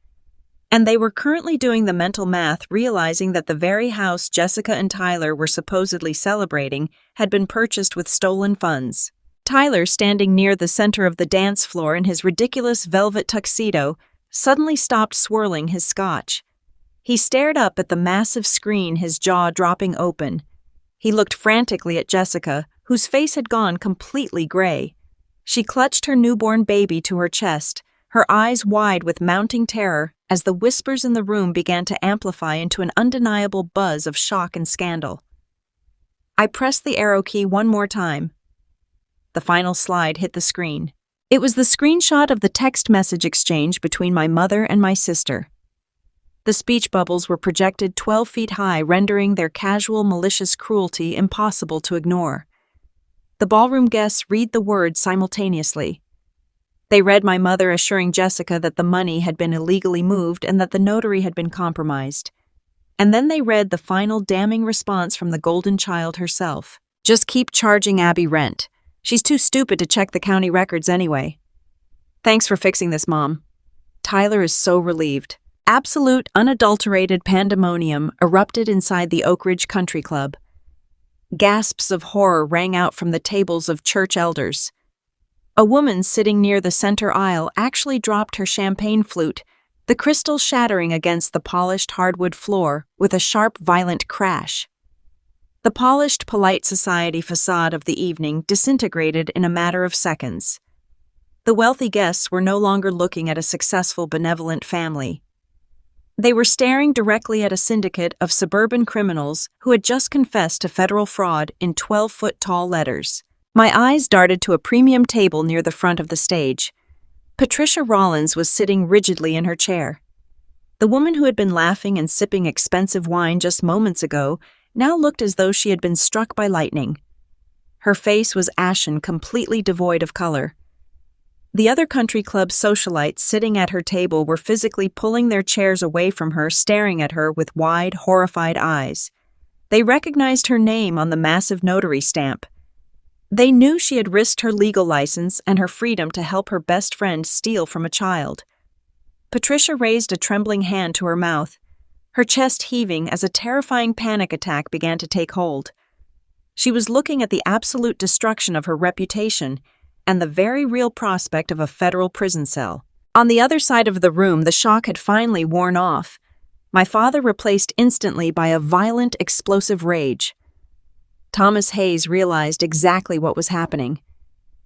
[SPEAKER 1] And they were currently doing the mental math, realizing that the very house Jessica and Tyler were supposedly celebrating had been purchased with stolen funds. Tyler, standing near the center of the dance floor in his ridiculous velvet tuxedo, suddenly stopped swirling his scotch. He stared up at the massive screen, his jaw dropping open. He looked frantically at Jessica, whose face had gone completely gray. She clutched her newborn baby to her chest, her eyes wide with mounting terror as the whispers in the room began to amplify into an undeniable buzz of shock and scandal. I pressed the arrow key one more time. The final slide hit the screen. It was the screenshot of the text message exchange between my mother and my sister. The speech bubbles were projected 12 feet high, rendering their casual, malicious cruelty impossible to ignore. The ballroom guests read the words simultaneously. They read my mother assuring Jessica that the money had been illegally moved and that the notary had been compromised. And then they read the final damning response from the golden child herself. Just keep charging Abby rent. She's too stupid to check the county records anyway. Thanks for fixing this, Mom. Tyler is so relieved. Absolute, unadulterated pandemonium erupted inside the Oak Ridge Country Club. Gasps of horror rang out from the tables of church elders. A woman sitting near the center aisle actually dropped her champagne flute, the crystal shattering against the polished hardwood floor with a sharp, violent crash. The polished, polite society facade of the evening disintegrated in a matter of seconds. The wealthy guests were no longer looking at a successful, benevolent family. They were staring directly at a syndicate of suburban criminals who had just confessed to federal fraud in 12-foot-tall letters. My eyes darted to a premium table near the front of the stage. Patricia Rollins was sitting rigidly in her chair. The woman who had been laughing and sipping expensive wine just moments ago now looked as though she had been struck by lightning. Her face was ashen, completely devoid of color. The other country club socialites sitting at her table were physically pulling their chairs away from her, staring at her with wide, horrified eyes. They recognized her name on the massive notary stamp. They knew she had risked her legal license and her freedom to help her best friend steal from a child. Patricia raised a trembling hand to her mouth, her chest heaving as a terrifying panic attack began to take hold. She was looking at the absolute destruction of her reputation and the very real prospect of a federal prison cell. On the other side of the room, the shock had finally worn off. My father replaced instantly by a violent, explosive rage. Thomas Hayes realized exactly what was happening.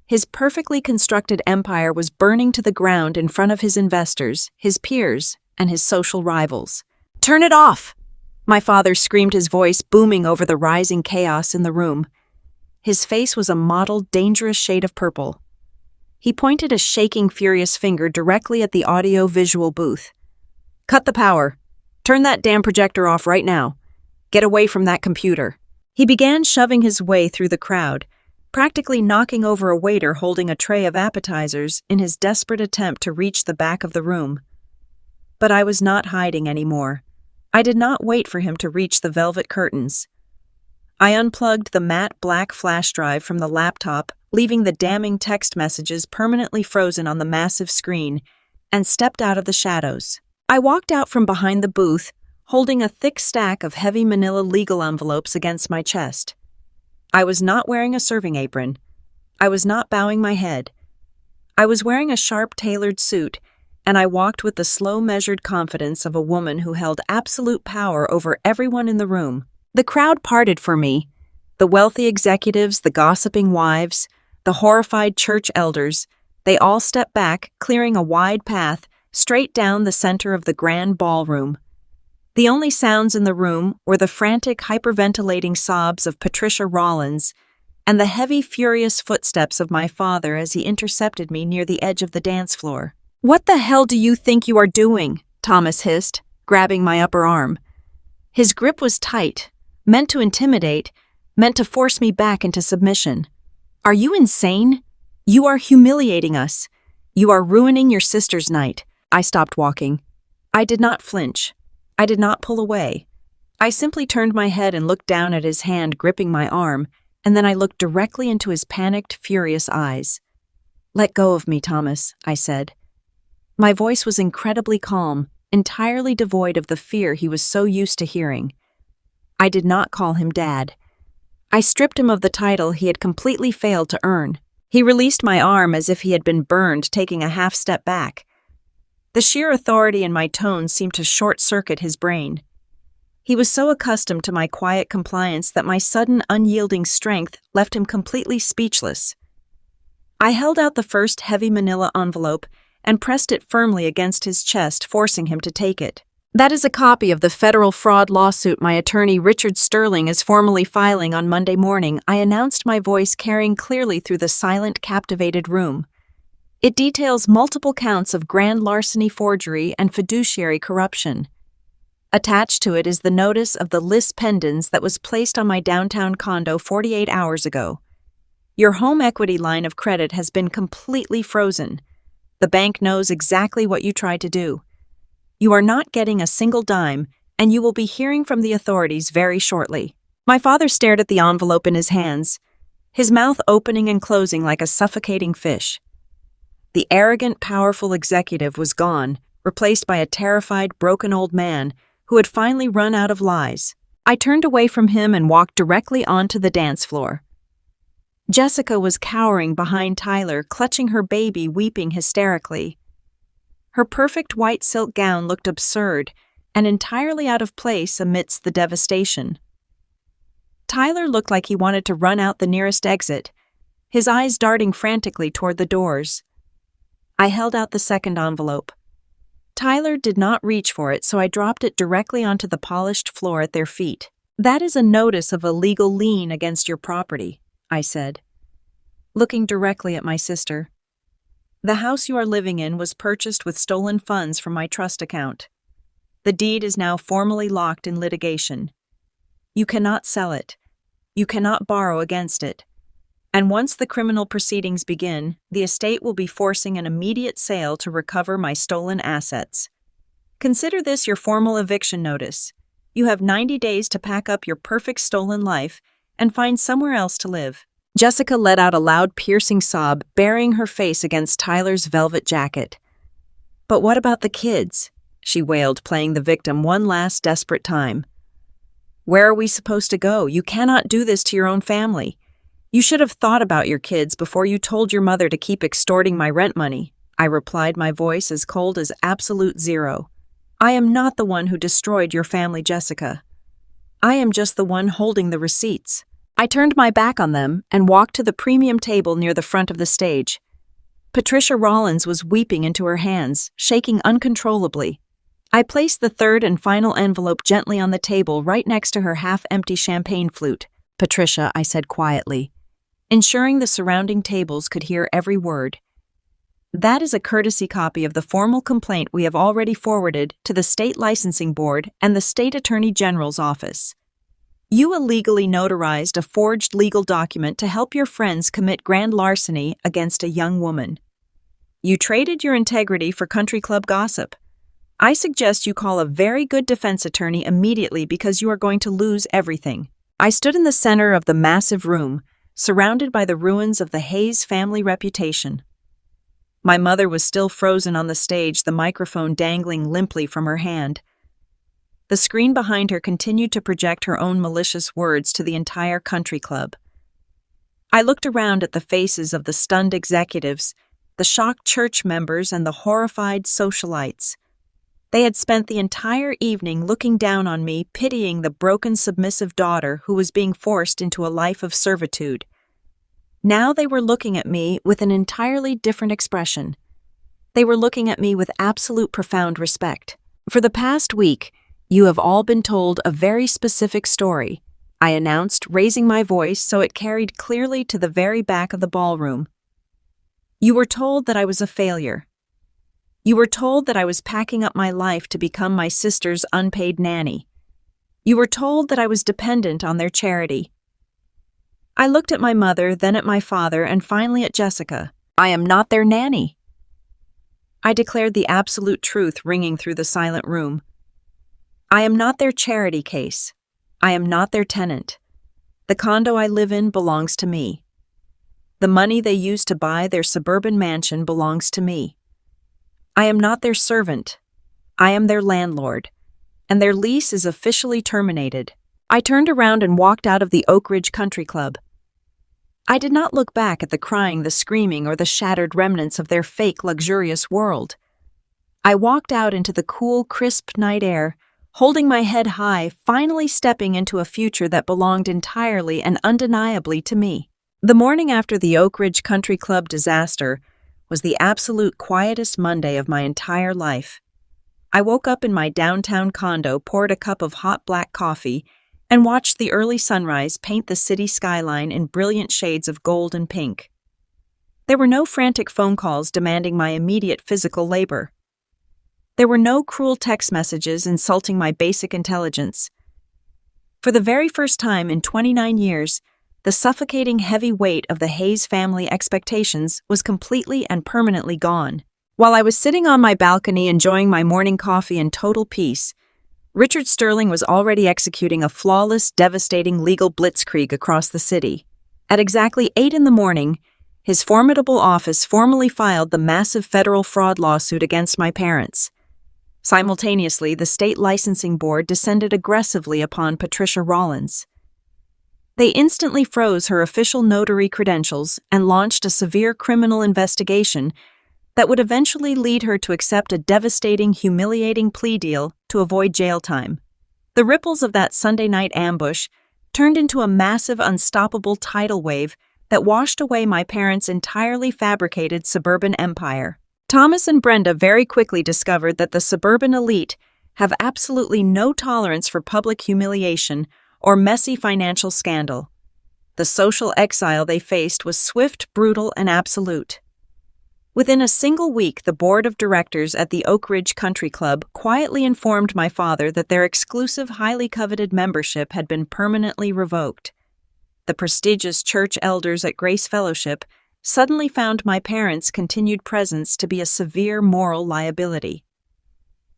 [SPEAKER 1] His perfectly constructed empire was burning to the ground in front of his investors, his peers, and his social rivals. "Turn it off!" My father screamed, his voice booming over the rising chaos in the room. His face was a mottled, dangerous shade of purple. He pointed a shaking, furious finger directly at the audio-visual booth. "Cut the power. Turn that damn projector off right now. Get away from that computer." He began shoving his way through the crowd, practically knocking over a waiter holding a tray of appetizers in his desperate attempt to reach the back of the room. But I was not hiding anymore. I did not wait for him to reach the velvet curtains. I unplugged the matte black flash drive from the laptop, leaving the damning text messages permanently frozen on the massive screen, and stepped out of the shadows. I walked out from behind the booth, holding a thick stack of heavy manila legal envelopes against my chest. I was not wearing a serving apron. I was not bowing my head. I was wearing a sharp, tailored suit, and I walked with the slow, measured confidence of a woman who held absolute power over everyone in the room. The crowd parted for me. The wealthy executives, the gossiping wives, the horrified church elders, they all stepped back, clearing a wide path straight down the center of the grand ballroom. The only sounds in the room were the frantic, hyperventilating sobs of Patricia Rollins and the heavy, furious footsteps of my father as he intercepted me near the edge of the dance floor. "What the hell do you think you are doing?" Thomas hissed, grabbing my upper arm. His grip was tight, meant to intimidate, meant to force me back into submission. "Are you insane? You are humiliating us. You are ruining your sister's night. I stopped walking. I did not flinch. I did not pull away. I simply turned my head and looked down at his hand gripping my arm, and then I looked directly into his panicked, furious eyes. "Let go of me, Thomas," I said. My voice was incredibly calm, entirely devoid of the fear he was so used to hearing. I did not call him Dad. I stripped him of the title he had completely failed to earn. He released my arm as if he had been burned, taking a half step back. The sheer authority in my tone seemed to short-circuit his brain. He was so accustomed to my quiet compliance that my sudden, unyielding strength left him completely speechless. I held out the first heavy manila envelope and pressed it firmly against his chest, forcing him to take it. "That is a copy of the federal fraud lawsuit my attorney Richard Sterling is formally filing on Monday morning," I announced, my voice carrying clearly through the silent, captivated room. "It details multiple counts of grand larceny, forgery, and fiduciary corruption. Attached to it is the notice of the lis pendens that was placed on my downtown condo 48 hours ago. Your home equity line of credit has been completely frozen. The bank knows exactly what you tried to do. You are not getting a single dime, and you will be hearing from the authorities very shortly." My father stared at the envelope in his hands, his mouth opening and closing like a suffocating fish. The arrogant, powerful executive was gone, replaced by a terrified, broken old man who had finally run out of lies. I turned away from him and walked directly onto the dance floor. Jessica was cowering behind Tyler, clutching her baby, weeping hysterically. Her perfect white silk gown looked absurd and entirely out of place amidst the devastation. Tyler looked like he wanted to run out the nearest exit, his eyes darting frantically toward the doors. I held out the second envelope. Tyler did not reach for it, so I dropped it directly onto the polished floor at their feet. "That is a notice of a legal lien against your property," I said, looking directly at my sister. "The house you are living in was purchased with stolen funds from my trust account. The deed is now formally locked in litigation. You cannot sell it. You cannot borrow against it. And once the criminal proceedings begin, the estate will be forcing an immediate sale to recover my stolen assets. Consider this your formal eviction notice. You have 90 days to pack up your perfect stolen life and find somewhere else to live." Jessica let out a loud, piercing sob, burying her face against Tyler's velvet jacket. "But what about the kids?" she wailed, playing the victim one last desperate time. "Where are we supposed to go? You cannot do this to your own family. You should have thought about your kids before you told your mother to keep extorting my rent money," I replied, my voice as cold as absolute zero. "I am not the one who destroyed your family, Jessica. I am just the one holding the receipts." I turned my back on them and walked to the premium table near the front of the stage. Patricia Rollins was weeping into her hands, shaking uncontrollably. I placed the third and final envelope gently on the table right next to her half-empty champagne flute. "Patricia," I said quietly, ensuring the surrounding tables could hear every word. "That is a courtesy copy of the formal complaint we have already forwarded to the State Licensing Board and the State Attorney General's office. You illegally notarized a forged legal document to help your friends commit grand larceny against a young woman. You traded your integrity for country club gossip. I suggest you call a very good defense attorney immediately because you are going to lose everything." I stood in the center of the massive room, surrounded by the ruins of the Hayes family reputation. My mother was still frozen on the stage, the microphone dangling limply from her hand. The screen behind her continued to project her own malicious words to the entire country club. I looked around at the faces of the stunned executives, the shocked church members, and the horrified socialites. They had spent the entire evening looking down on me, pitying the broken, submissive daughter who was being forced into a life of servitude. Now they were looking at me with an entirely different expression. They were looking at me with absolute profound respect. "For the past week, you have all been told a very specific story," I announced, raising my voice so it carried clearly to the very back of the ballroom. "You were told that I was a failure. You were told that I was packing up my life to become my sister's unpaid nanny. You were told that I was dependent on their charity." I looked at my mother, then at my father, and finally at Jessica. I am not their nanny. I declared the absolute truth ringing through the silent room. I am not their charity case. I am not their tenant. The condo I live in belongs to me. The money they use to buy their suburban mansion belongs to me. I am not their servant. I am their landlord, and their lease is officially terminated. I turned around and walked out of the Oak Ridge Country Club. I did not look back at the crying, the screaming, or the shattered remnants of their fake, luxurious world. I walked out into the cool, crisp night air, holding my head high, finally stepping into a future that belonged entirely and undeniably to me. The morning after the Oak Ridge Country Club disaster was the absolute quietest Monday of my entire life. I woke up in my downtown condo, poured a cup of hot black coffee, and watched the early sunrise paint the city skyline in brilliant shades of gold and pink. There were no frantic phone calls demanding my immediate physical labor. There were no cruel text messages insulting my basic intelligence. For the very first time in 29 years, the suffocating heavy weight of the Hayes family expectations was completely and permanently gone. While I was sitting on my balcony enjoying my morning coffee in total peace, Richard Sterling was already executing a flawless, devastating legal blitzkrieg across the city. At exactly 8 in the morning, his formidable office formally filed the massive federal fraud lawsuit against my parents. Simultaneously, the state licensing board descended aggressively upon Patricia Rollins. They instantly froze her official notary credentials and launched a severe criminal investigation that would eventually lead her to accept a devastating, humiliating plea deal to avoid jail time. The ripples of that Sunday night ambush turned into a massive, unstoppable tidal wave that washed away my parents' entirely fabricated suburban empire. Thomas and Brenda very quickly discovered that the suburban elite have absolutely no tolerance for public humiliation or messy financial scandal. The social exile they faced was swift, brutal, and absolute. Within a single week, the board of directors at the Oak Ridge Country Club quietly informed my father that their exclusive, highly coveted membership had been permanently revoked. The prestigious church elders at Grace Fellowship suddenly found my parents' continued presence to be a severe moral liability.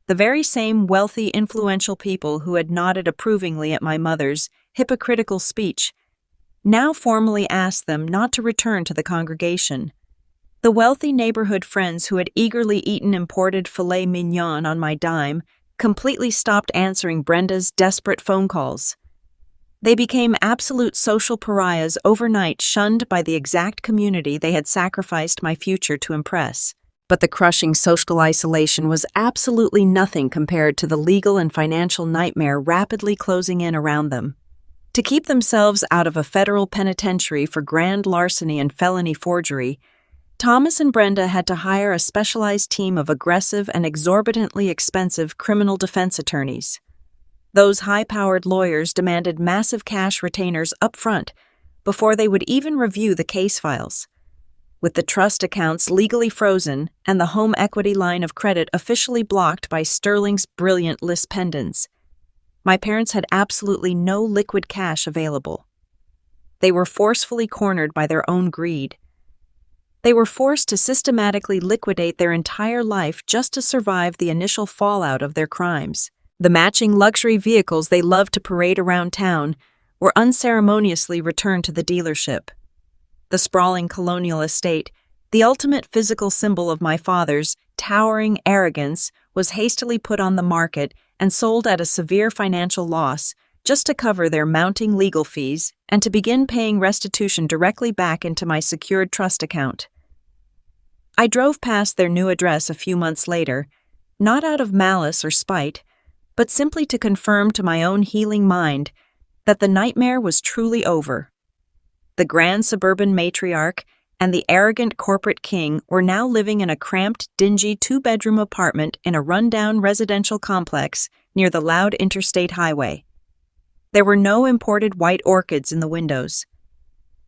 [SPEAKER 1] The very same wealthy, influential people who had nodded approvingly at my mother's hypocritical speech now formally asked them not to return to the congregation. The wealthy neighborhood friends who had eagerly eaten imported filet mignon on my dime completely stopped answering Brenda's desperate phone calls. They became absolute social pariahs overnight, shunned by the exact community they had sacrificed my future to impress. But the crushing social isolation was absolutely nothing compared to the legal and financial nightmare rapidly closing in around them. To keep themselves out of a federal penitentiary for grand larceny and felony forgery, Thomas and Brenda had to hire a specialized team of aggressive and exorbitantly expensive criminal defense attorneys. Those high-powered lawyers demanded massive cash retainers up front before they would even review the case files. With the trust accounts legally frozen and the home equity line of credit officially blocked by Sterling's brilliant list pendants, my parents had absolutely no liquid cash available. They were forcefully cornered by their own greed. They were forced to systematically liquidate their entire life just to survive the initial fallout of their crimes. The matching luxury vehicles they loved to parade around town were unceremoniously returned to the dealership. The sprawling colonial estate, the ultimate physical symbol of my father's towering arrogance, was hastily put on the market and sold at a severe financial loss just to cover their mounting legal fees and to begin paying restitution directly back into my secured trust account. I drove past their new address a few months later, not out of malice or spite, but simply to confirm to my own healing mind that the nightmare was truly over. The grand suburban matriarch and the arrogant corporate king were now living in a cramped, dingy 2-bedroom apartment in a rundown residential complex near the loud interstate highway. There were no imported white orchids in the windows.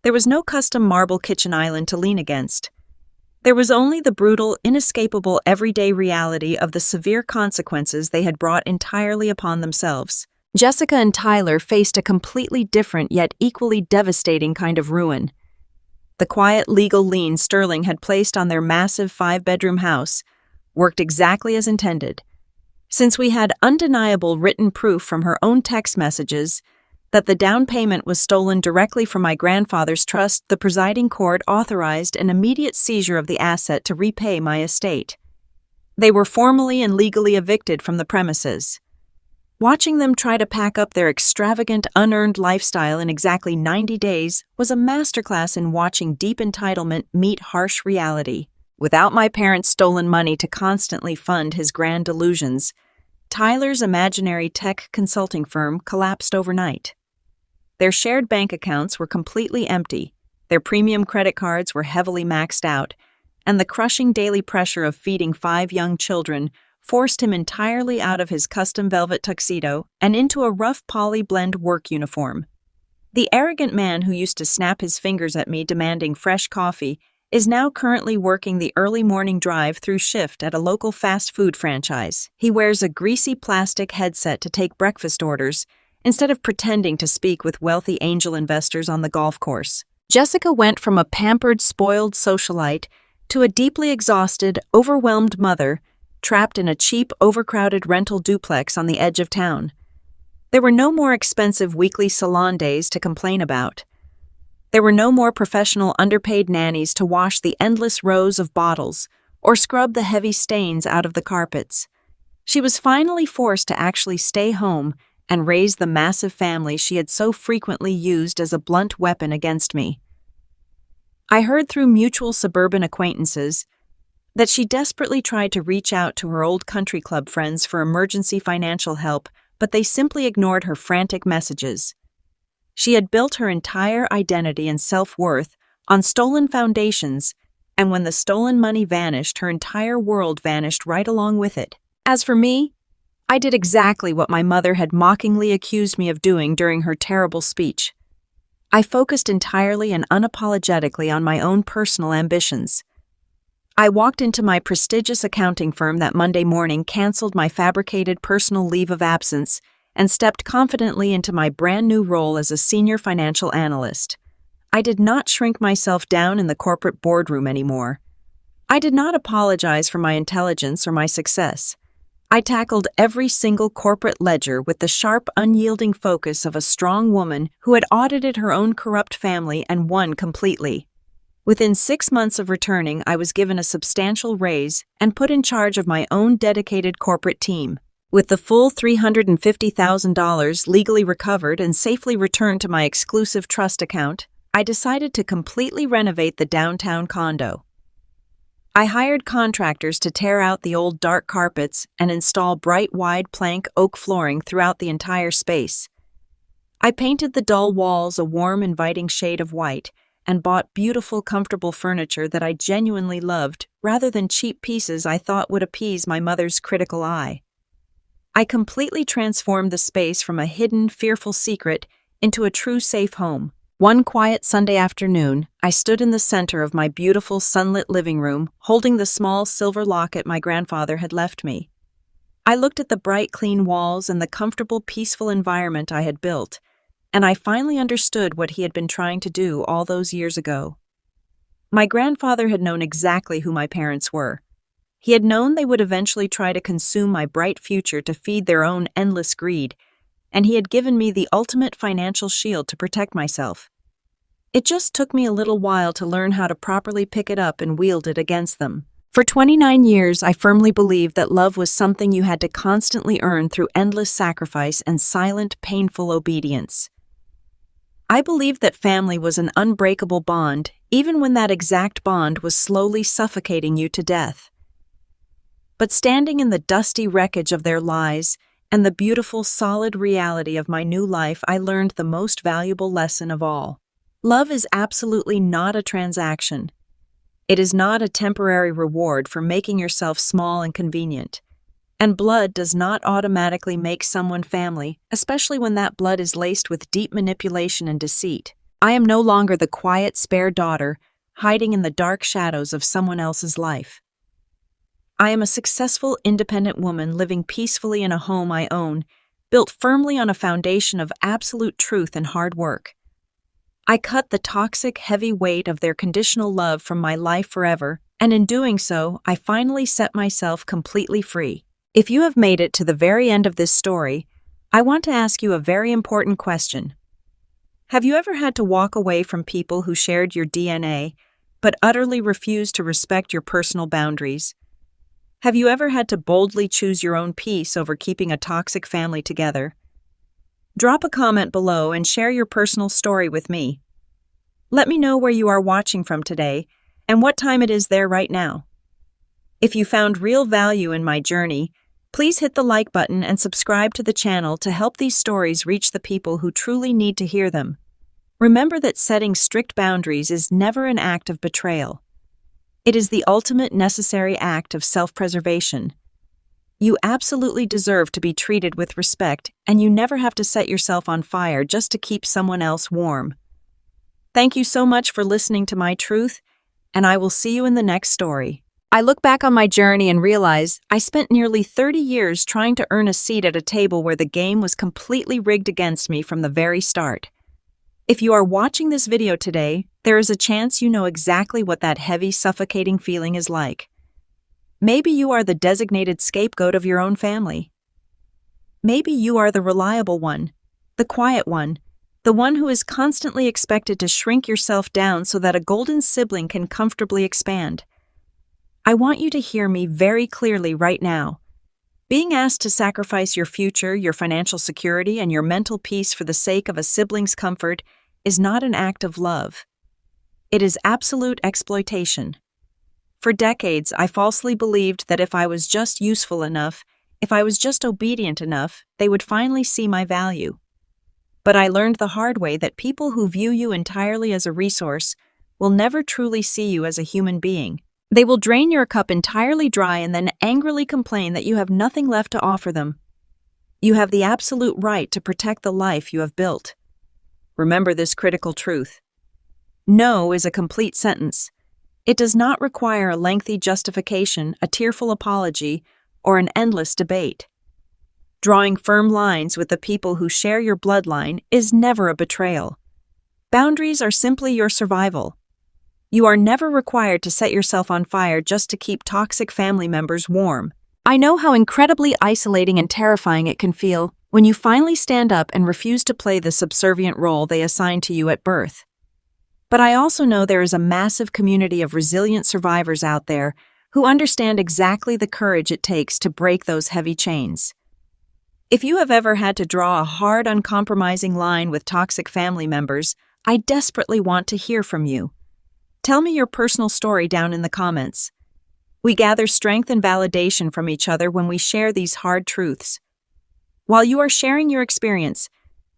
[SPEAKER 1] There was no custom marble kitchen island to lean against. There was only the brutal, inescapable everyday reality of the severe consequences they had brought entirely upon themselves. Jessica and Tyler faced a completely different yet equally devastating kind of ruin. The quiet legal lien Sterling had placed on their massive 5-bedroom house worked exactly as intended, since we had undeniable written proof from her own text messages that the down payment was stolen directly from my grandfather's trust. The presiding court authorized an immediate seizure of the asset to repay my estate. They were formally and legally evicted from the premises. Watching them try to pack up their extravagant, unearned lifestyle in exactly 90 days was a masterclass in watching deep entitlement meet harsh reality. Without my parents' stolen money to constantly fund his grand delusions, Tyler's imaginary tech consulting firm collapsed overnight. Their shared bank accounts were completely empty, their premium credit cards were heavily maxed out, and the crushing daily pressure of feeding 5 young children forced him entirely out of his custom velvet tuxedo and into a rough poly blend work uniform. The arrogant man who used to snap his fingers at me demanding fresh coffee is now currently working the early morning drive-through shift at a local fast food franchise. He wears a greasy plastic headset to take breakfast orders instead of pretending to speak with wealthy angel investors on the golf course. Jessica went from a pampered, spoiled socialite to a deeply exhausted, overwhelmed mother trapped in a cheap, overcrowded rental duplex on the edge of town. There were no more expensive weekly salon days to complain about. There were no more professional underpaid nannies to wash the endless rows of bottles or scrub the heavy stains out of the carpets. She was finally forced to actually stay home and raise the massive family she had so frequently used as a blunt weapon against me. I heard through mutual suburban acquaintances that she desperately tried to reach out to her old country club friends for emergency financial help, but they simply ignored her frantic messages. She had built her entire identity and self-worth on stolen foundations, and when the stolen money vanished, her entire world vanished right along with it. As for me, I did exactly what my mother had mockingly accused me of doing during her terrible speech. I focused entirely and unapologetically on my own personal ambitions. I walked into my prestigious accounting firm that Monday morning, canceled my fabricated personal leave of absence, and stepped confidently into my brand new role as a senior financial analyst. I did not shrink myself down in the corporate boardroom anymore. I did not apologize for my intelligence or my success. I tackled every single corporate ledger with the sharp, unyielding focus of a strong woman who had audited her own corrupt family and won completely. Within 6 months of returning, I was given a substantial raise and put in charge of my own dedicated corporate team. With the full $350,000 legally recovered and safely returned to my exclusive trust account, I decided to completely renovate the downtown condo. I hired contractors to tear out the old dark carpets and install bright, wide plank oak flooring throughout the entire space. I painted the dull walls a warm, inviting shade of white and bought beautiful, comfortable furniture that I genuinely loved rather than cheap pieces I thought would appease my mother's critical eye. I completely transformed the space from a hidden, fearful secret into a true safe home. One quiet Sunday afternoon, I stood in the center of my beautiful sunlit living room, holding the small silver locket my grandfather had left me. I looked at the bright, clean walls and the comfortable, peaceful environment I had built, and I finally understood what he had been trying to do all those years ago. My grandfather had known exactly who my parents were. He had known they would eventually try to consume my bright future to feed their own endless greed, and he had given me the ultimate financial shield to protect myself. It just took me a little while to learn how to properly pick it up and wield it against them. For 29 years, I firmly believed that love was something you had to constantly earn through endless sacrifice and silent, painful obedience. I believed that family was an unbreakable bond, even when that exact bond was slowly suffocating you to death. But standing in the dusty wreckage of their lies and the beautiful, solid reality of my new life, I learned the most valuable lesson of all. Love is absolutely not a transaction. It is not a temporary reward for making yourself small and convenient. And blood does not automatically make someone family, especially when that blood is laced with deep manipulation and deceit. I am no longer the quiet, spare daughter hiding in the dark shadows of someone else's life. I am a successful, independent woman living peacefully in a home I own, built firmly on a foundation of absolute truth and hard work. I cut the toxic, heavy weight of their conditional love from my life forever, and in doing so, I finally set myself completely free. If you have made it to the very end of this story, I want to ask you a very important question. Have you ever had to walk away from people who shared your DNA, but utterly refused to respect your personal boundaries? Have you ever had to boldly choose your own peace over keeping a toxic family together? Drop a comment below and share your personal story with me. Let me know where you are watching from today and what time it is there right now. If you found real value in my journey, please hit the like button and subscribe to the channel to help these stories reach the people who truly need to hear them. Remember that setting strict boundaries is never an act of betrayal. It is the ultimate necessary act of self-preservation. You absolutely deserve to be treated with respect, and you never have to set yourself on fire just to keep someone else warm. Thank you so much for listening to my truth, and I will see you in the next story. I look back on my journey and realize I spent nearly 30 years trying to earn a seat at a table where the game was completely rigged against me from the very start. If you are watching this video today, there is a chance you know exactly what that heavy, suffocating feeling is like. Maybe you are the designated scapegoat of your own family. Maybe you are the reliable one, the quiet one, the one who is constantly expected to shrink yourself down so that a golden sibling can comfortably expand. I want you to hear me very clearly right now. Being asked to sacrifice your future, your financial security, and your mental peace for the sake of a sibling's comfort is not an act of love. It is absolute exploitation. For decades, I falsely believed that if I was just useful enough, if I was just obedient enough, they would finally see my value. But I learned the hard way that people who view you entirely as a resource will never truly see you as a human being. They will drain your cup entirely dry and then angrily complain that you have nothing left to offer them. You have the absolute right to protect the life you have built. Remember this critical truth. No is a complete sentence. It does not require a lengthy justification, a tearful apology, or an endless debate. Drawing firm lines with the people who share your bloodline is never a betrayal. Boundaries are simply your survival. You are never required to set yourself on fire just to keep toxic family members warm. I know how incredibly isolating and terrifying it can feel when you finally stand up and refuse to play the subservient role they assigned to you at birth. But I also know there is a massive community of resilient survivors out there who understand exactly the courage it takes to break those heavy chains. If you have ever had to draw a hard, uncompromising line with toxic family members, I desperately want to hear from you. Tell me your personal story down in the comments. We gather strength and validation from each other when we share these hard truths. While you are sharing your experience,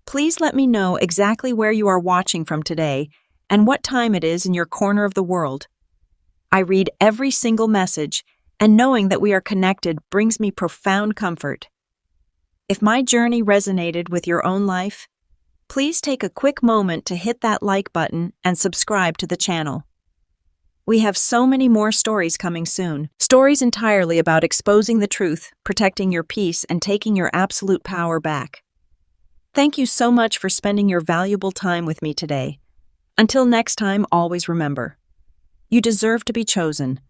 [SPEAKER 1] please let me know exactly where you are watching from today and what time it is in your corner of the world. I read every single message, and knowing that we are connected brings me profound comfort. If my journey resonated with your own life, please take a quick moment to hit that like button and subscribe to the channel. We have so many more stories coming soon. Stories entirely about exposing the truth, protecting your peace, and taking your absolute power back. Thank you so much for spending your valuable time with me today. Until next time, always remember, you deserve to be chosen.